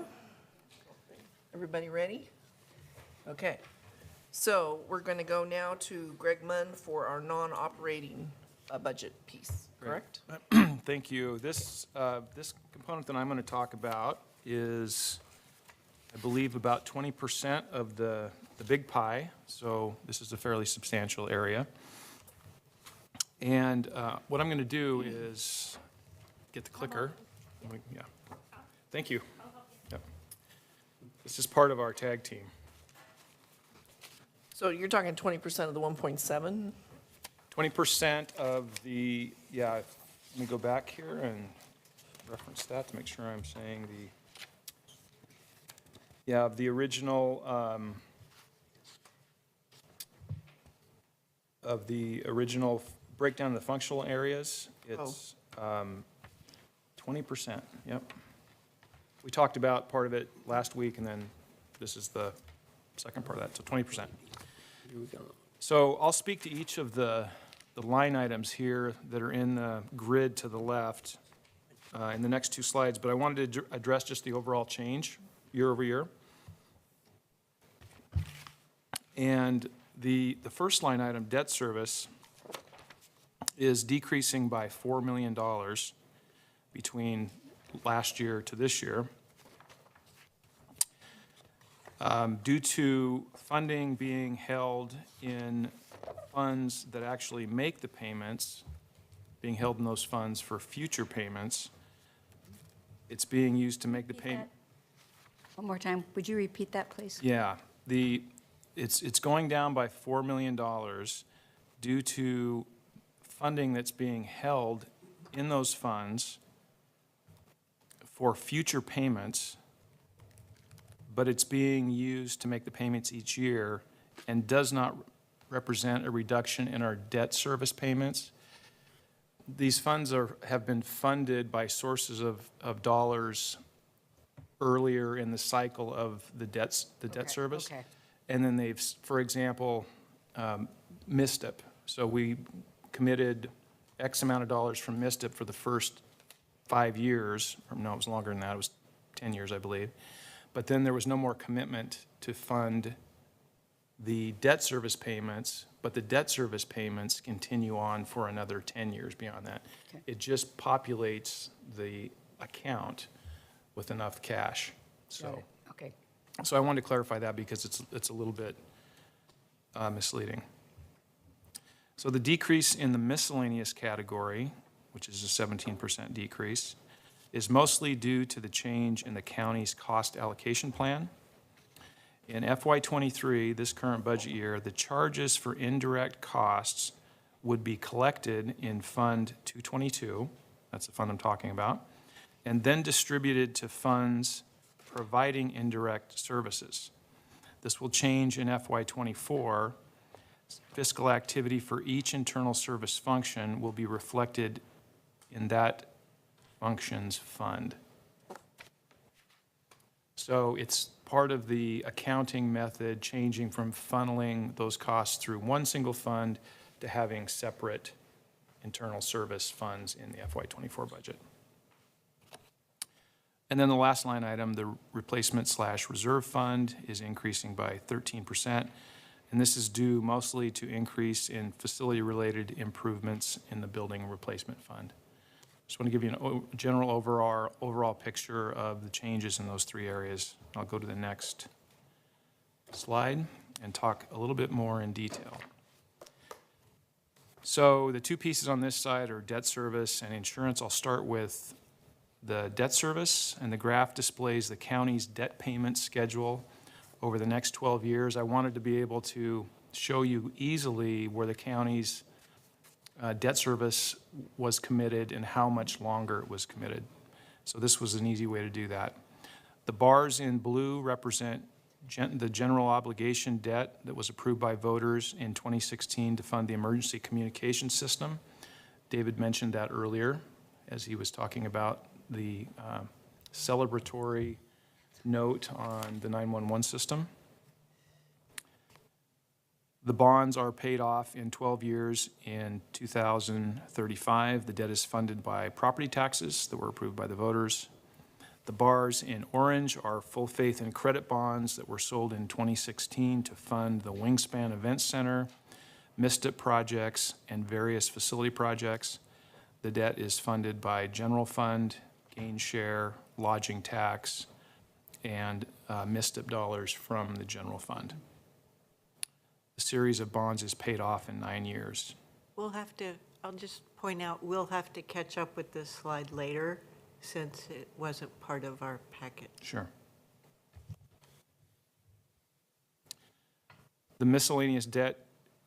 Everybody ready? Okay. So we're going to go now to Greg Munn for our non-operating budget piece, correct? Thank you. This component that I'm going to talk about is, I believe, about 20% of the big pie, so this is a fairly substantial area. And what I'm going to do is get the clicker. Yeah. Thank you. Yep. This is part of our tag team. So you're talking 20% of the 1.7? 20% of the, yeah, let me go back here and reference that to make sure I'm saying of the original, breakdown of the functional areas, it's 20%, yep. We talked about part of it last week, and then this is the second part of that, so 20%. So I'll speak to each of the line items here that are in the grid to the left in the next two slides, but I wanted to address just the overall change year over year. And the first line item, debt service, is decreasing by $4 million between last year to this year due to funding being held in funds that actually make the payments, being held in those funds for future payments. It's being used to make the payment. One more time, would you repeat that, please? Yeah, it's going down by $4 million due to funding that's being held in those funds for future payments, but it's being used to make the payments each year and does not represent a reduction in our debt service payments. These funds have been funded by sources of dollars earlier in the cycle of the debt service. Okay. And then they've, for example, MISTIP. So we committed X amount of dollars from MISTIP for the first 5 years, or no, it was longer than that, it was 10 years, I believe. But then there was no more commitment to fund the debt service payments, but the debt service payments continue on for another 10 years beyond that. Okay. It just populates the account with enough cash. Got So, it. Okay. so I wanted to clarify that because it's a little bit misleading. So the decrease in the miscellaneous category, which is a 17% decrease, is mostly due to the change in the county's cost allocation plan. In FY23, this current budget year, the charges for indirect costs would be collected in Fund 222, that's the fund I'm talking about, and then distributed to funds providing indirect services. This will change in FY24. Fiscal activity for each internal service function will be reflected in that function's fund. So it's part of the accounting method changing from funneling those costs through one single fund to having separate internal service funds in the FY24 budget. And then the last line item, the replacement/reserve fund, is increasing by 13%. And this is due mostly to increase in facility-related improvements in the building replacement fund. Just want to give you a general overall picture of the changes in those three areas. I'll go to the next slide and talk a little bit more in detail. So the two pieces on this side are debt service and insurance. I'll start with the debt service, and the graph displays the county's debt payment schedule over the next 12 years. I wanted to be able to show you easily where the county's debt service was committed and how much longer it was committed. So this was an easy way to do that. The bars in blue represent the general obligation debt that was approved by voters in 2016 to fund the emergency communication system. David mentioned that earlier as he was talking about the celebratory note on the 911 system. The bonds are paid off in 12 years in 2035. The debt is funded by property taxes that were approved by the voters. The bars in orange are full faith and credit bonds that were sold in 2016 to fund the Wingspan Event Center, MISTIP projects, and various facility projects. The debt is funded by general fund, gain share, lodging tax, and MISTIP dollars from the general fund. The series of bonds is paid off in 9 years. I'll just point out, we'll have to catch up with this slide later since it wasn't part of our packet. Sure. The miscellaneous debt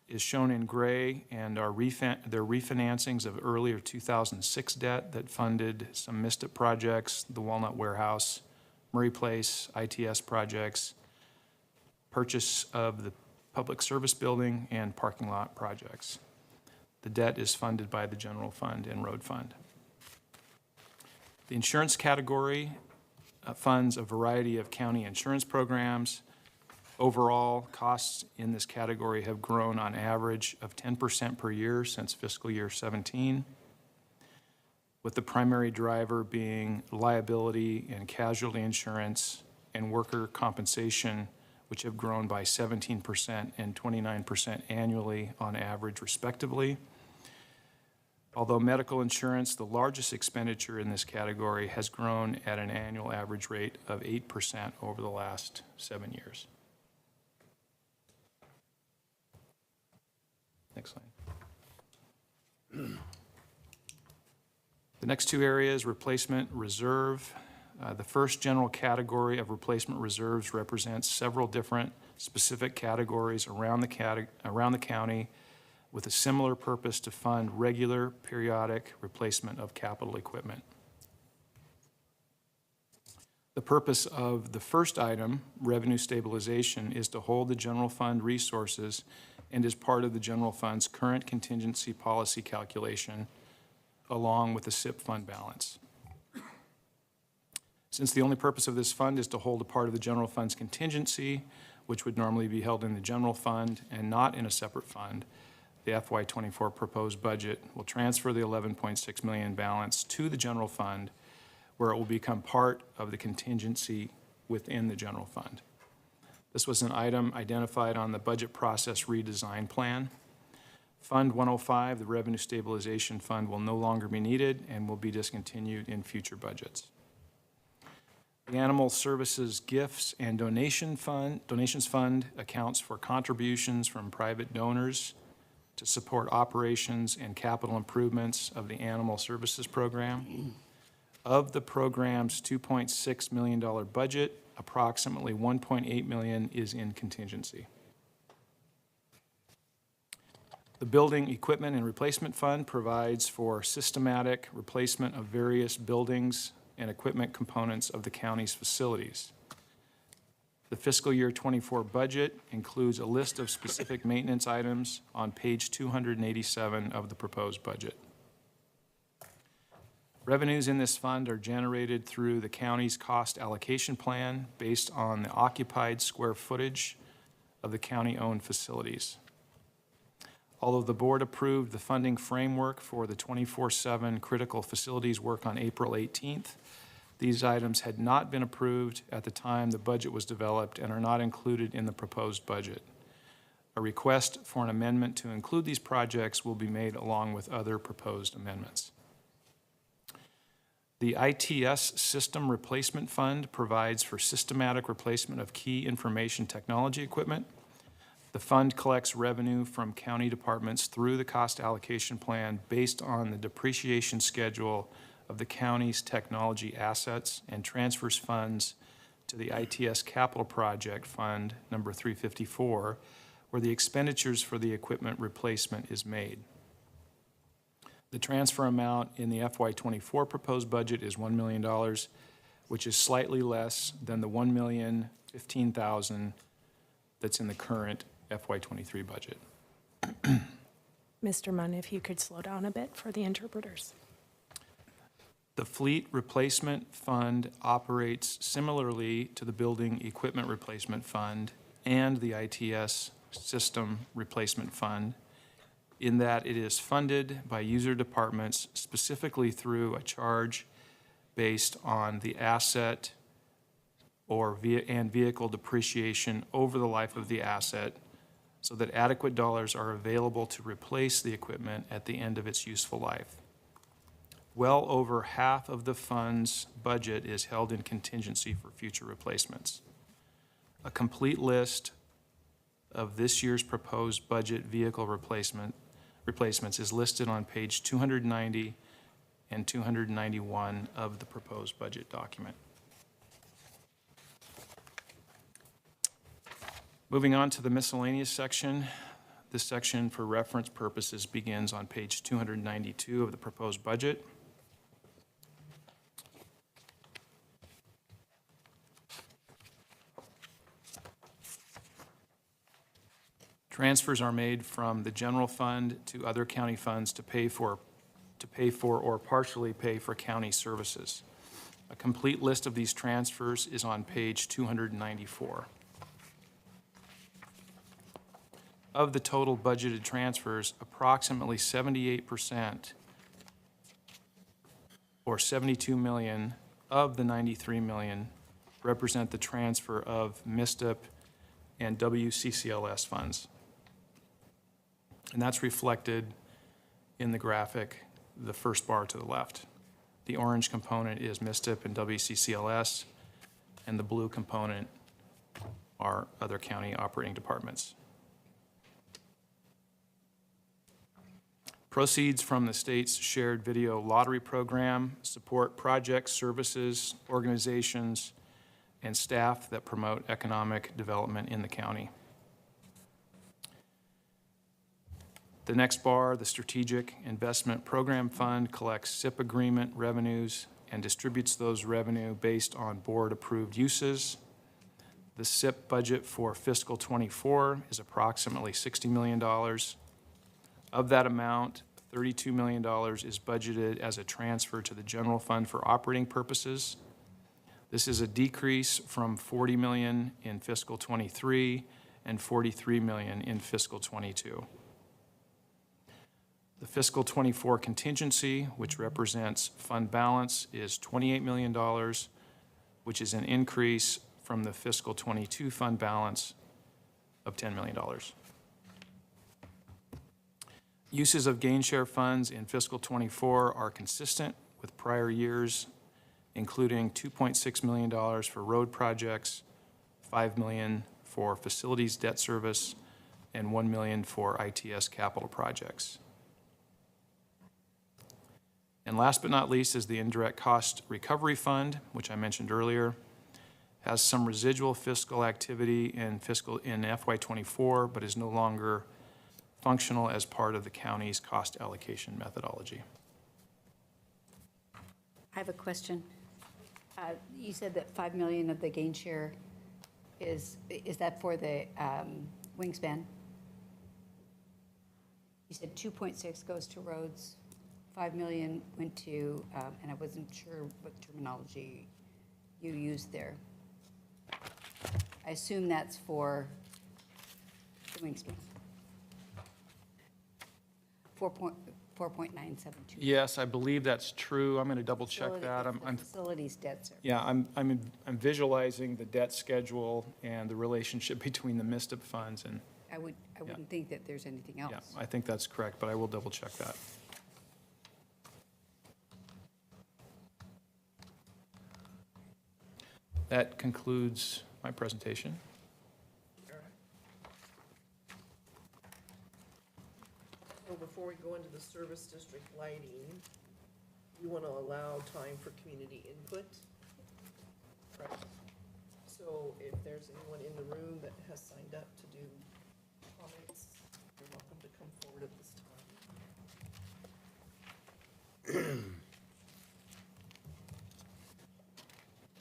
is shown in gray, and they're refinancings of earlier 2006 debt that funded some MISTIP projects, the Walnut Warehouse, Murray Place, ITS projects, purchase of the public service building, and parking lot projects. The debt is funded by the general fund and road fund. The insurance category funds a variety of county insurance programs. Overall, costs in this category have grown on average of 10% per year since fiscal year 17, with the primary driver being liability and casualty insurance and worker compensation, which have grown by 17% and 29% annually on average, respectively. Although medical insurance, the largest expenditure in this category, has grown at an annual average rate of 8% over the last 7 years. Next slide. The next two areas, replacement reserve. The first general category of replacement reserves represents several different specific categories around the county with a similar purpose to fund regular periodic replacement of capital equipment. The purpose of the first item, revenue stabilization, is to hold the general fund resources and is part of the general fund's current contingency policy calculation, along with the SIP fund balance. Since the only purpose of this fund is to hold a part of the general fund's contingency, which would normally be held in the general fund and not in a separate fund, the FY24 proposed budget will transfer the $11.6 million balance to the general fund, where it will become part of the contingency within the general fund. This was an item identified on the budget process redesign plan. Fund 105, the Revenue Stabilization Fund, will no longer be needed and will be discontinued in future budgets. The Animal Services Gifts and Donations Fund accounts for contributions from private donors to support operations and capital improvements of the Animal Services Program. Of the program's $2.6 million budget, approximately $1.8 million is in contingency. The Building Equipment and Replacement Fund provides for systematic replacement of various buildings and equipment components of the county's facilities. The fiscal year 24 budget includes a list of specific maintenance items on page 287 of the proposed budget. Revenues in this fund are generated through the county's cost allocation plan based on the occupied square footage of the county-owned facilities. Although the board approved the funding framework for the 24/7 critical facilities work on April 18th, these items had not been approved at the time the budget was developed and are not included in the proposed budget. A request for an amendment to include these projects will be made along with other proposed amendments. The ITS System Replacement Fund provides for systematic replacement of key information technology equipment. The fund collects revenue from county departments through the cost allocation plan based on the depreciation schedule of the county's technology assets and transfers funds to the ITS Capital Project Fund number 354, where the expenditures for the equipment replacement is made. The transfer amount in the FY24 proposed budget is $1 million, which is slightly less than the $1,015,000 that's in the current FY23 budget. Mr. Munn, if you could slow down a bit for the interpreters. The Fleet Replacement Fund operates similarly to the Building Equipment Replacement Fund and the ITS System Replacement Fund, in that it is funded by user departments specifically through a charge based on the asset and vehicle depreciation over the life of the asset, so that adequate dollars are available to replace the equipment at the end of its useful life. Well over half of the fund's budget is held in contingency for future replacements. A complete list of this year's proposed budget vehicle replacements is listed on page 290 and 291 of the proposed budget document. Moving on to the miscellaneous section. This section, for reference purposes, begins on page 292 of the proposed budget. Transfers are made from the general fund to other county funds to pay for or partially pay for county services. A complete list of these transfers is on page 294. Of the total budgeted transfers, approximately 78%, or $72 million of the $93 million, represent the transfer of MISTIP and WCCLS funds. And that's reflected in the graphic, the first bar to the left. The orange component is MISTIP and WCCLS, and the blue component are other county operating departments. Proceeds from the state's shared video lottery program support projects, services, organizations, and staff that promote economic development in the county. The next bar, the Strategic Investment Program Fund, collects SIP agreement revenues and distributes those revenue based on board-approved uses. The SIP budget for fiscal '24 is approximately $60 million. Of that amount, $32 million is budgeted as a transfer to the general fund for operating purposes. This is a decrease from $40 million in fiscal '23 and $43 million in fiscal '22. The fiscal '24 contingency, which represents fund balance, is $28 million, which is an increase from the fiscal '22 fund balance of $10 million. Uses of gain share funds in fiscal '24 are consistent with prior years, including $2.6 million for road projects, $5 million for facilities debt service, and $1 million for ITS capital projects. And last but not least is the Indirect Cost Recovery Fund, which I mentioned earlier, has some residual fiscal activity in FY '24, but is no longer functional as part of the county's cost allocation methodology. I have a question. You said that 5 million of the gain share is that for the wingspan? You said 2.6 goes to roads, 5 million went to, and I wasn't sure what terminology you used there. I assume that's for the wingspan. 4.972. Yes, I believe that's true. I'm going to double check that. I'm Facilities debt service. Yeah, I'm visualizing the debt schedule and the relationship between the MISTIP funds, and I wouldn't think that there's anything else. yeah, I think that's correct, but I will double check that. That concludes my presentation. So before we go into the service district lighting, you want to allow time for community input? Right. So if there's anyone in the room that has signed up to do comments, you're welcome to come forward at this time.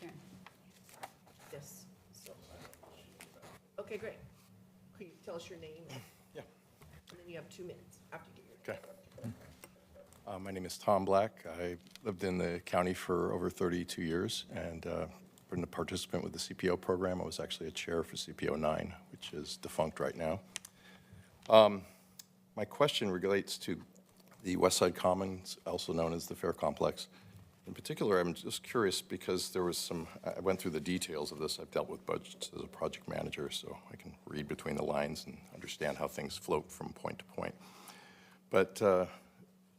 Karen. Yes, so. Okay, great. Can you tell us your name? Yeah. And then you have 2 minutes after you get your. Okay. My name is Tom Black. I lived in the county for over 32 years and been a participant with the CPO program. I was actually a chair for CPO 9, which is defunct right now. My question relates to the West Side Commons, also known as the Fair Complex. In particular, I'm just curious because there was I went through the details of this. I've dealt with budgets as a project manager, so I can read between the lines and understand how things float from point to point. But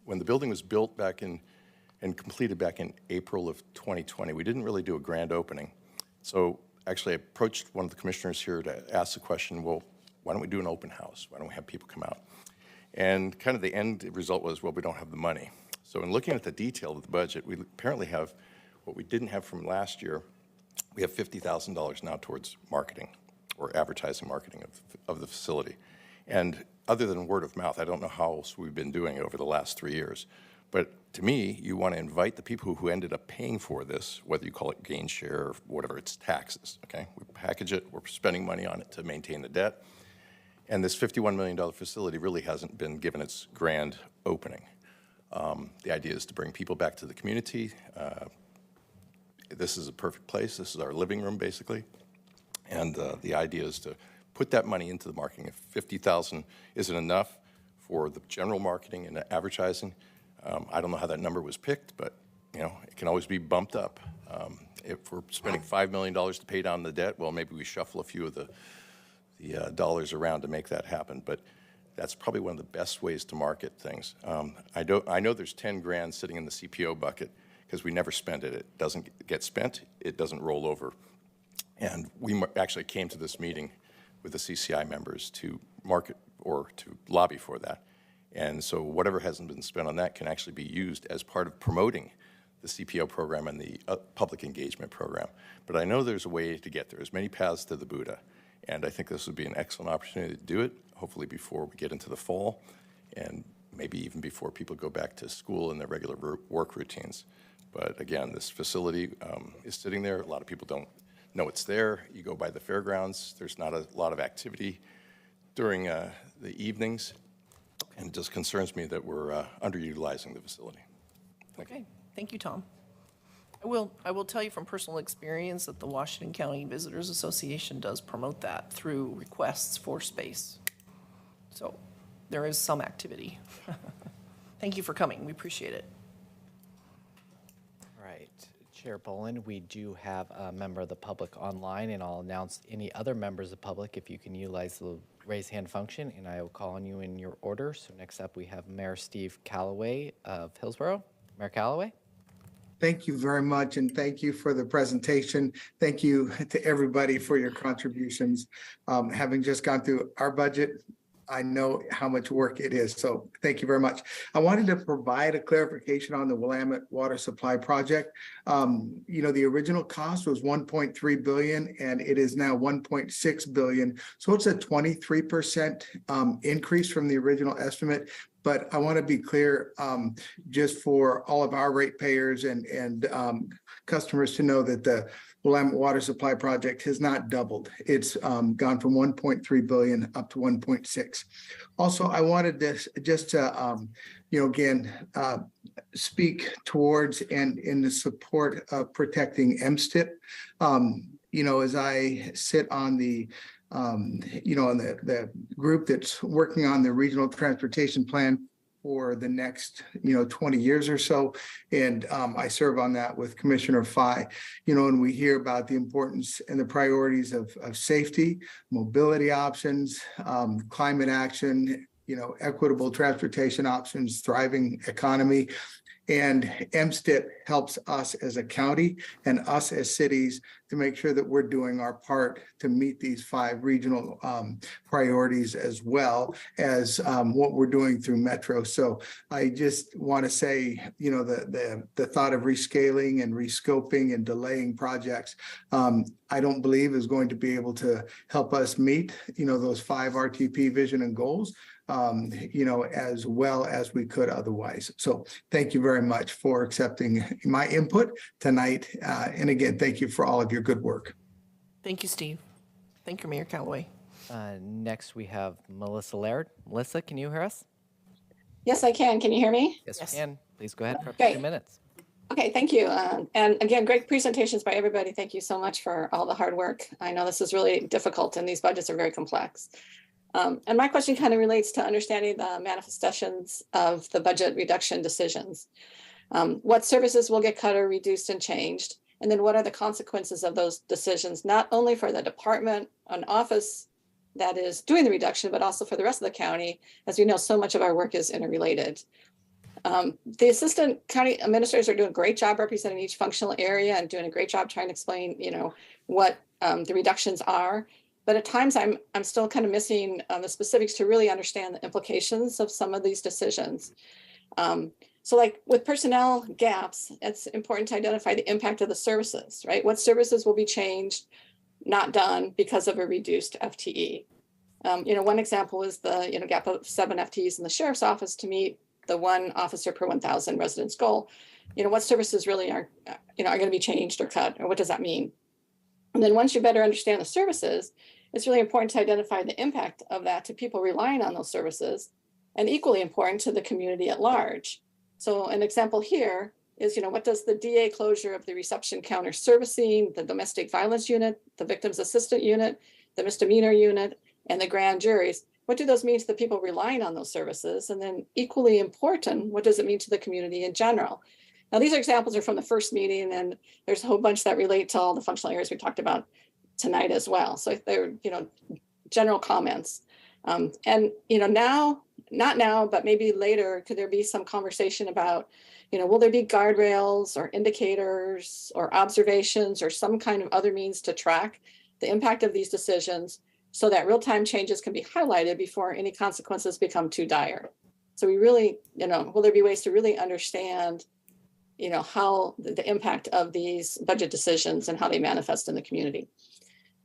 when the building was built and completed back in April of 2020, we didn't really do a grand opening. So actually, I approached one of the commissioners here to ask the question, well, why don't we do an open house? Why don't we have people come out? And kind of the end result was, well, we don't have the money. So in looking at the detail of the budget, we apparently have what we didn't have from last year. We have $50,000 now towards marketing or advertising marketing of the facility. And other than word of mouth, I don't know how else we've been doing it over the last 3 years. But to me, you want to invite the people who ended up paying for this, whether you call it gain share or whatever, it's taxes, okay? We package it, we're spending money on it to maintain the debt. And this $51 million facility really hasn't been given its grand opening. The idea is to bring people back to the community. This is a perfect place. This is our living room, basically. And the idea is to put that money into the marketing. If $50,000 isn't enough for the general marketing and advertising, I don't know how that number was picked, but it can always be bumped up. If we're spending $5 million to pay down the debt, well, maybe we shuffle a few of the dollars around to make that happen. But that's probably one of the best ways to market things. I know there's 10 grand sitting in the CPO bucket because we never spend it. It doesn't get spent. It doesn't roll over. And we actually came to this meeting with the CCI members to market or to lobby for that. And so whatever hasn't been spent on that can actually be used as part of promoting the CPO program and the public engagement program. But I know there's a way to get there. There's many paths to the Buddha. And I think this would be an excellent opportunity to do it, hopefully before we get into the fall, and maybe even before people go back to school and their regular work routines. But again, this facility is sitting there. A lot of people don't know it's there. You go by the fairgrounds. There's not a lot of activity during the evenings, and it just concerns me that we're underutilizing the facility. Okay, thank you, Tom. I will tell you from personal experience that the Washington County Visitors Association does promote that through requests for space. So there is some activity. Thank you for coming. We appreciate it. All right, Chair Boland, we do have a member of the public online, and I'll announce any other members of the public if you can utilize the raise hand function, and I will call on you in your order. So next up, we have Mayor Steve Calloway of Hillsborough. Mayor Calloway. Thank you very much, and thank you for the presentation. Thank you to everybody for your contributions. Having just gone through our budget, I know how much work it is, so thank you very much. I wanted to provide a clarification on the Willamette Water Supply Project. The original cost was $1.3 billion, and it is now $1.6 billion. So it's a 23% increase from the original estimate. But I want to be clear, just for all of our ratepayers and customers to know that the Willamette Water Supply Project has not doubled. It's gone from 1.3 billion up to 1.6. Also, I wanted this just to, again, speak towards and in the support of protecting MSTIP. As I sit on the the group that's working on the regional transportation plan for the next, 20 years or so. And I serve on that with Commissioner Fye, and we hear about the importance and the priorities of safety, mobility options, climate action, equitable transportation options, thriving economy. And MSTIP helps us as a county and us as cities to make sure that we're doing our part to meet these 5 regional priorities, as well as what we're doing through Metro. So I just want to say, the thought of rescaling and rescoping and delaying projects, I don't believe is going to be able to help us meet, those 5 RTP vision and goals, as well as we could otherwise. So thank you very much for accepting my input tonight. And again, thank you for all of your good work. Thank you, Steve. Thank you, Mayor Calloway. Next, we have Melissa Laird. Melissa, can you hear us? Yes, I can. Can you hear me? Yes, we can. Please go ahead for Okay. 2 minutes. Okay, thank you. And again, great presentations by everybody. Thank you so much for all the hard work. I know this is really difficult and these budgets are very complex. And my question kind of relates to understanding the manifestations of the budget reduction decisions. What services will get cut or reduced and changed? And then what are the consequences of those decisions, not only for the department, an office that is doing the reduction, but also for the rest of the county? As we know, so much of our work is interrelated. The assistant county administrators are doing a great job representing each functional area and doing a great job trying to explain, what the reductions are. But at times I'm still kind of missing the specifics to really understand the implications of some of these decisions. So like with personnel gaps, it's important to identify the impact of the services, right? What services will be changed, not done because of a reduced FTE? One example is the, gap of 7 FTEs in the sheriff's office to meet the 1 officer per 1,000 residents goal. What services really are going to be changed or cut, or what does that mean? And then once you better understand the services, it's really important to identify the impact of that to people relying on those services, and equally important to the community at large. So an example here is, what does the DA closure of the reception counter servicing, the domestic violence unit, the victims assistant unit, the misdemeanor unit, and the grand juries, what do those mean to the people relying on those services? And then equally important, what does it mean to the community in general? Now, these examples are from the first meeting, and there's a whole bunch that relate to all the functional areas we talked about tonight as well. So they're, general comments. Now, not now, but maybe later, could there be some conversation about, will there be guardrails or indicators or observations or some kind of other means to track the impact of these decisions so that real-time changes can be highlighted before any consequences become too dire? So we really, will there be ways to really understand, how the impact of these budget decisions and how they manifest in the community?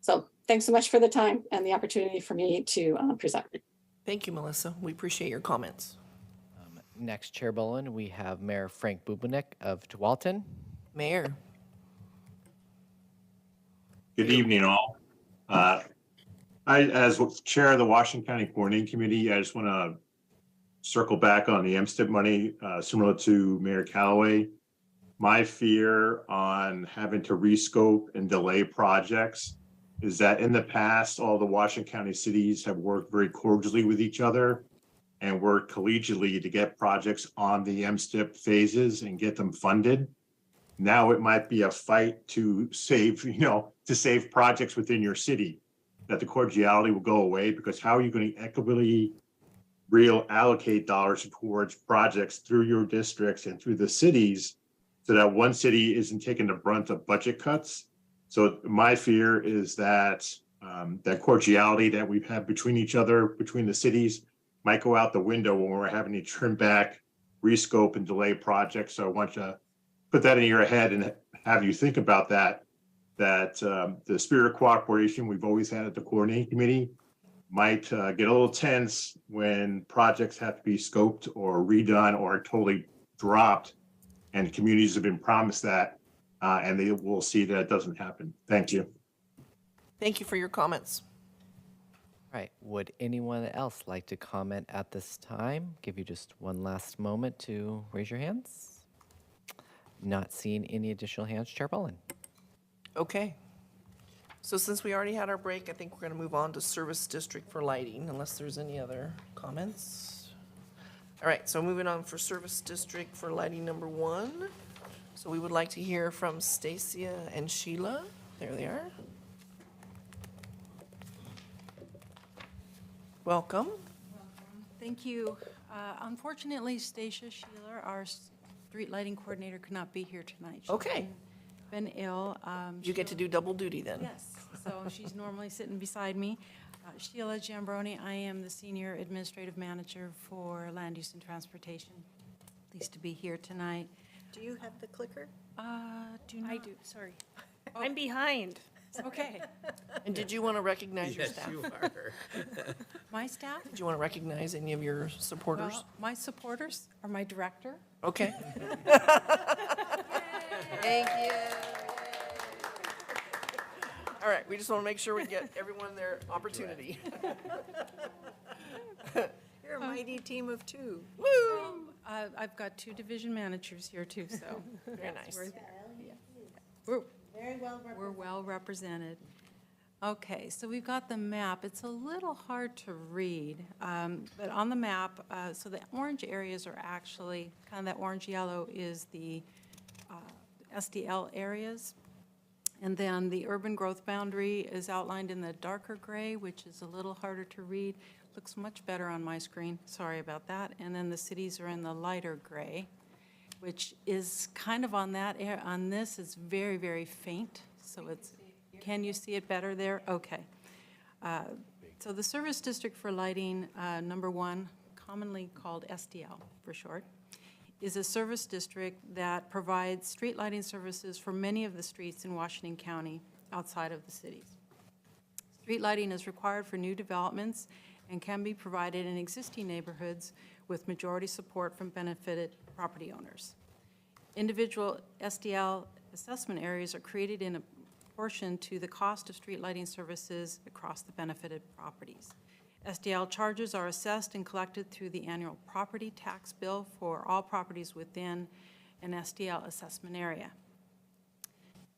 So thanks so much for the time and the opportunity for me to present. Thank you, Melissa. We appreciate your comments. Next, Chair Boland, we have Mayor Frank Bubunik of Tualatin. Mayor. Good evening, all. As chair of the Washington County Coordinating Committee, I just want to circle back on the MSTIP money, similar to Mayor Callaway. My fear on having to rescope and delay projects is that in the past, all the Washington County cities have worked very cordially with each other and worked collegially to get projects on the MSTIP phases and get them funded. Now it might be a fight to save, to save projects within your city, that the cordiality will go away, because how are you going to equitably allocate dollars towards projects through your districts and through the cities so that one city isn't taking the brunt of budget cuts? So my fear is that that cordiality that we've had between each other, between the cities, might go out the window when we're having to trim back, rescope, and delay projects. So I want you to put that in your head and have you think about that the spirit of cooperation we've always had at the coordinating committee might get a little tense when projects have to be scoped or redone or totally dropped, and communities have been promised that, and they will see that it doesn't happen. Thank you. Thank you for your comments. All right, would anyone else like to comment at this time? Give you just one last moment to raise your hands. Not seeing any additional hands, Chair Boland. Okay. So since we already had our break, I think we're going to move on to service district for lighting, unless there's any other comments. All right, so moving on for service district for lighting number 1. So we would like to hear from Stacia and Sheila. There they are. Welcome. Thank you. Unfortunately, Stacia Sheeler, our street lighting coordinator, could not be here tonight. She's Okay. Been ill. You get to do double duty then. Yes, so she's normally sitting beside me. Sheila Giambroni, I am the Senior Administrative Manager for Land Use and Transportation. Pleased to be here tonight. Do you have the clicker? Do not. I do, sorry. I'm behind. Okay. And did you want to recognize your staff? you are. My staff? Did you want to recognize any of your supporters? Well, my supporters are my director. Okay. Thank you. All right, we just want to make sure we get everyone their opportunity. You're a mighty team of 2. Woo! I've got 2 division managers here too, so. Very nice. We're Very well represented. We're well represented. Okay, so we've got the map. It's a little hard to read, but on the map, so the orange areas are actually, kind of that orange-yellow is the SDL areas. And then the urban growth boundary is outlined in the darker gray, which is a little harder to read. Looks much better on my screen, sorry about that. And then the cities are in the lighter gray, which is kind of on that, on this, it's very, very faint. So it's, can you see it better there? Okay. So the service district for lighting, number one, commonly called SDL for short, is a service district that provides street lighting services for many of the streets in Washington County outside of the cities. Street lighting is required for new developments and can be provided in existing neighborhoods with majority support from benefited property owners. Individual SDL assessment areas are created in proportion to the cost of street lighting services across the benefited properties. SDL charges are assessed and collected through the annual property tax bill for all properties within an SDL assessment area.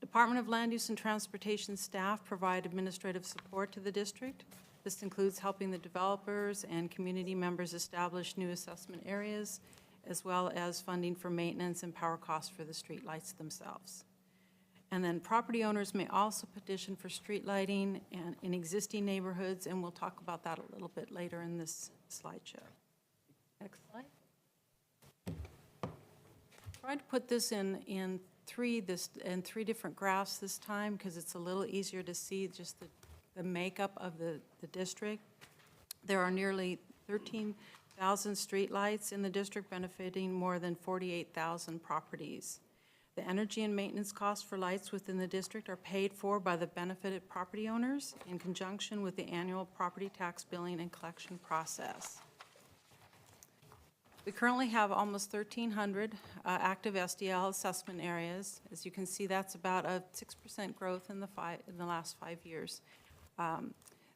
Department of Land Use and Transportation staff provide administrative support to the district. This includes helping the developers and community members establish new assessment areas, as well as funding for maintenance and power costs for the street lights themselves. And then property owners may also petition for street lighting and in existing neighborhoods, and we'll talk about that a little bit later in this slideshow. Next slide. Tried to put this in three different graphs this time because it's a little easier to see just the makeup of the district. There are nearly 13,000 streetlights in the district benefiting more than 48,000 properties. The energy and maintenance costs for lights within the district are paid for by the benefited property owners in conjunction with the annual property tax billing and collection process. We currently have almost 1,300 active SDL assessment areas. As you can see, that's about a 6% growth in the last 5 years.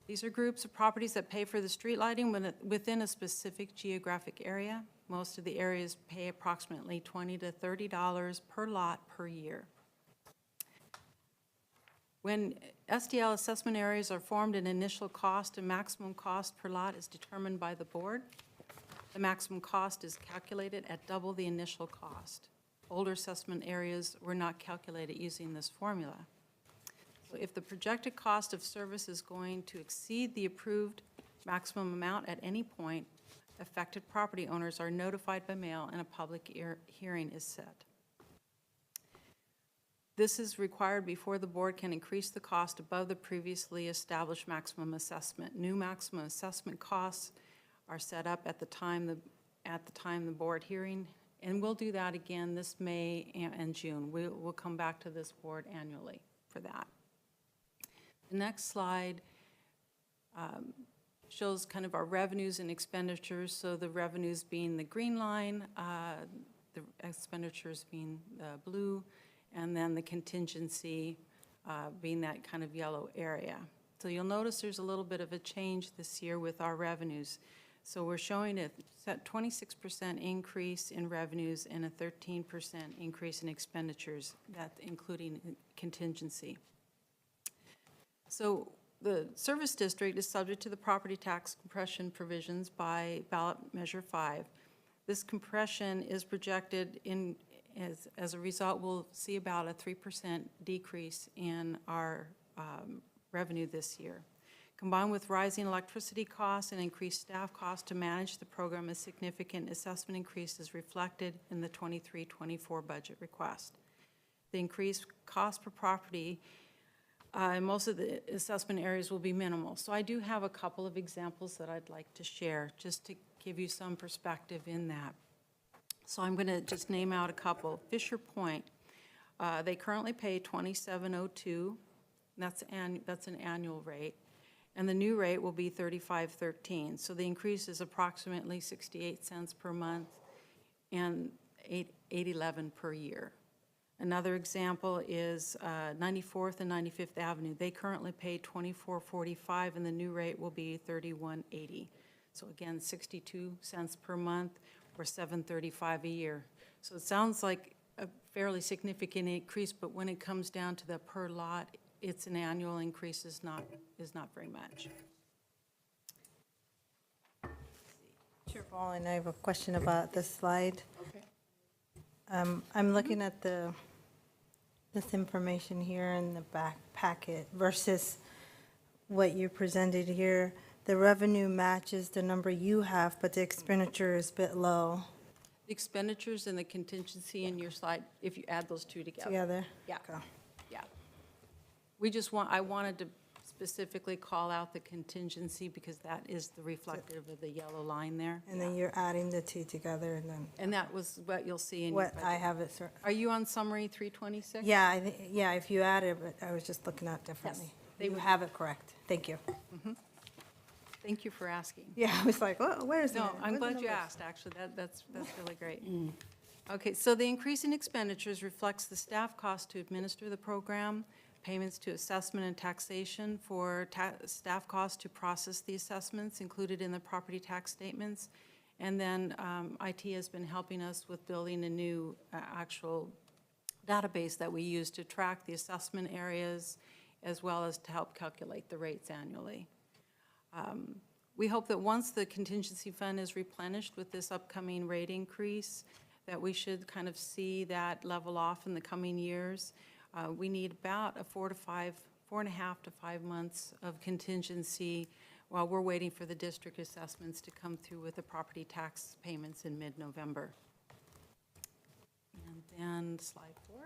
These are groups of properties that pay for the street lighting within a specific geographic area. Most of the areas pay approximately $20 to $30 per lot per year. When SDL assessment areas are formed, an initial cost and maximum cost per lot is determined by the board. The maximum cost is calculated at double the initial cost. Older assessment areas were not calculated using this formula. So if the projected cost of service is going to exceed the approved maximum amount at any point, affected property owners are notified by mail and a public hearing is set. This is required before the board can increase the cost above the previously established maximum assessment. New maximum assessment costs are set up at the time the board hearing, and we'll do that again this May and June. We'll come back to this board annually for that. The next slide shows kind of our revenues and expenditures. So the revenues being the green line, the expenditures being the blue, and then the contingency being that kind of yellow area. So you'll notice there's a little bit of a change this year with our revenues. So we're showing a 26% increase in revenues and a 13% increase in expenditures, that's including contingency. So the service district is subject to the property tax compression provisions by ballot measure 5. This compression is projected in, as a result, we'll see about a 3% decrease in our revenue this year. Combined with rising electricity costs and increased staff costs to manage the program, a significant assessment increase is reflected in the 23-24 budget request. The increased cost per property in most of the assessment areas will be minimal. So I do have a couple of examples that I'd like to share just to give you some perspective in that. So I'm going to just name out a couple. Fisher Point, they currently pay $27.02. That's an annual rate. And the new rate will be $35.13. So the increase is approximately 68 cents per month and $8.11 per year. Another example is 94th and 95th Avenue. They currently pay $24.45, and the new rate will be $31.80. So again, 62 cents per month or $7.35 a year. So it sounds like a fairly significant increase, but when it comes down to the per lot, it's an annual increase is not very much. Chair Ballin, I have a question about this slide. Okay. I'm looking at this information here in the back packet versus what you presented here. The revenue matches the number you have, but the expenditure is a bit low. The expenditures and the contingency in your slide, if you add those two together. Together? Yeah, Okay. yeah. I wanted to specifically call out the contingency because that is the reflective of the yellow line there. And then you're adding the two together and then. And that was what you'll see in your What budget. I have it, sir. Are you on summary 326? Yeah, yeah, if you add it, but I was just looking at it differently. they You would- have it correct. Thank you. Thank you for asking. Yeah, I was like, oh, where's the? No, minute? I'm Where's the glad you numbers? asked, actually. That's really great. Okay, so the increase in expenditures reflects the staff cost to administer the program, payments to assessment and taxation for staff costs to process the assessments included in the property tax statements. And then IT has been helping us with building a new actual database that we use to track the assessment areas as well as to help calculate the rates annually. We hope that once the contingency fund is replenished with this upcoming rate increase, that we should kind of see that level off in the coming years. We need about a 4.5 to 5 months of contingency while we're waiting for the district assessments to come through with the property tax payments in mid-November. And then slide 4.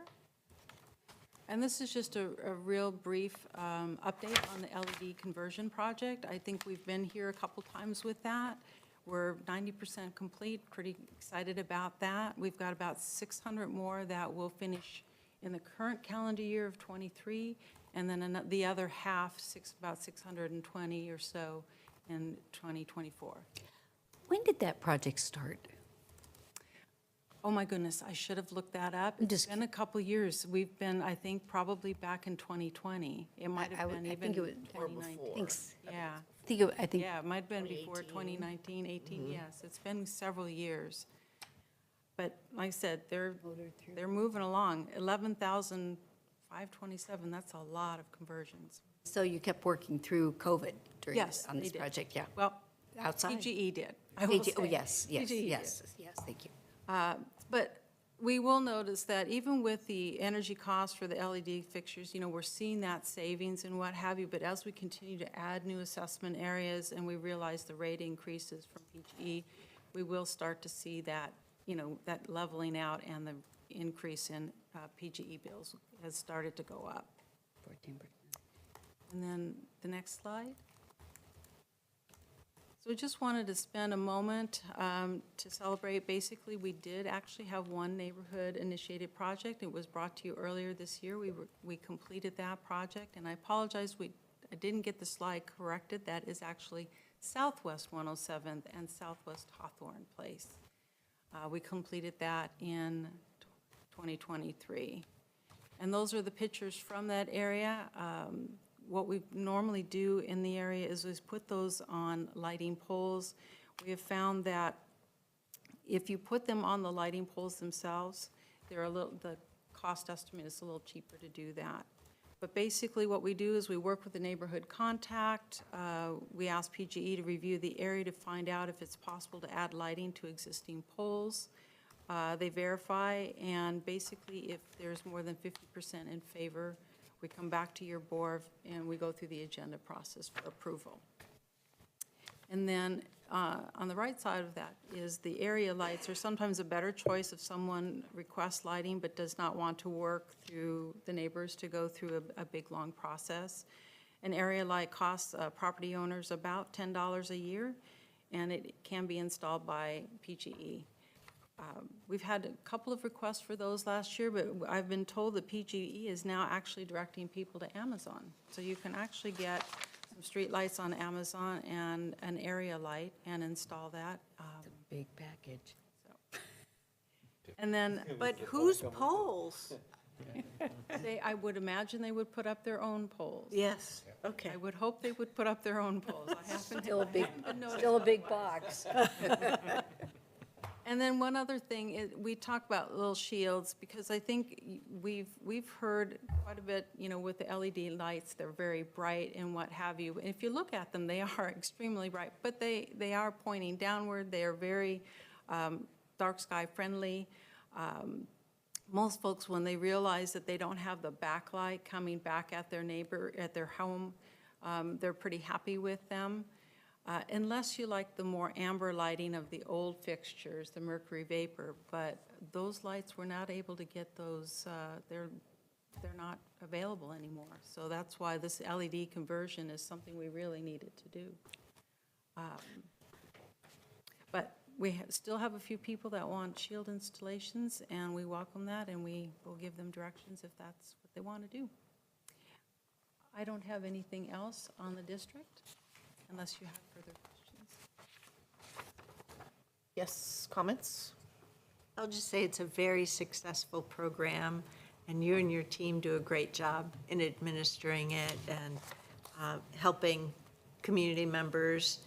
And this is just a real brief update on the LED conversion project. I think we've been here a couple times with that. We're 90% complete, pretty excited about that. We've got about 600 more that will finish in the current calendar year of '23, and then the other half, about 620 or so in 2024. When did that project start? Oh, my goodness, I should have looked that up. It's been a couple years. We've been, I think, probably back in 2020. It might have been even 2019. Yeah. I think. Yeah, it might have been before 2019, 18, yes. It's been several years. But like I said, they're moving along. 11,527, that's a lot of conversions. So you kept working through COVID during Yes, on this they did. project, yeah. Well, Outside. PGE did, I will Oh, say. yes, yes, PGE yes, did. yes, thank you. But we will notice that even with the energy costs for the LED fixtures, we're seeing that savings and what have you, but as we continue to add new assessment areas and we realize the rate increases from PGE, we will start to see that, that leveling out and the increase in PGE bills has started to go up. 14%. And then the next slide. So we just wanted to spend a moment to celebrate. Basically, we did actually have one neighborhood-initiated project. It was brought to you earlier this year. We completed that project, and I apologize, I didn't get the slide corrected. That is actually Southwest 107th and Southwest Hawthorne Place. We completed that in 2023. And those are the pictures from that area. What we normally do in the area is put those on lighting poles. We have found that if you put them on the lighting poles themselves, the cost estimate is a little cheaper to do that. But basically what we do is we work with the neighborhood contact. We ask PGE to review the area to find out if it's possible to add lighting to existing poles. They verify, and basically if there's more than 50% in favor, we come back to your board and we go through the agenda process for approval. And then on the right side of that is the area lights are sometimes a better choice if someone requests lighting but does not want to work through the neighbors to go through a big, long process. An area light costs property owners about $10 a year, and it can be installed by PGE. We've had a couple of requests for those last year, but I've been told that PGE is now actually directing people to Amazon. So you can actually get some street lights on Amazon and an area light and install that. It's a big package. And then, But whose poles? I would imagine they would put up their own poles. Yes, okay. I would hope they would put up their own poles. I happen to Still a big notice box. And then one other thing, we talk about little shields, because I think we've heard quite a bit, with the LED lights, they're very bright and what have you. And if you look at them, they are extremely bright, but they are pointing downward. They are very dark sky friendly. Most folks, when they realize that they don't have the backlight coming back at their home, they're pretty happy with them. Unless you like the more amber lighting of the old fixtures, the mercury vapor, but those lights, we're not able to get those, they're not available anymore. So that's why this LED conversion is something we really needed to do. But we still have a few people that want shield installations, and we welcome that, and we will give them directions if that's what they want to do. I don't have anything else on the district, unless you have further questions. Yes, comments? I'll just say it's a very successful program, and you and your team do a great job in administering it and helping community members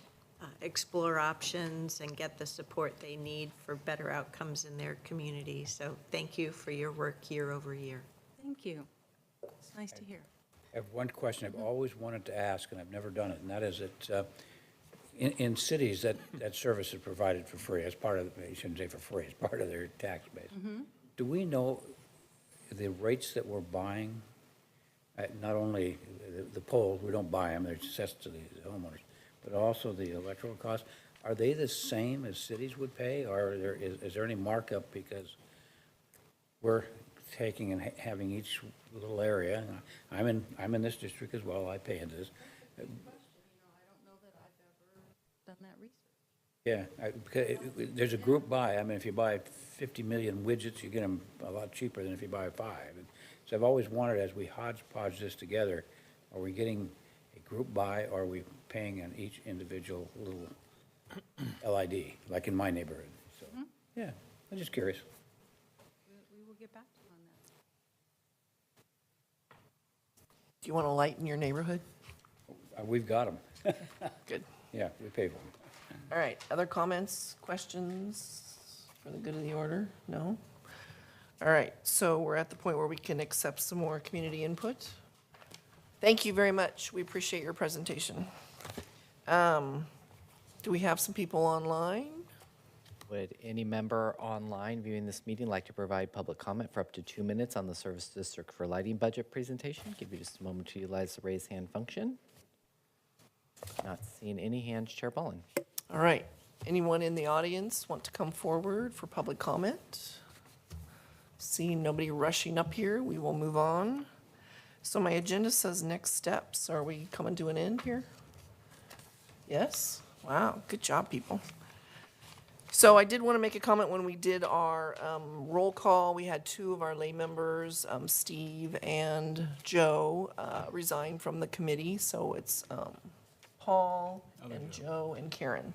explore options and get the support they need for better outcomes in their community. So thank you for your work year over year. Thank you. It's nice to hear. I have one question I've always wanted to ask, and I've never done it, and that is that in cities, that service is provided for free as part of, you shouldn't say for free, as part of their tax base. Do we know the rates that we're buying? Not only the poles, we don't buy them, they're assessed to the homeowners, but also the electrical costs. Are they the same as cities would pay, or is there any markup because we're taking and having each little area? I'm in this district as well, I pay into this. I don't know that I've ever done that research. Yeah, because there's a group buy. I mean, if you buy 50 million widgets, you get them a lot cheaper than if you buy 5. And so I've always wondered, as we hodgepodge this together, are we getting a group buy, or are we paying on each individual little LID, like in my neighborhood? So, yeah, I'm just curious. We will get back to you on that. Do you want a light in your neighborhood? We've got them. Good. Yeah, we pay for them. All right, other comments, questions for the good of the order? No? All right, so we're at the point where we can accept some more community input. Thank you very much. We appreciate your presentation. Do we have some people online? Would any member online viewing this meeting like to provide public comment for up to 2 minutes on the Service District for Lighting budget presentation? Give you just a moment to utilize the raise hand function. Not seeing any hands, Chair Bullen. All right, anyone in the audience want to come forward for public comment? Seeing nobody rushing up here, we will move on. So my agenda says next steps. Are we coming to an end here? Yes? Wow, good job, people. So I did want to make a comment when we did our roll call. We had 2 of our lay members, Steve and Joe, resign from the committee. So it's Paul and Joe and Karen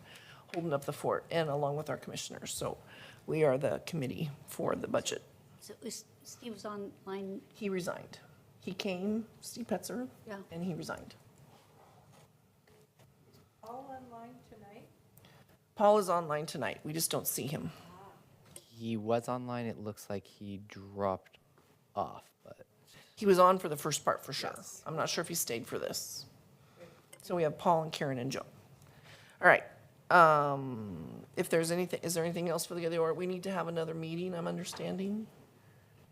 holding up the fort, and along with our commissioners. So we are the committee for the budget. So Steve was online. He resigned. He came, Steve Petzer, Yeah. and he resigned. All online tonight? Paul is online tonight. We just don't see him. He was online. It looks like he dropped off, but He was on for the first part for sure. I'm not sure if he stayed for this. So we have Paul and Karen and Joe. All right. If there's anything, is there anything else for the other, or we need to have another meeting, I'm understanding?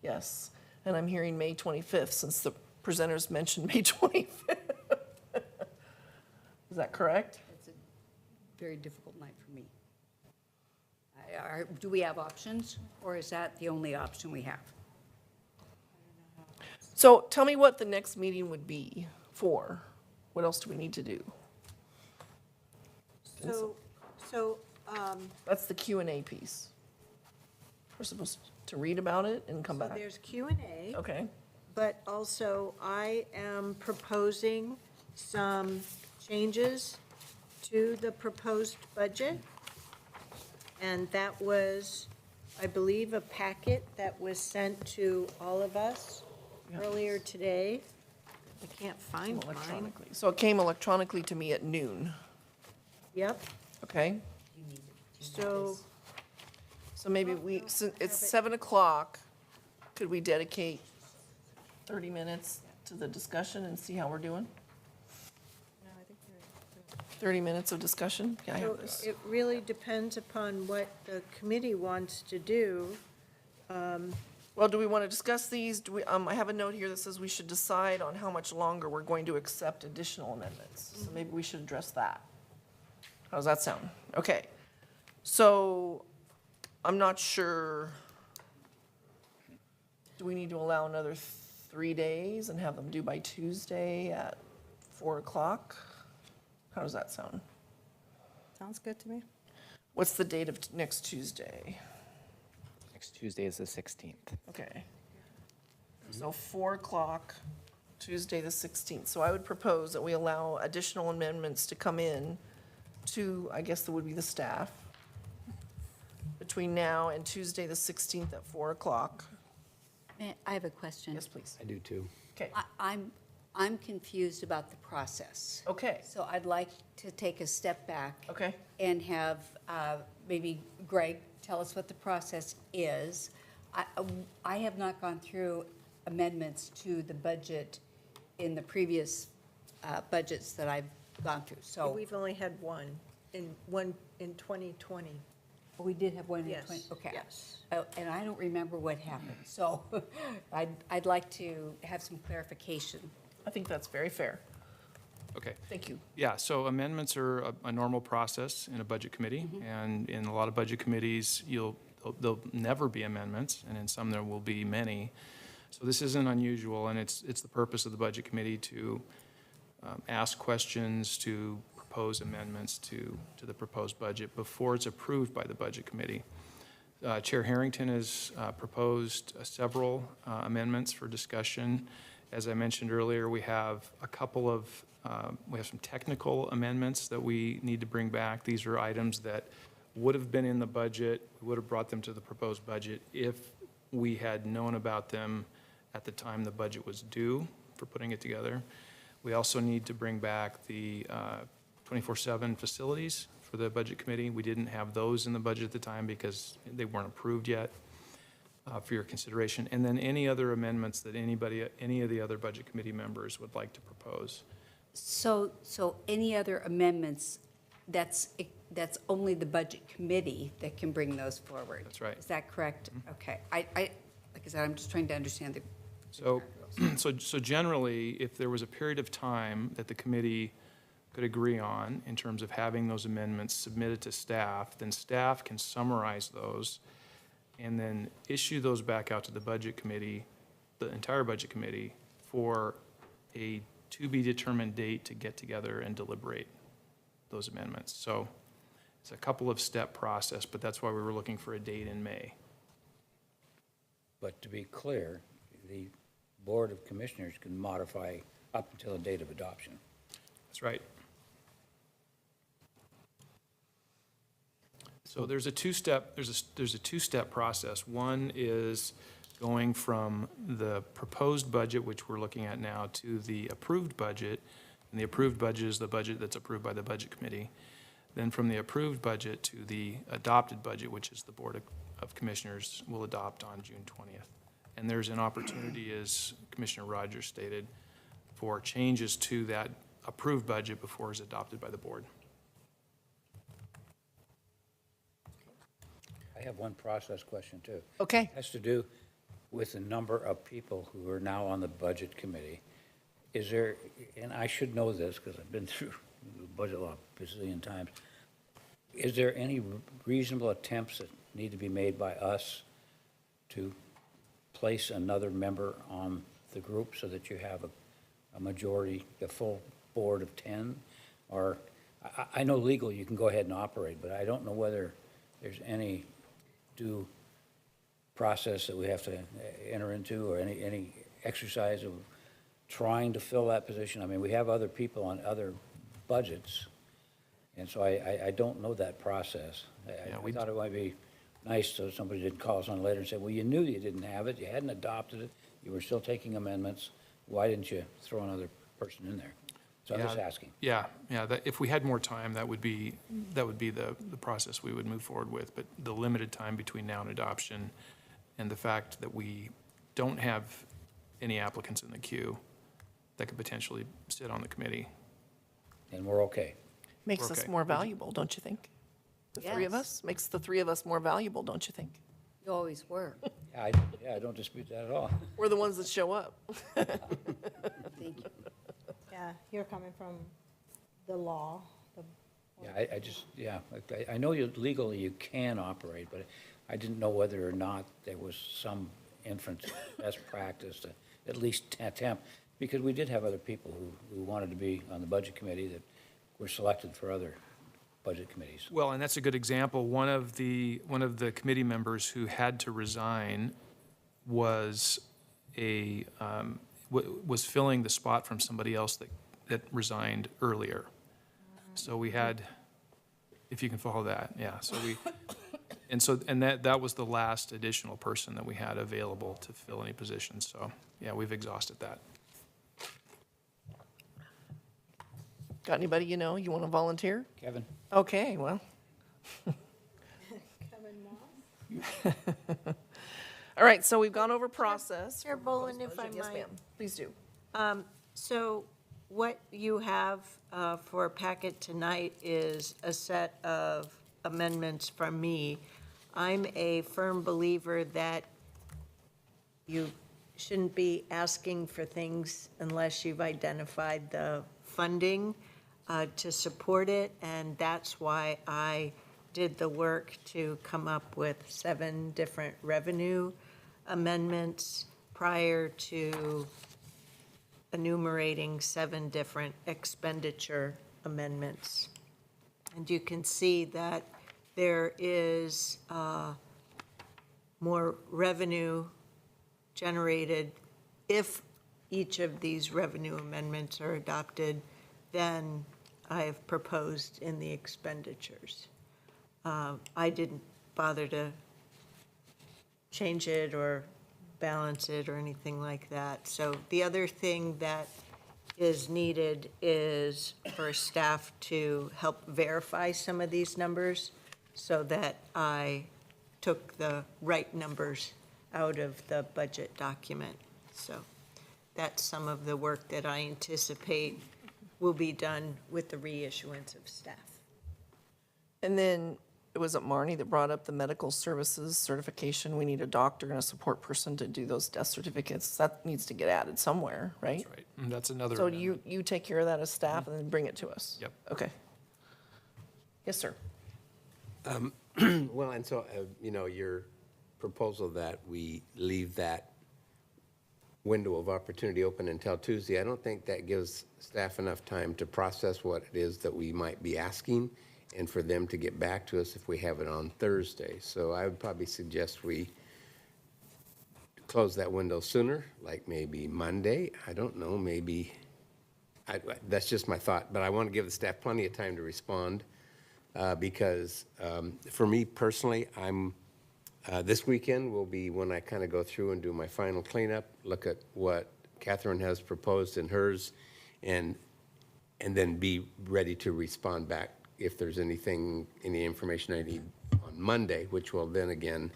Yes. And I'm hearing May 25th, since the presenters mentioned May 25th. Is that correct? It's a very difficult night for me. Do we have options, or is that the only option we have? So tell me what the next meeting would be for. What else do we need to do? So, That's the Q&A piece. We're supposed to read about it and come so back. there's Q&A. Okay. But also, I am proposing some changes to the proposed budget. And that was, I believe, a packet that was sent to all of us earlier today. I can't find mine. Electronically. So it came electronically to me at noon. Yep. Okay. So So maybe it's 7 o'clock. Could we dedicate 30 minutes to the discussion and see how we're doing? 30 minutes of discussion? Yeah, I So have this. it really depends upon what the committee wants to do. Well, do we want to discuss these? Do we, I have a note here that says we should decide on how much longer we're going to accept additional amendments. So maybe we should address that. How does that sound? Okay. So I'm not sure. Do we need to allow another 3 days and have them due by Tuesday at 4 o'clock? How does that sound? Sounds good to me. What's the date of next Tuesday? Next Tuesday is the 16th. Okay. So 4 o'clock, Tuesday the 16th. So I would propose that we allow additional amendments to come in to, I guess that would be the staff, between now and Tuesday the 16th at 4 o'clock. I have a question. Yes, please. I do too. Okay. I'm confused about the process. Okay. So I'd like to take a step back. Okay. And have maybe Greg tell us what the process is. I have not gone through amendments to the budget in the previous budgets that I've gone through, so. We've only had one in 2020. We did have one in Yes, 20, okay. yes. And I don't remember what happened, so I'd like to have some clarification. I think that's very fair. Okay. Thank you. Yeah, so amendments are a normal process in a budget committee, and in a lot of budget committees, there'll never be amendments, and in some there will be many. So this isn't unusual, and it's the purpose of the budget committee to ask questions, to propose amendments to the proposed budget before it's approved by the budget committee. Chair Harrington has proposed several amendments for discussion. As I mentioned earlier, we have a couple of we have some technical amendments that we need to bring back. These are items that would have been in the budget, we would have brought them to the proposed budget if we had known about them at the time the budget was due for putting it together. We also need to bring back the 24/7 facilities for the budget committee. We didn't have those in the budget at the time because they weren't approved yet for your consideration. And then any other amendments that any of the other budget committee members would like to propose. So any other amendments, that's only the budget committee that can bring those forward? That's right. Is that correct? Okay. Like I said, I'm just trying to understand the. So generally, if there was a period of time that the committee could agree on in terms of having those amendments submitted to staff, then staff can summarize those and then issue those back out to the budget committee, the entire budget committee, for a to-be-determined date to get together and deliberate those amendments. So it's a couple of step process, but that's why we were looking for a date in May. But to be clear, the Board of Commissioners can modify up until the date of adoption. That's right. So there's a two-step process. One is going from the proposed budget, which we're looking at now, to the approved budget. And the approved budget is the budget that's approved by the budget committee. Then from the approved budget to the adopted budget, which is the Board of Commissioners will adopt on June 20th. And there's an opportunity, as Commissioner Rogers stated, for changes to that approved budget before it's adopted by the board. I have one process question, too. Okay. It has to do with the number of people who are now on the Budget Committee. Is there, and I should know this because I've been through the budget law a bazillion times, is there any reasonable attempts that need to be made by us to place another member on the group so that you have a majority, a full board of 10? Or, I know legal you can go ahead and operate, but I don't know whether there's any due process that we have to enter into or any exercise of trying to fill that position. I mean, we have other people on other budgets, and so I don't know that process. I thought it might be nice so somebody didn't call us on later and say, well, you knew you didn't have it, you hadn't adopted it, you were still taking amendments, why didn't you throw another person in there? So I'm just asking. Yeah, if we had more time, that would be the process we would move forward with. But the limited time between now and adoption and the fact that we don't have any applicants in the queue that could potentially sit on the committee. And we're okay. Makes us Okay. more valuable, don't you think? The three of Yes. us, makes the three of us more valuable, don't you think? You always were. Yeah, I don't dispute that at all. We're the ones that show up. Thank you. Yeah, you're coming from the law. Yeah, I know you legally you can operate, but I didn't know whether or not there was some inference, best practice to at least attempt, because we did have other people who wanted to be on the budget committee that were selected for other budget committees. Well, and that's a good example. One of the committee members who had to resign was was filling the spot from somebody else that resigned earlier. So we had, if you can follow that, yeah. So that was the last additional person that we had available to fill any position. So yeah, we've exhausted that. Got anybody you know you want to volunteer? Kevin? Okay, well. All right, so we've gone over process. Chair Boland, if I Yes, might. ma'am, please do. So what you have for a packet tonight is a set of amendments from me. I'm a firm believer that you shouldn't be asking for things unless you've identified the funding to support it, and that's why I did the work to come up with 7 different revenue amendments prior to enumerating 7 different expenditure amendments. And you can see that there is more revenue generated if each of these revenue amendments are adopted than I have proposed in the expenditures. I didn't bother to change it or balance it or anything like that. So the other thing that is needed is for staff to help verify some of these numbers so that I took the right numbers out of the budget document. So that's some of the work that I anticipate will be done with the reissuance of staff. And then, was it Marnie that brought up the medical services certification? We need a doctor and a support person to do those death certificates. That needs to get added somewhere, right? That's right. And that's another. So you take care of that as staff and then bring it to us? Yep. Okay. Yes, sir. Well, and so, your proposal that we leave that window of opportunity open until Tuesday, I don't think that gives staff enough time to process what it is that we might be asking and for them to get back to us if we have it on Thursday. So I would probably suggest we close that window sooner, like maybe Monday. I don't know, maybe, that's just my thought, but I want to give the staff plenty of time to respond because for me personally, this weekend will be when I kind of go through and do my final cleanup, look at what Catherine has proposed in hers, and then be ready to respond back if there's any information I need on Monday, which will then again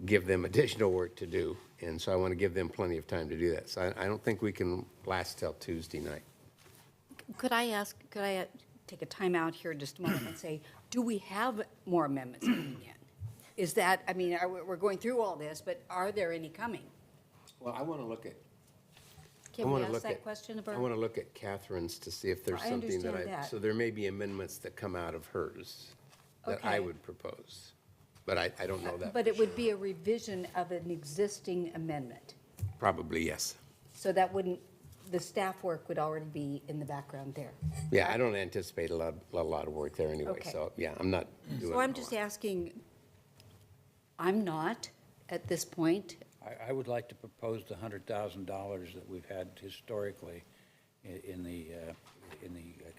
give them additional work to do. And so I want to give them plenty of time to do that. So I don't think we can last till Tuesday night. Could I take a time out here just a moment and say, do we have more amendments coming in? Is that, we're going through all this, but are there any coming? Well, I want to look at. Can we ask that question of her? I want to look at Catherine's to see if there's I something that understand that. so there may be amendments that come out of hers that I Okay. would propose. But I don't know that. But it would be a revision of an existing amendment. Probably, yes. So that wouldn't, the staff work would already be in the background there. Yeah, I don't anticipate a lot of work there anyway. Okay. So, yeah, I'm not doing So I'm a just lot. asking, I'm not at this point. I would like to propose the $100,000 that we've had historically in the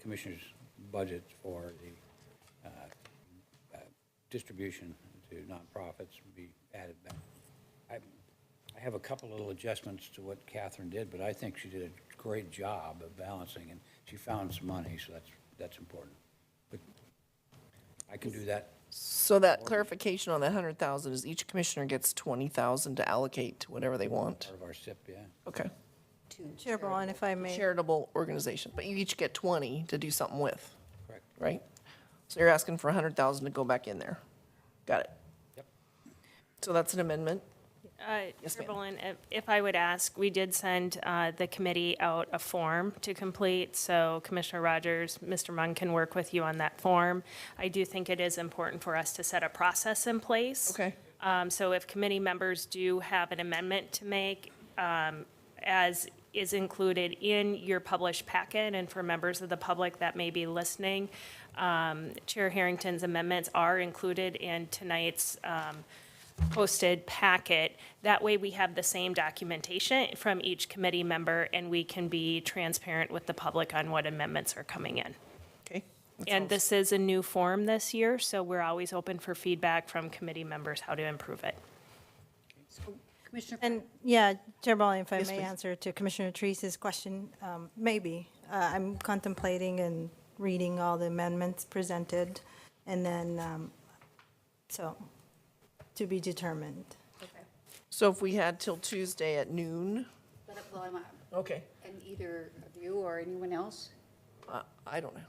commissioner's budget for the distribution to nonprofits be added back. I have a couple little adjustments to what Catherine did, but I think she did a great job of balancing, and she found some money, so that's important. But I can do that. So that clarification on that 100,000 is each commissioner gets 20,000 to allocate to whatever they want? Part of our SIP, yeah. Okay. Chair Bowen, if I may. Charitable organization, but you each get 20 to do something with. Correct. Right? So you're asking for 100,000 to go back in there. Got it. Yep. So that's an amendment. Yes, Chair ma'am. Bowen, if I would ask, we did send the committee out a form to complete, so Commissioner Rogers, Mr. Munn can work with you on that form. I do think it is important for us to set a process in place. Okay. So if committee members do have an amendment to make, as is included in your published packet, and for members of the public that may be listening, Chair Harrington's amendments are included in tonight's posted packet. That way we have the same documentation from each committee member, and we can be transparent with the public on what amendments are coming in. Okay. And this is a new form this year, so we're always open for feedback from committee members how to improve it. Commissioner. And, yeah, Chair Bowen, if I Yes, may please. answer to Commissioner Teresa's question, maybe. I'm contemplating and reading all the amendments presented, and then, so, to be determined. So if we had till Tuesday at noon, Well, okay. and either of you or anyone else? I don't know.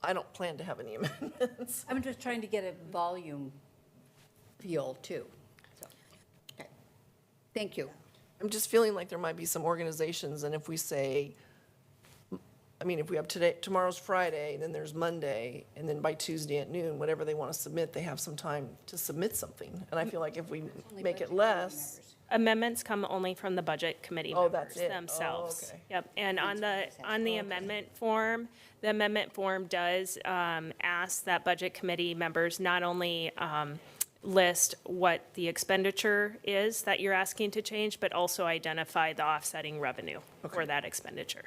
I don't plan to have any amendments. I'm just trying to get a volume feel too. So, okay. Thank you. I'm just feeling like there might be some organizations, and if we say, I mean, if we have tomorrow's Friday, then there's Monday, and then by Tuesday at noon, whatever they want to submit, they have some time to submit something. And I feel like if we make it less, Amendments come only from the budget committee Oh, members that's it. Oh, themselves. okay. Yep, and on the amendment form, the amendment form does ask that budget committee members not only list what the expenditure is that you're asking to change, but also identify the offsetting revenue for that expenditure.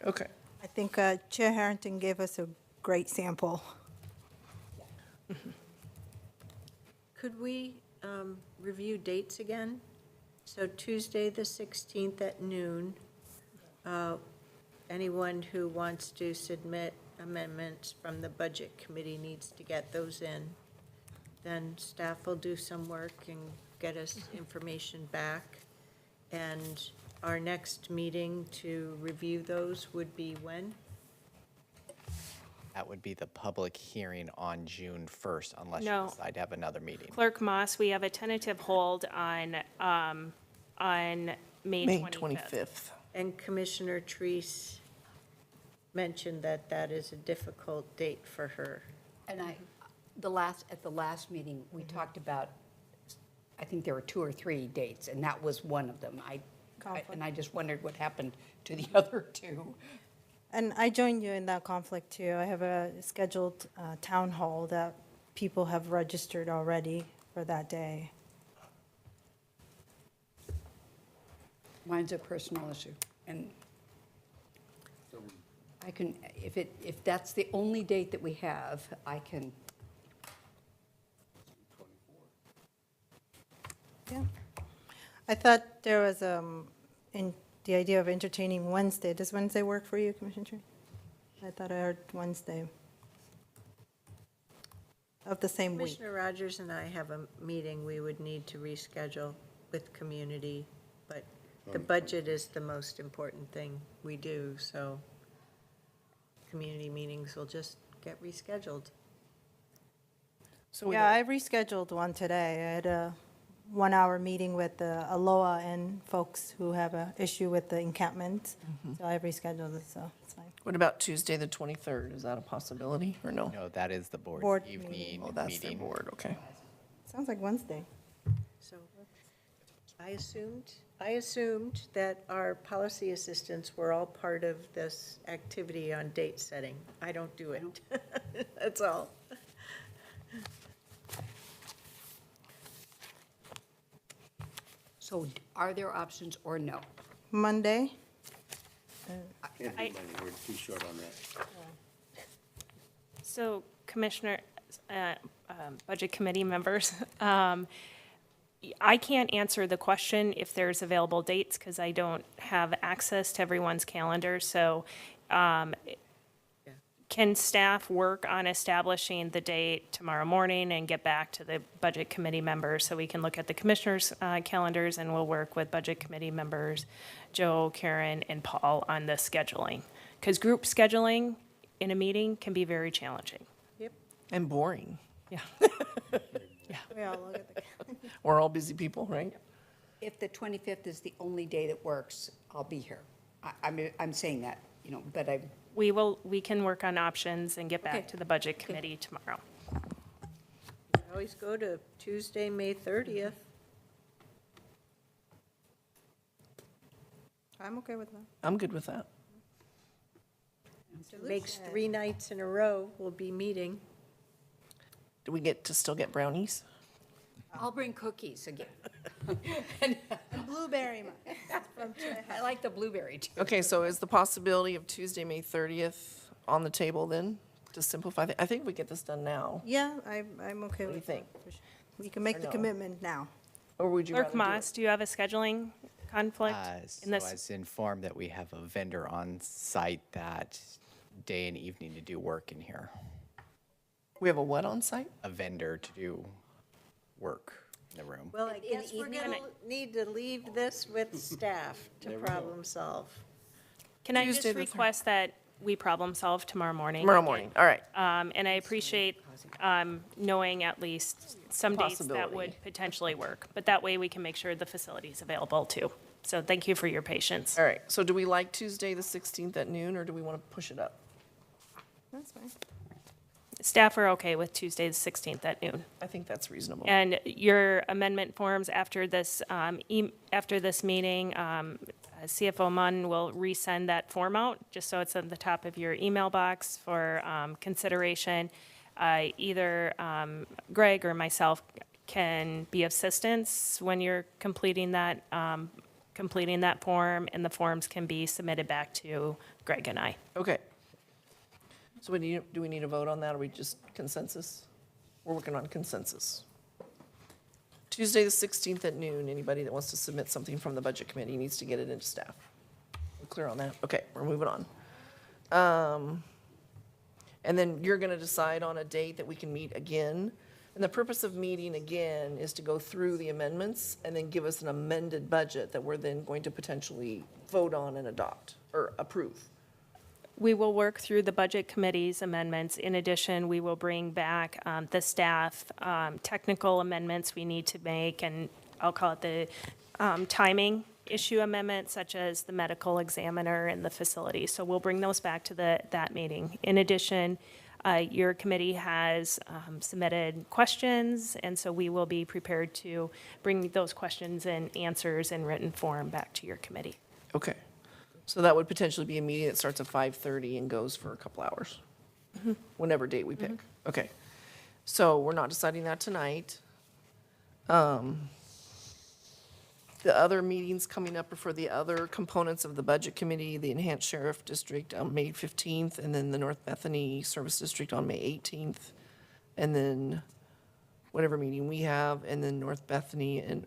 okay. I think Chair Harrington gave us a great sample. Could we review dates again? So Tuesday, the 16th at noon. Anyone who wants to submit amendments from the Budget Committee needs to get those in. Then staff will do some work and get us information back. And our next meeting to review those would be when? That would be the public hearing on June 1st, unless you No. decide to have another meeting. Clerk Moss, we have a tentative hold on May May 25th. 25th. And Commissioner Treese mentioned that that is a difficult date for her. And at the last meeting, we talked about, I think there were 2 or 3 dates, and that was one of them. And I just wondered what happened to the other 2. And I joined you in that conflict too. I have a scheduled town hall that people have registered already for that day. Mine's a personal issue, and I can, if that's the only date that we have, I can. Yeah. I thought there was in the idea of entertaining Wednesday. Does Wednesday work for you, Commissioner Tree? I thought I heard Wednesday of the same week. Commissioner Rogers and I have a meeting we would need to reschedule with community, but the budget is the most important thing we do, so community meetings will just get rescheduled. So we Yeah, I rescheduled one today. I had a 1-hour meeting with the Aloha and folks who have an issue with the encampment. So I rescheduled it, so it's fine. What about Tuesday, the 23rd? Is that a possibility or no? No, that is the board Board evening meeting. Oh, that's their meeting. board, okay. Sounds like Wednesday. So I assumed that our policy assistants were all part of this activity on date setting. I don't do it. That's all. So are there options or no? Monday? Can't do Monday, we're too short on that. So Commissioner, Budget Committee members, I can't answer the question if there's available dates because I don't have access to everyone's calendar. So can staff work on establishing the date tomorrow morning and get back to the budget committee members so we can look at the commissioners' calendars, and we'll work with budget committee members, Joe, Karen, and Paul on the scheduling. Because group scheduling in a meeting can be very challenging. Yep. And boring. Yeah. We all look at the. We're all busy people, right? If the 25th is the only day that works, I'll be here. I'm saying that, you know, but I, We can work on options and get back Okay. to the budget committee tomorrow. Always go to Tuesday, May 30th. I'm okay with that. I'm good with that. Makes 3 nights in a row we'll be meeting. Do we get to still get brownies? I'll bring cookies again. Blueberry. I like the blueberry too. Okay, so is the possibility of Tuesday, May 30th on the table then, to simplify? I think we get this done now. Yeah, I'm okay What do you with think? that. We can make Or the no? commitment now. Or would you rather Clerk do Moss, it? do you have a scheduling conflict So in I this? was informed that we have a vendor on site that day and evening to do work in here. We have a what on site? A vendor to do work in the room. Well, I guess we're going to need to leave this with staff to problem solve. Can I Tuesday just the third. request that we problem solve tomorrow morning? Tomorrow morning, all right. And I appreciate knowing at least some dates that Possibility. would potentially work. But that way we can make sure the facility is available too. So thank you for your patience. All right, so do we like Tuesday, the 16th at noon, or do we want to push it up? That's fine. Staff are okay with Tuesday, the 16th at noon. I think that's reasonable. And your amendment forms after this, after this meeting, CFO Munn will resend that form out, just so it's at the top of your email box for consideration. Either Greg or myself can be of assistance when you're completing that form, and the forms can be submitted back to Greg and I. Okay. So do we need a vote on that, or we just consensus? We're working on consensus. Tuesday, the 16th at noon, anybody that wants to submit something from the budget committee needs to get it into staff. We're clear on that? Okay, we're moving on. And then you're going to decide on a date that we can meet again. And the purpose of meeting again is to go through the amendments and then give us an amended budget that we're then going to potentially vote on and adopt or approve. We will work through the budget committee's amendments. In addition, we will bring back the staff technical amendments we need to make, and I'll call it the timing issue amendments, such as the medical examiner and the facility. So we'll bring those back to that meeting. In addition, your committee has submitted questions, and so we will be prepared to bring those questions and answers in written form back to your committee. Okay. So that would potentially be a meeting that starts at 5:30 and goes for a couple hours, whenever date we pick. Okay. So we're not deciding that tonight. The other meetings coming up are for the other components of the budget committee, the enhanced sheriff district on May 15th, and then the North Bethany Service District on May 18th, and then whatever meeting we have, and then North Bethany and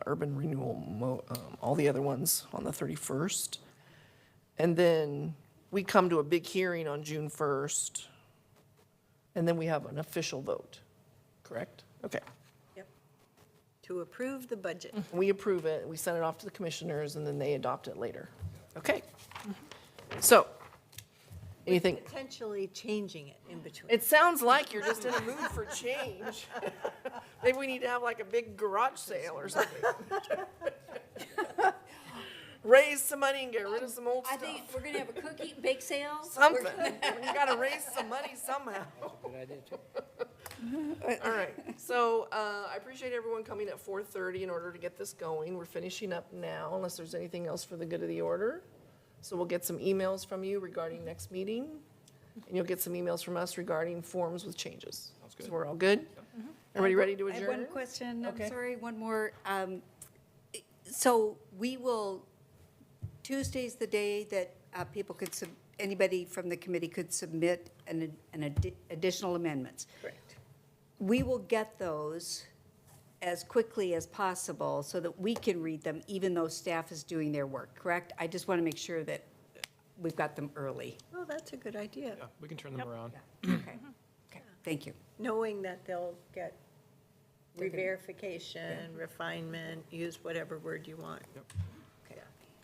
urban renewal, all the other ones on the 31st. And then we come to a big hearing on June 1st, and then we have an official vote, correct? Okay. Yep. To approve the budget. We approve it, we send it off to the commissioners, and then they adopt it later. Okay. So, anything? Potentially changing it in between. It sounds like you're just in a mood for change. Maybe we need to have like a big garage sale or something. Raise some money and get rid of some old I stuff. think we're going to have a cookie bake sale. Something. You gotta raise some money somehow. Good idea, too. All right, so I appreciate everyone coming at 4:30 in order to get this going. We're finishing up now, unless there's anything else for the good of the order. So we'll get some emails from you regarding next meeting, and you'll get some emails from us regarding forms with changes. Sounds good. So we're all good? Everybody ready to I have adjourn? one question, I'm Okay. sorry, one more. So we will, Tuesday's the day that people could, anybody from the committee could submit additional amendments. Correct. We will get those as quickly as possible so that we can read them, even though staff is doing their work, correct? I just want to make sure that we've got them early. Oh, that's a good idea. Yeah, we can turn them around. Okay, thank you. Knowing that they'll get re-verification, refinement, use whatever word you want.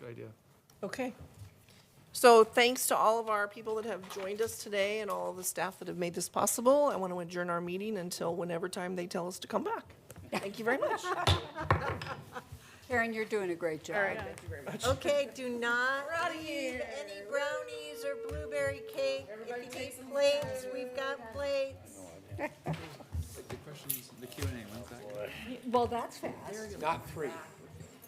Good idea. Okay. So thanks to all of our people that have joined us today and all the staff that have made this possible. I want to adjourn our meeting until whenever time they tell us to come back. Thank you very much. Karen, you're doing a great job. All right, thank you very much. Okay, do not leave any brownies or blueberry cake. If you need plates, we've got plates. The questions, the Q&A, when's that? Well, that's fast. Not 3.